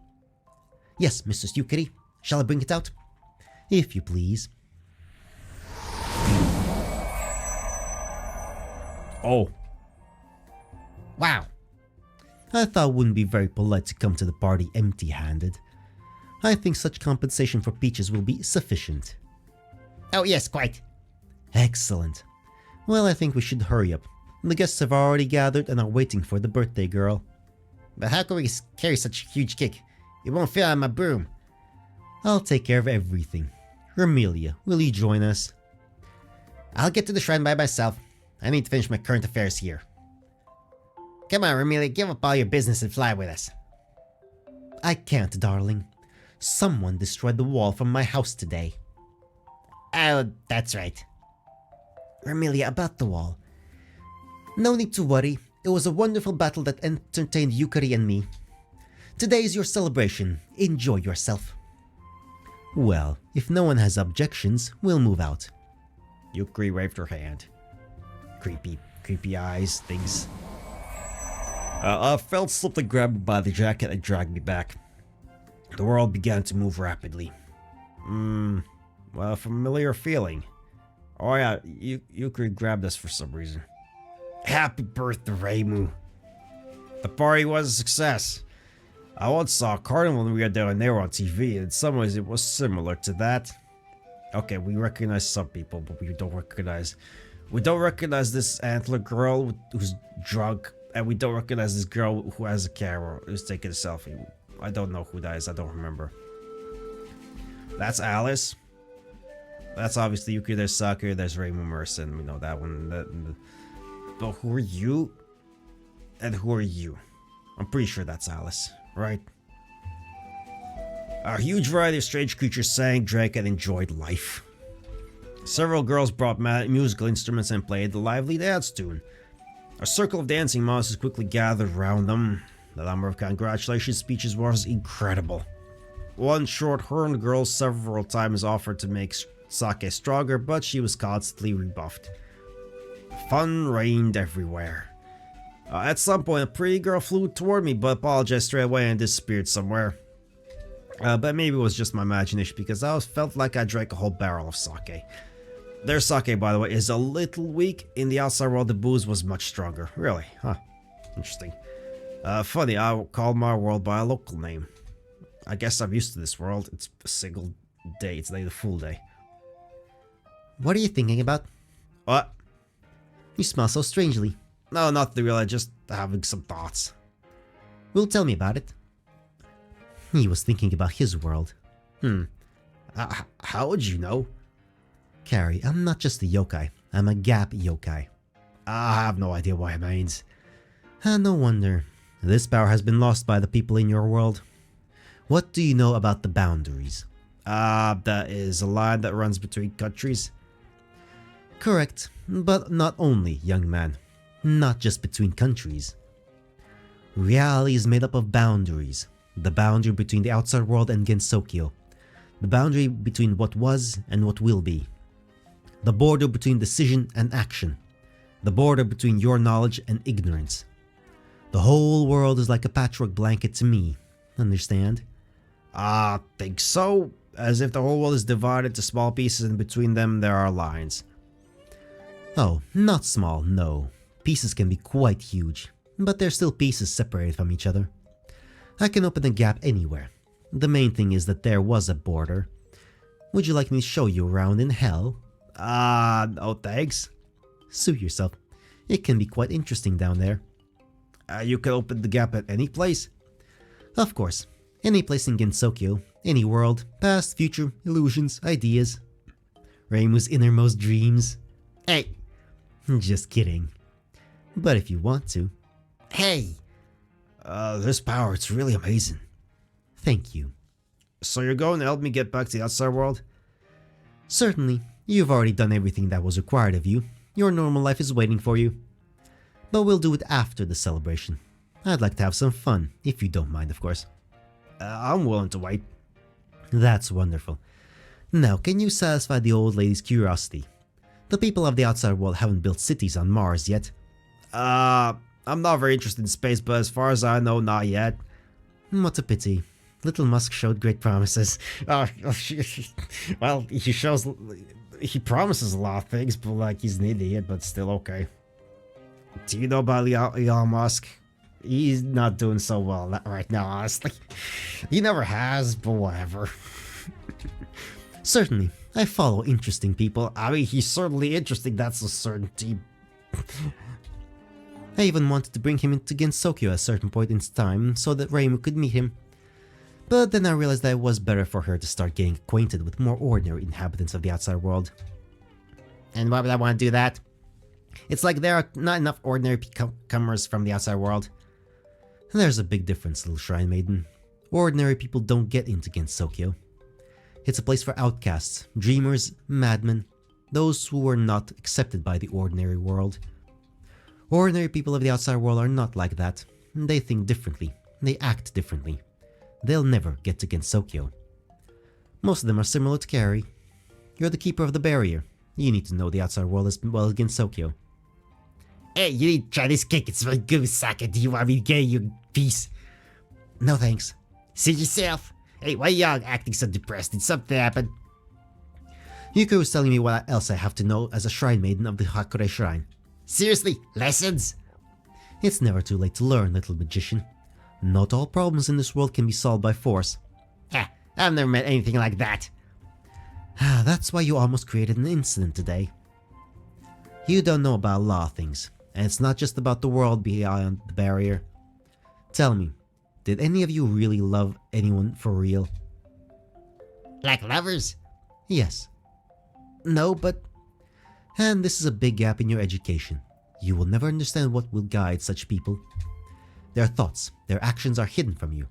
Yes, Mrs. Yukari. Shall I bring it out? If you please. Oh. Wow. I thought it wouldn't be very polite to come to the party empty-handed. I think such compensation for peaches will be sufficient. Oh yes, quite. Excellent. Well, I think we should hurry up. The guests have already gathered and are waiting for the birthday girl. But how can we carry such a huge cake? It won't fit on my broom. I'll take care of everything. Remelia, will you join us? I'll get to the shrine by myself. I need to finish my current affairs here. Come on, Remelia, give up all your business and fly with us. I can't, darling. Someone destroyed the wall from my house today. Oh, that's right. Remelia, about the wall. No need to worry. It was a wonderful battle that entertained Yukari and me. Today is your celebration. Enjoy yourself. Well, if no one has objections, we'll move out. Yukari waved her hand. Creepy eyes, things. I felt something grab me by the jacket and drag me back. The world began to move rapidly. Well, a familiar feeling. Oh yeah, Yukari grabbed us for some reason. Happy birthday, Reimu. The party was a success. I once saw a carnival when we were down there on TV, and in some ways it was similar to that. Okay, we recognize some people, but we don't recognize this antler girl who's drunk, and we don't recognize this girl who has a camera who's taking a selfie. I don't know who that is. I don't remember. That's Alice. That's obviously Yuki. There's Sakura. There's Reimu, Merson. We know that one. But who are you? And who are you? I'm pretty sure that's Alice, right? A huge variety of strange creatures sang, drank, and enjoyed life. Several girls brought musical instruments and played the lively dance tune. A circle of dancing monsters quickly gathered around them. The number of congratulations speeches was incredible. One short-horned girl several times offered to make Sake stronger, but she was constantly rebuffed. Fun reigned everywhere. At some point, a pretty girl flew toward me, but apologized straight away and disappeared somewhere. But maybe it was just my imagination, because I felt like I drank a whole barrel of sake. Their sake, by the way, is a little weak. In the outside world, the booze was much stronger. Really? Huh. Interesting. Funny, I call my world by a local name. I guess I'm used to this world. It's a single day. It's like a full day. What are you thinking about? What? You smell so strangely. No, nothing really. Just having some thoughts. Well, tell me about it. He was thinking about his world. How would you know? Carrie, I'm not just a yokai. I'm a gap yokai. I have no idea what it means. No wonder. This power has been lost by the people in your world. What do you know about the boundaries? That is a line that runs between countries. Correct, but not only, young man. Not just between countries. Reality is made up of boundaries. The boundary between the outside world and Gensokyo. The boundary between what was and what will be. The border between decision and action. The border between your knowledge and ignorance. The whole world is like a patchwork blanket to me. Understand? I think so. As if the whole world is divided into small pieces and between them there are lines. Oh, not small, no. Pieces can be quite huge, but they're still pieces separated from each other. I can open a gap anywhere. The main thing is that there was a border. Would you like me to show you around in hell? No thanks. Suit yourself. It can be quite interesting down there. You can open the gap at any place? Of course. Any place in Gensokyo. Any world. Past, future, illusions, ideas. Reimu's innermost dreams. Hey! Just kidding. But if you want to. Hey! This power, it's really amazing. Thank you. So you're going to help me get back to the outside world? Certainly. You've already done everything that was required of you. Your normal life is waiting for you. But we'll do it after the celebration. I'd like to have some fun, if you don't mind, of course. I'm willing to wait. That's wonderful. Now, can you satisfy the old lady's curiosity? The people of the outside world haven't built cities on Mars yet. I'm not very interested in space, but as far as I know, not yet. What a pity. Little Musk showed great promises. Well, he promises a lot of things, but like he's an idiot, but still okay. Do you know about Elon Musk? He's not doing so well right now, honestly. He never has, but whatever. Certainly, I follow interesting people. I mean, he's certainly interesting, that's a certainty. I even wanted to bring him into Gensokyo at a certain point in time so that Reimu could meet him. But then I realized that it was better for her to start getting acquainted with more ordinary inhabitants of the outside world. And why would I want to do that? It's like there are not enough ordinary comers from the outside world. And there's a big difference, little shrine maiden. Ordinary people don't get into Gensokyo. It's a place for outcasts, dreamers, madmen, those who were not accepted by the ordinary world. Ordinary people of the outside world are not like that. They think differently. They act differently. They'll never get to Gensokyo. Most of them are similar to Carrie. You're the keeper of the barrier. You need to know the outside world as well as Gensokyo. Hey, you need to try this cake. It's very good, Saka. Do you want me to get you a piece? No thanks. See yourself. Hey, why are you acting so depressed? Did something happen? Yuko was telling me what else I have to know as a shrine maiden of the Hakure Shrine. Seriously? Lessons? It's never too late to learn, little magician. Not all problems in this world can be solved by force. Ha! I've never met anything like that. That's why you almost created an incident today. You don't know about a lot of things, and it's not just about the world beyond the barrier. Tell me, did any of you really love anyone for real? Like lovers? Yes. No, but... And this is a big gap in your education. You will never understand what will guide such people. Their thoughts, their actions are hidden from you,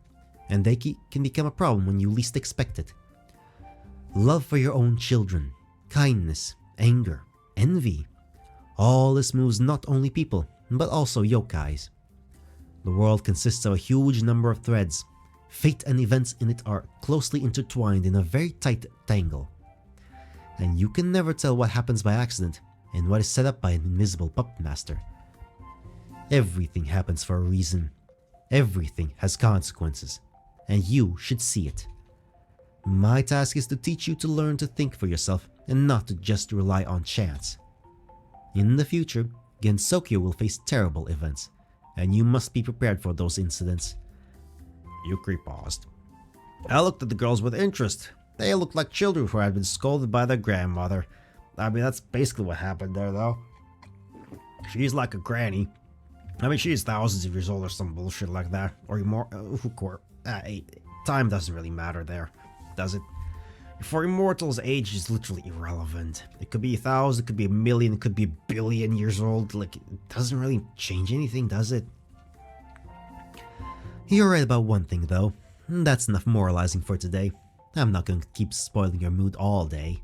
and they can become a problem when you least expect it. Love for your own children, kindness, anger, envy. All this moves not only people, but also yokais. The world consists of a huge number of threads. Fate and events in it are closely intertwined in a very tight tangle. And you can never tell what happens by accident and what is set up by an invisible puppet master. Everything happens for a reason. Everything has consequences, and you should see it. My task is to teach you to learn to think for yourself and not to just rely on chance. In the future, Gensokyo will face terrible events, and you must be prepared for those incidents. Yukari paused. I looked at the girls with interest. They looked like children who had been scolded by their grandmother. I mean, that's basically what happened there, though. She's like a granny. I mean, she's thousands of years old or some bullshit like that. Or more. Time doesn't really matter there, does it? For immortals, age is literally irrelevant. It could be 1,000, it could be 1,000,000, it could be 1,000,000,000 years old. Like, it doesn't really change anything, does it? You're right about one thing, though. That's enough moralizing for today. I'm not going to keep spoiling your mood all day.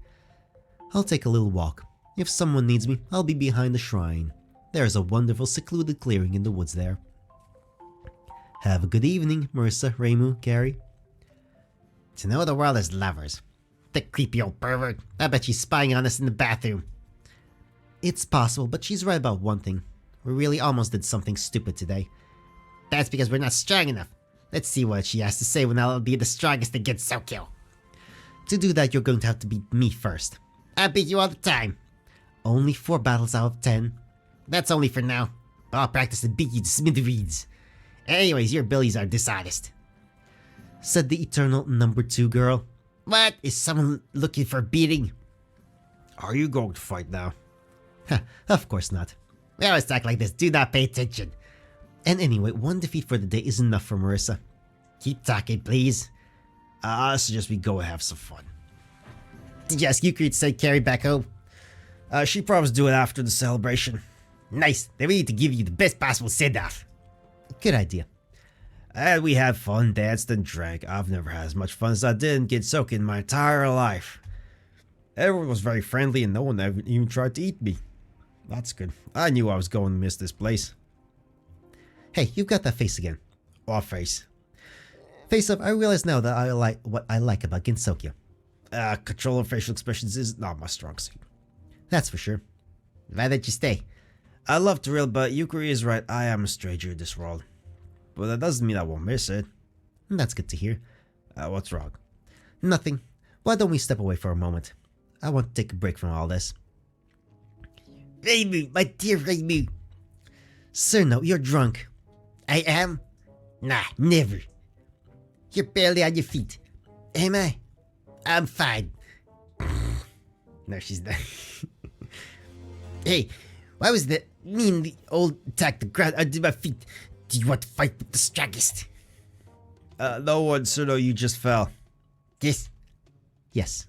I'll take a little walk. If someone needs me, I'll be behind the shrine. There's a wonderful secluded clearing in the woods there. Have a good evening, Marissa, Reimu, Carrie. To know the world as lovers. The creepy old pervert. I bet she's spying on us in the bathroom. It's possible, but she's right about one thing. We really almost did something stupid today. That's because we're not strong enough. Let's see what she has to say when I'll be the strongest in Gensokyo. To do that, you're going to have to beat me first. I beat you all the time. Only 4 battles out of 10. That's only for now. I'll practice and beat you to smithereens. Anyways, your abilities are dishonest. Said the eternal number 2 girl. What? Is someone looking for beating? Are you going to fight now? Of course not. We always talk like this. Do not pay attention. And anyway, 1 defeat for the day is enough for Marissa. Keep talking, please. I suggest we go have some fun. Did you ask Yukari to send Carrie back home? She promised to do it after the celebration. Nice. Then we need to give you the best possible send-off. Good idea. And we had fun, danced, and drank. I've never had as much fun as I did in Gensokyo in my entire life. Everyone was very friendly and no one ever even tried to eat me. That's good. I knew I was going to miss this place. Hey, you've got that face again. What face? Face up, I realize now that I like what I like about Gensokyo. Controlling facial expressions is not my strong suit. That's for sure. Why don't you stay? I'd love to, but Yukari is right. I am a stranger in this world. But that doesn't mean I won't miss it. That's good to hear. What's wrong? Nothing. Why don't we step away for a moment? I want to take a break from all this. Reimu, my dear Reimu. Sir, no, you're drunk. I am? Nah, never. You're barely on your feet. Am I? I'm fine. No, she's not. Hey, why was the mean old attack the ground under my feet? Do you want to fight with the strongest? No one, sir, no, you just fell. Yes? Yes.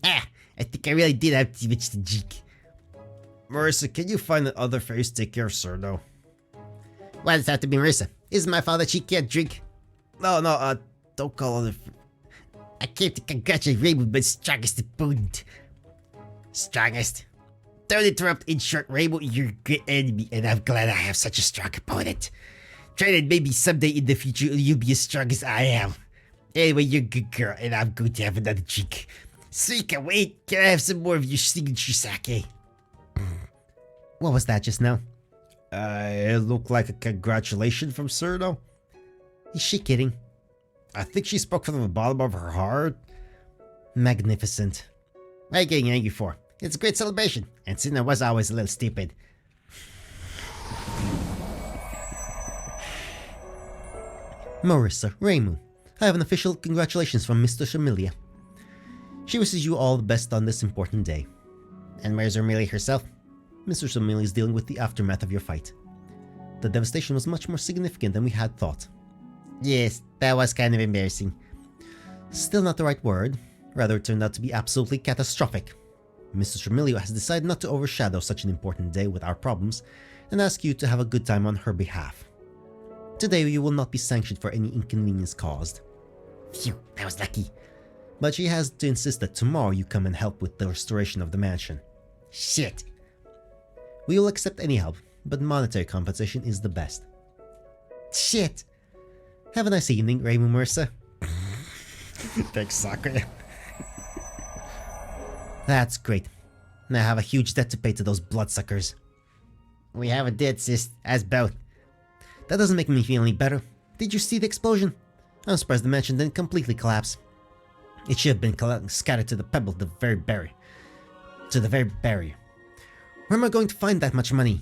Ah, I think I really did have too much to drink. Marissa, can you find the other fairies to take care of Cerno? Why does it have to be Marissa? Isn't my fault that she can't drink? No, don't call other... I came to congratulate Reimu, my strongest opponent. Strongest? Don't interrupt. In short, Reimu, you're a great enemy, and I'm glad I have such a strong opponent. Try that maybe someday in the future you'll be as strong as I am. Anyway, you're a good girl, and I'm going to have another drink. Suika, wait, can I have some more of your signature sake? What was that just now? It looked like a congratulation from Cerno. Is she kidding? I think she spoke from the bottom of her heart. Magnificent. What are you getting angry for? It's a great celebration, and Sina was always a little stupid. Marissa, Reimu, I have an official congratulations from Mr. Shamilia. She wishes you all the best on this important day. And where's Amelia herself? Mr. Shamilia is dealing with the aftermath of your fight. The devastation was much more significant than we had thought. Yes, that was kind of embarrassing. Still not the right word. Rather, it turned out to be absolutely catastrophic. Mr. Shamilia has decided not to overshadow such an important day with our problems and ask you to have a good time on her behalf. Today you will not be sanctioned for any inconvenience caused. Phew, that was lucky. But she has to insist that tomorrow you come and help with the restoration of the mansion. Shit. We will accept any help, but monetary compensation is the best. Shit. Have a nice evening, Reimu Marissa. Thanks, Sakura. That's great. Now I have a huge debt to pay to those bloodsuckers. We have a debt, sis, as both. That doesn't make me feel any better. Did you see the explosion? I'm surprised the mansion didn't completely collapse. It should have been scattered to the pebble, the very barrier. Where am I going to find that much money?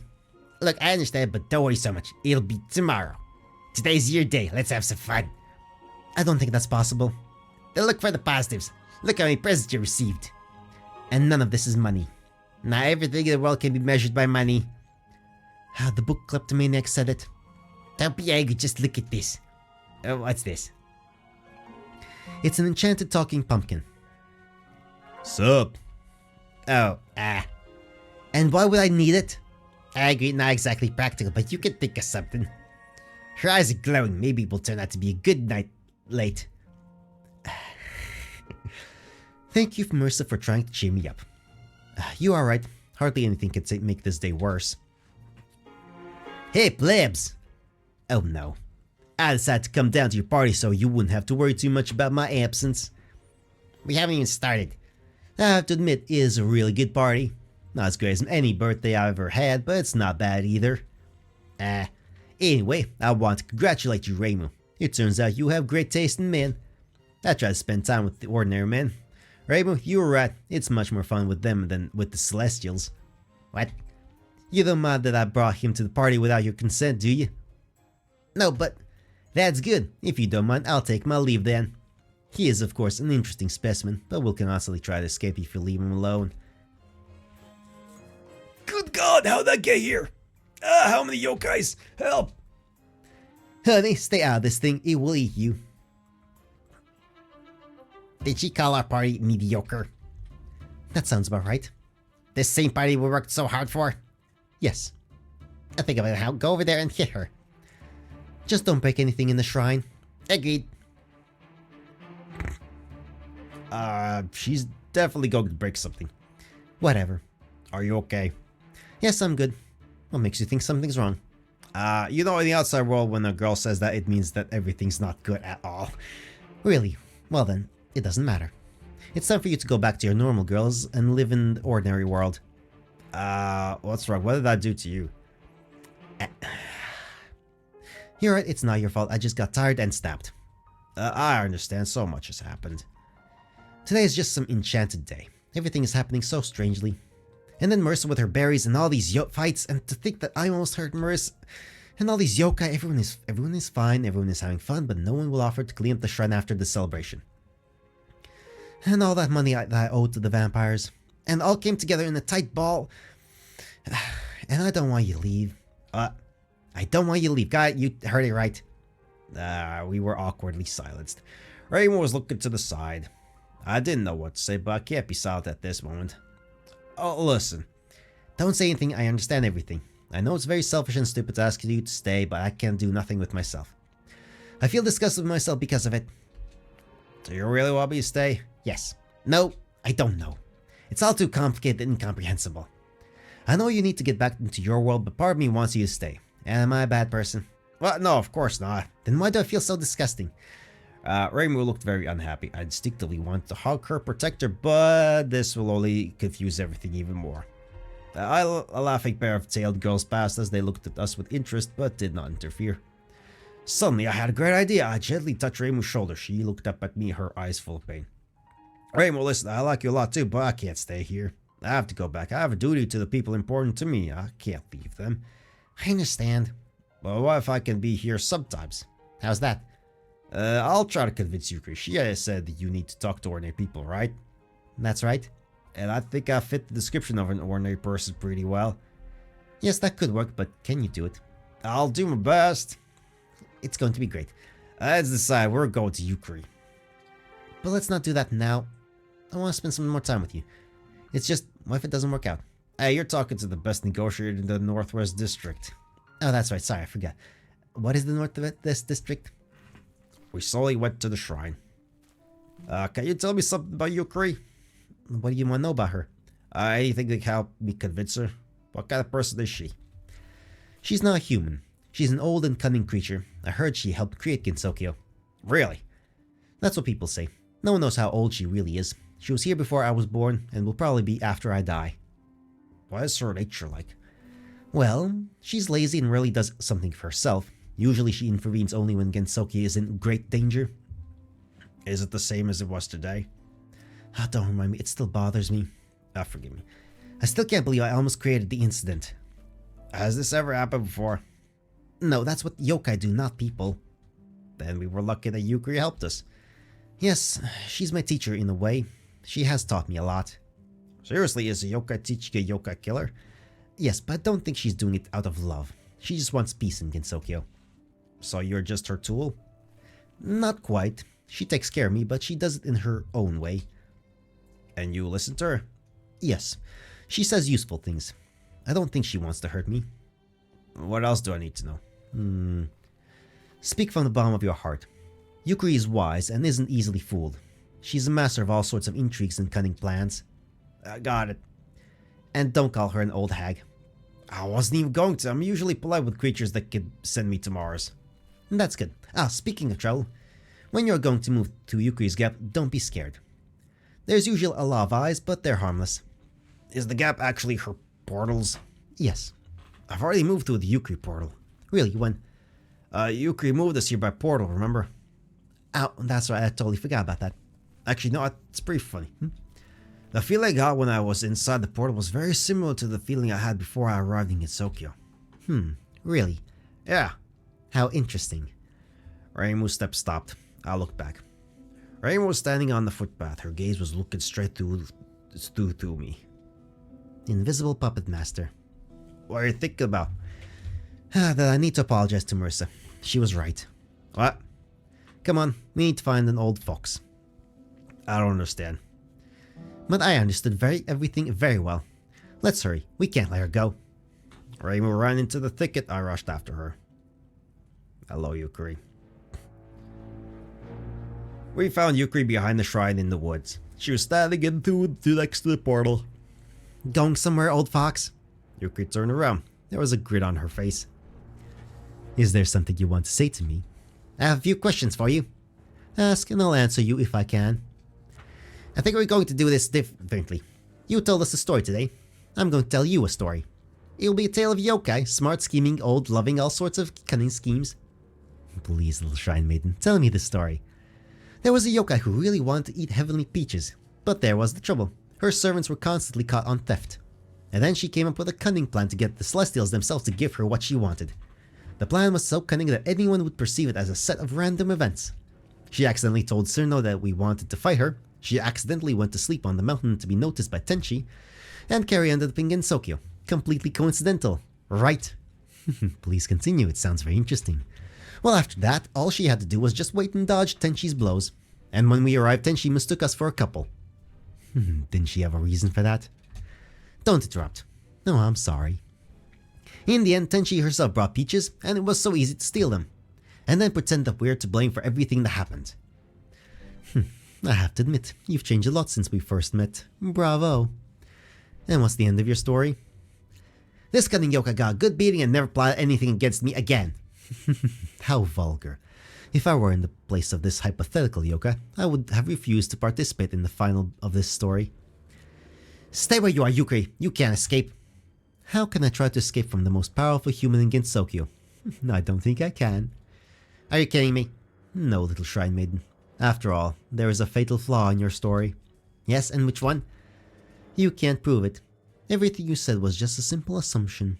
Look, I understand, but don't worry so much. It'll be tomorrow. Today's your day. Let's have some fun. I don't think that's possible. Then look for the positives. Look how many presents you received. And none of this is money. Not everything in the world can be measured by money. The book kleptomaniac said it. Don't be angry, just look at this. Oh, what's this? It's an enchanted talking pumpkin. Sup? Oh, And why would I need it? I agree, not exactly practical, but you can think of something. Her eyes are glowing, maybe it will turn out to be a good night late. Thank you, Marissa, for trying to cheer me up. You are right, hardly anything can make this day worse. Hey, plebs! Oh no. I decided to come down to your party so you wouldn't have to worry too much about my absence. We haven't even started. I have to admit, it is a really good party. Not as great as any birthday I've ever had, but it's not bad either. Anyway, I want to congratulate you, Reimu. It turns out you have great taste in men. I try to spend time with the ordinary men. Reimu, you were right. It's much more fun with them than with the Celestials. What? You don't mind that I brought him to the party without your consent, do you? No, but that's good. If you don't mind, I'll take my leave then. He is, of course, an interesting specimen, but we'll constantly try to escape if you leave him alone. Good God, how'd that get here? How many yokais? Help! Honey, stay out of this thing. It will eat you. Did she call our party mediocre? That sounds about right. This same party we worked so hard for? Yes. I think I'm gonna go over there and hit her. Just don't break anything in the shrine. Agreed. She's definitely going to break something. Whatever. Are you okay? Yes, I'm good. What makes you think something's wrong? You know, in the outside world, when a girl says that, it means that everything's not good at all. Really? Well then, it doesn't matter. It's time for you to go back to your normal girls and live in the ordinary world. What's wrong? What did I do to you? You're right, it's not your fault. I just got tired and snapped. I understand, so much has happened. Today is just some enchanted day. Everything is happening so strangely. And then Marissa with her berries and all these fights, and to think that I almost hurt Marissa. And all these yokai, everyone is fine, everyone is having fun, but no one will offer to clean up the shrine after the celebration. And all that money that I owed to the vampires. And all came together in a tight ball. And I don't want you to leave. I don't want you to leave. Guy, you heard it right. We were awkwardly silenced. Reimu was looking to the side. I didn't know what to say, but I can't be silent at this moment. Oh, listen. Don't say anything, I understand everything. I know it's very selfish and stupid to ask you to stay, but I can do nothing with myself. I feel disgusted with myself because of it. Do you really want me to stay? Yes. No, I don't know. It's all too complicated and incomprehensible. I know you need to get back into your world, but part of me wants you to stay. Am I a bad person? Well, no, of course not. Then why do I feel so disgusting? Reimu looked very unhappy. I instinctively wanted to hug her, protect her, but this will only confuse everything even more. A laughing pair of tailed girls passed as they looked at us with interest, but did not interfere. Suddenly, I had a great idea. I gently touched Reimu's shoulder. She looked up at me, her eyes full of pain. Reimu, listen, I like you a lot too, but I can't stay here. I have to go back. I have a duty to the people important to me. I can't leave them. I understand. But what if I can be here sometimes? How's that? I'll try to convince Yukari. She said that you need to talk to ordinary people, right? That's right. And I think I fit the description of an ordinary person pretty well. Yes, that could work, but can you do it? I'll do my best. It's going to be great. Let's decide. We're going to Yukari. But let's not do that now. I want to spend some more time with you. It's just, what if it doesn't work out? Hey, you're talking to the best negotiator in the Northwest District. Oh, that's right. Sorry, I forgot. What is the Northwest District? We slowly went to the shrine. Can you tell me something about Yukari? What do you want to know about her? Anything that can help me convince her? What kind of person is she? She's not a human. She's an old and cunning creature. I heard she helped create Gensokyo. Really? That's what people say. No one knows how old she really is. She was here before I was born, and will probably be after I die. What is her nature like? Well, she's lazy and rarely does something for herself. Usually she intervenes only when Gensokyo is in great danger. Is it the same as it was today? Oh, don't remind me, it still bothers me. Forgive me. I still can't believe I almost created the incident. Has this ever happened before? No, that's what yokai do, not people. Then we were lucky that Yukari helped us. Yes, she's my teacher in a way. She has taught me a lot. Seriously, is a yokai teaching a yokai killer? Yes, but I don't think she's doing it out of love. She just wants peace in Gensokyo. So you're just her tool? Not quite. She takes care of me, but she does it in her own way. And you listen to her? Yes. She says useful things. I don't think she wants to hurt me. What else do I need to know? Speak from the bottom of your heart. Yukari is wise and isn't easily fooled. She's a master of all sorts of intrigues and cunning plans. I got it. And don't call her an old hag. I wasn't even going to. I'm usually polite with creatures that could send me to Mars. That's good. Speaking of trouble, when you're going to move to Yukari's gap, don't be scared. There's usually a lot of eyes, but they're harmless. Is the gap actually her portals? Yes. I've already moved to the Yukari portal. Really, when? Yukari moved us here by portal, remember? Oh, that's right, I totally forgot about that. Actually, no, it's pretty funny. The feeling I got when I was inside the portal was very similar to the feeling I had before I arrived in Gensokyo. Really? Yeah. How interesting. Reimu's step stopped. I looked back. Reimu was standing on the footpath. Her gaze was looking straight through me. Invisible puppet master. What are you thinking about? That I need to apologize to Marissa. She was right. What? Come on, we need to find an old fox. I don't understand. But I understood everything very well. Let's hurry. We can't let her go. Reimu ran into the thicket. I rushed after her. Hello, Yukari. We found Yukari behind the shrine in the woods. She was standing next to the portal. Going somewhere, old fox? Yukari turned around. There was a grin on her face. Is there something you want to say to me? I have a few questions for you. Ask and I'll answer you if I can. I think we're going to do this differently. You told us a story today. I'm going to tell you a story. It'll be a tale of yokai, smart, scheming, old, loving all sorts of cunning schemes. Please, little shrine maiden, tell me the story. There was a yokai who really wanted to eat heavenly peaches, but there was the trouble. Her servants were constantly caught on theft. And then she came up with a cunning plan to get the Celestials themselves to give her what she wanted. The plan was so cunning that anyone would perceive it as a set of random events. She accidentally told Cirno that we wanted to fight her, she accidentally went to sleep on the mountain to be noticed by Tenchi, and Carrie ended up in Gensokyo. Completely coincidental, right? Please continue, it sounds very interesting. Well, after that, all she had to do was just wait and dodge Tenchi's blows. And when we arrived, Tenchi mistook us for a couple. Didn't she have a reason for that? Don't interrupt. No, I'm sorry. In the end, Tenchi herself brought peaches, and it was so easy to steal them. And then pretend that we're to blame for everything that happened. I have to admit, you've changed a lot since we first met. Bravo. And what's the end of your story? This cunning yokai got a good beating and never plotted anything against me again. How vulgar. If I were in the place of this hypothetical yokai, I would have refused to participate in the final of this story. Stay where you are, Yukari. You can't escape. How can I try to escape from the most powerful human in Gensokyo? I don't think I can. Are you kidding me? No, little shrine maiden. After all, there is a fatal flaw in your story. Yes, and which one? You can't prove it. Everything you said was just a simple assumption.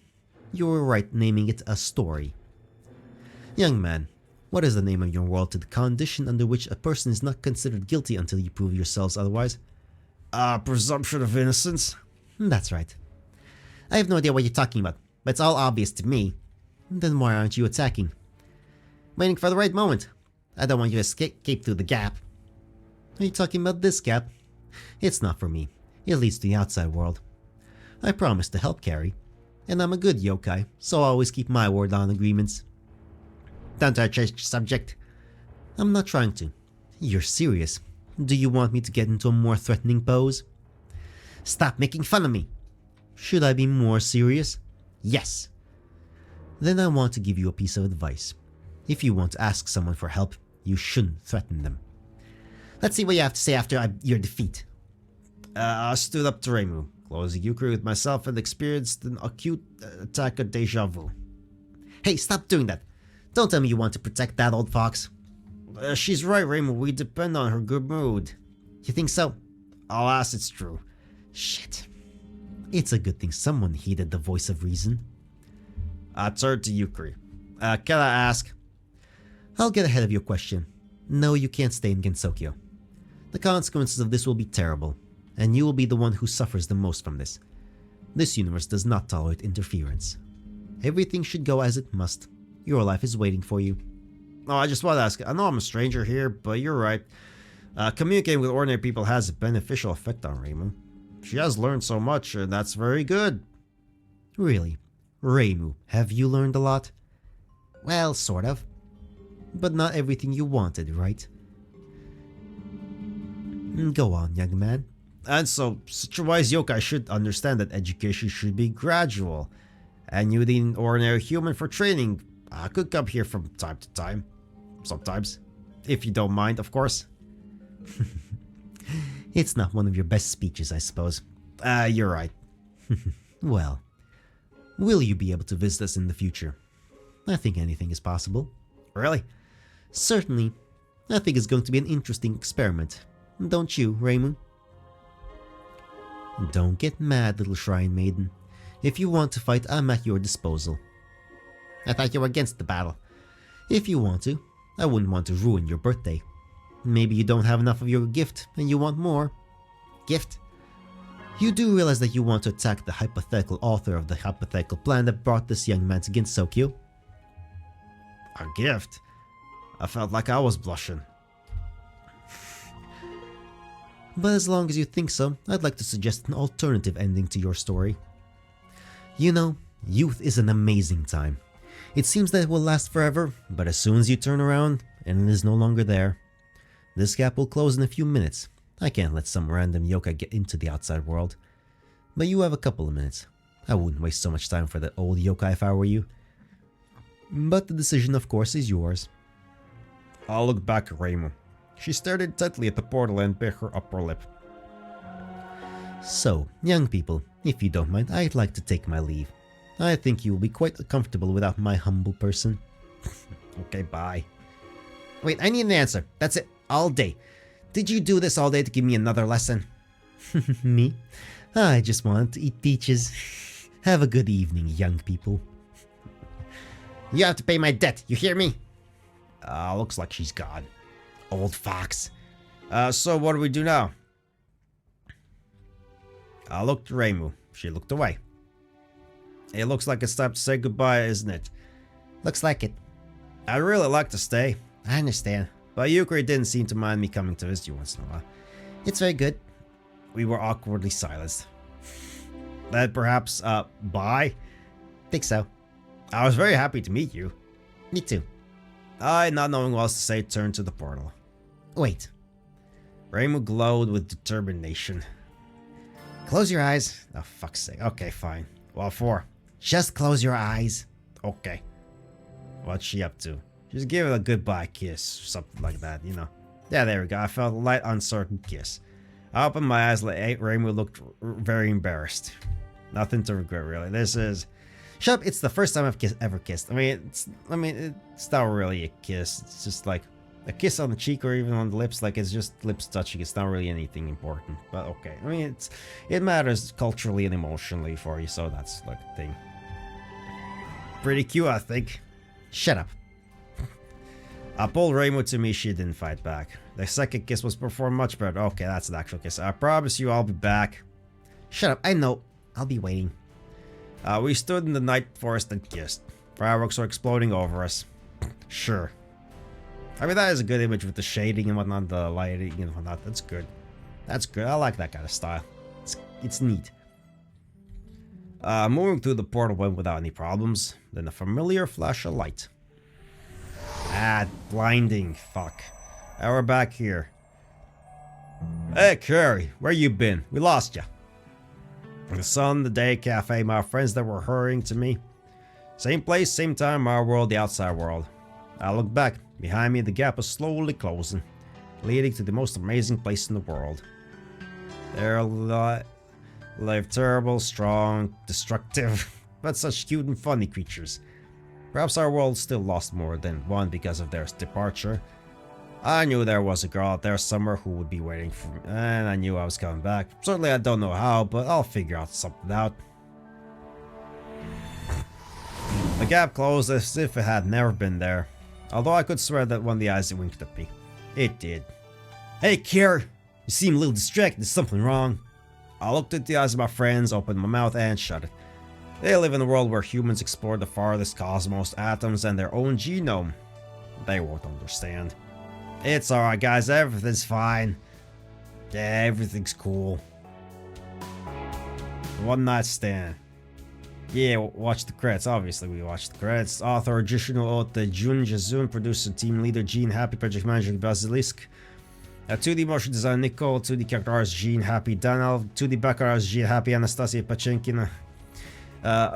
You were right naming it a story. Young man, what is the name of your world to the condition under which a person is not considered guilty until you prove yourselves otherwise? Presumption of innocence? That's right. I have no idea what you're talking about, but it's all obvious to me. Then why aren't you attacking? Waiting for the right moment. I don't want you to escape through the gap. Are you talking about this gap? It's not for me. It leads to the outside world. I promised to help Carrie, and I'm a good yokai, so I always keep my word on agreements. Don't I change subject? I'm not trying to. You're serious. Do you want me to get into a more threatening pose? Stop making fun of me. Should I be more serious? Yes. Then I want to give you a piece of advice. If you want to ask someone for help, you shouldn't threaten them. Let's see what you have to say after your defeat. I stood up to Reimu, closing Yukari with myself, and experienced an acute attack of deja vu. Hey, stop doing that. Don't tell me you want to protect that old fox. She's right, Reimu. We depend on her good mood. You think so? Alas, it's true. Shit. It's a good thing someone heeded the voice of reason. I turned to Yukari. Can I ask? I'll get ahead of your question. No, you can't stay in Gensokyo. The consequences of this will be terrible, and you will be the one who suffers the most from this. This universe does not tolerate interference. Everything should go as it must. Your life is waiting for you. Oh, I just want to ask. I know I'm a stranger here, but you're right. Communicating with ordinary people has a beneficial effect on Reimu. She has learned so much, and that's very good. Really? Reimu, have you learned a lot? Well, sort of. But not everything you wanted, right? Go on, young man. And so, such a wise yokai should understand that education should be gradual. And you need an ordinary human for training. I could come here from time to time. Sometimes. If you don't mind, of course. It's not one of your best speeches, I suppose. You're right. Well, will you be able to visit us in the future? I think anything is possible. Really? Certainly. I think it's going to be an interesting experiment. Don't you, Reimu? Don't get mad, little shrine maiden. If you want to fight, I'm at your disposal. I thought you were against the battle. If you want to, I wouldn't want to ruin your birthday. Maybe you don't have enough of your gift and you want more. Gift? You do realize that you want to attack the hypothetical author of the hypothetical plan that brought this young man to Gensokyo? A gift? I felt like I was blushing. But as long as you think so, I'd like to suggest an alternative ending to your story. You know, youth is an amazing time. It seems that it will last forever, but as soon as you turn around, and it is no longer there. This gap will close in a few minutes. I can't let some random yokai get into the outside world. But you have a couple of minutes. I wouldn't waste so much time for that old yokai if I were you. But the decision, of course, is yours. I'll look back at Reimu. She stared intently at the portal and bit her upper lip. So, young people, if you don't mind, I'd like to take my leave. I think you will be quite comfortable without my humble person. Okay, bye. Wait, I need an answer. That's it. All day. Did you do this all day to give me another lesson? Me? I just wanted to eat peaches. Have a good evening, young people. You have to pay my debt, you hear me? Looks like she's gone. Old fox. So what do we do now? I looked at Reimu. She looked away. It looks like it's time to say goodbye, isn't it? Looks like it. I'd really like to stay. I understand. But Yukari didn't seem to mind me coming to visit you once in a while. It's very good. We were awkwardly silenced. Then perhaps, bye? Think so. I was very happy to meet you. Me too. I, not knowing what else to say, turned to the portal. Wait. Reimu glowed with determination. Close your eyes. Oh, fuck's sake. Okay, fine. What for? Just close your eyes. Okay. What's she up to? Just give it a goodbye kiss, or something like that, you know. Yeah, there we go. I felt a light, uncertain kiss. I opened my eyes, Reimu looked very embarrassed. Nothing to regret, really. This is... Shut up, it's the first time I've ever kissed. I mean, it's not really a kiss. It's just like a kiss on the cheek or even on the lips. Like, it's just lips touching. It's not really anything important. But okay. I mean, it matters culturally and emotionally for you, so that's like a thing. Pretty cute, I think. Shut up. I pulled Reimu to me. She didn't fight back. The second kiss was performed much better. Okay, that's an actual kiss. I promise you I'll be back. Shut up, I know. I'll be waiting. We stood in the night forest and kissed. Fireworks were exploding over us. Sure. I mean, that is a good image with the shading and whatnot, the lighting and whatnot. That's good. That's good. I like that kind of style. It's neat. Moving through the portal went without any problems. Then a familiar flash of light. Blinding. Fuck. Now we're back here. Hey, Carrie, where you been? We lost ya. The sun, the day, cafe, my friends that were hurrying to me. Same place, same time, our world, the outside world. I looked back. Behind me, the gap was slowly closing, leading to the most amazing place in the world. There live terrible, strong, destructive, but such cute and funny creatures. Perhaps our world still lost more than one because of their departure. I knew there was a girl out there somewhere who would be waiting for me, and I knew I was coming back. Certainly I don't know how, but I'll figure out something out. The gap closed as if it had never been there, although I could swear that one of the eyes winked at me. It did. Hey, Kier! You seem a little distracted. There's something wrong. I looked at the eyes of my friends, opened my mouth, and shut it. They live in a world where humans explore the farthest cosmos, atoms, and their own genome. They won't understand. It's alright, guys. Everything's fine. Yeah, everything's cool. One night stand. Yeah, watch the credits. Obviously, we watched the credits. Author, original author Jun Jazun, producer, team leader Gene Happy, project manager Basilisk. 2D motion design Nicole, 2D character artist Gene Happy, Daniel, 2D background artist Gene Happy, Anastasia Pachenkina.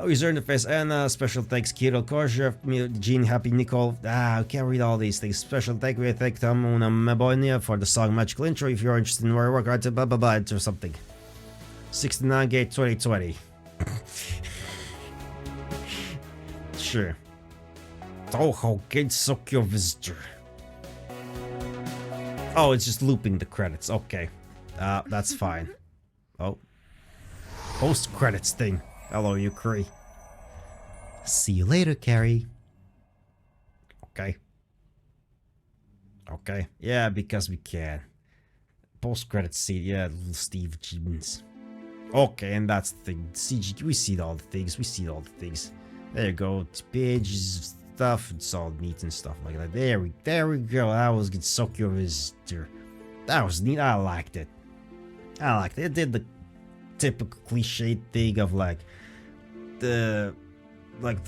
User interface Anna, special thanks Kirill Korshev, Gene Happy, Nicole. I can't read all these things. Special thank you, thank Tamuna Mabonia for the song Magical Intro. If you're interested in where I work, write to blah blah blah or something. 69 Gate 2020. Sure. Touhou Gensokyo visitor. Oh, it's just looping the credits. Okay. That's fine. Oh. Post credits thing. Hello, Yukari. See you later, Carrie. Okay. Okay. Yeah, because we can. Post credits scene. Yeah, little Steve Gibbons. Okay, and that's the thing. CG. We see all the things. We see all the things. There you go. It's pages, stuff. It's all neat and stuff like that. There we go. That was Gensokyo visitor. That was neat. I liked it. It did the typical cliche thing of like the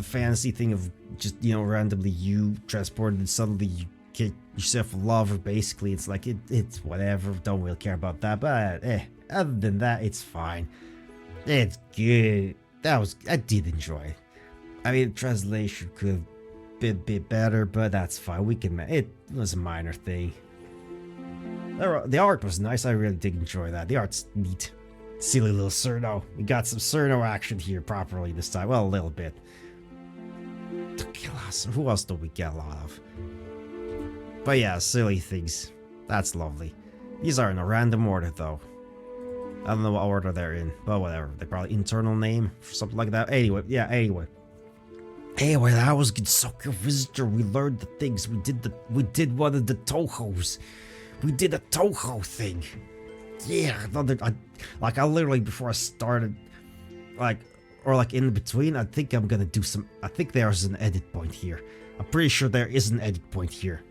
fantasy thing of just, you know, randomly you transported and suddenly you get yourself a lover. Basically, it's like it's whatever. Don't really care about that. But other than that, it's fine. It's good. I did enjoy it. I mean, translation could have been a bit better, but that's fine. It was a minor thing. The art was nice. I really did enjoy that. The art's neat. Silly little Cerno. We got some Cerno action here properly this time. Well, a little bit. Who else do we get a lot of? But yeah, silly things. That's lovely. These are in a random order, though. I don't know what order they're in, but whatever. They're probably internal name or something like that. Anyway, yeah, anyway. Anyway, that was Gensokyo Visitor. We learned the things. We did one of the Touhous. We did a Touhou thing. Yeah, I literally, before I started, or in between, I think I'm gonna do some, I think there's an edit point here. I'm pretty sure there is an edit point here.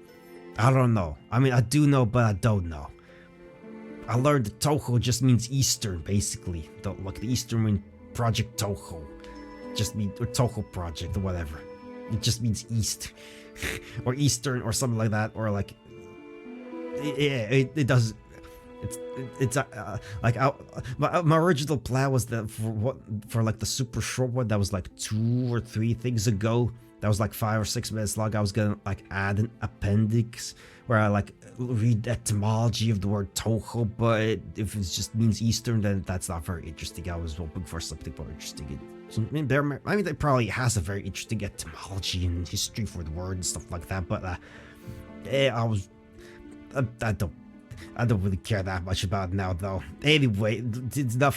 I don't know. I mean, I do know, but I don't know. I learned that Touhou just means Eastern, basically. The Eastern mean Project Touhou. Just mean, or Touhou Project, or whatever. It just means East. or Eastern, or something like that, or yeah, it does. My original plan was that for the super short one that was 2 or 3 things ago, that was 5 or 6 minutes long. I was gonna add an appendix where I read the etymology of the word Touhou, but if it just means Eastern, then that's not very interesting. I was hoping for something more interesting. There probably has a very interesting etymology and history for the word and stuff like that, but I don't really care that much about it now, though. Anyway, it's enough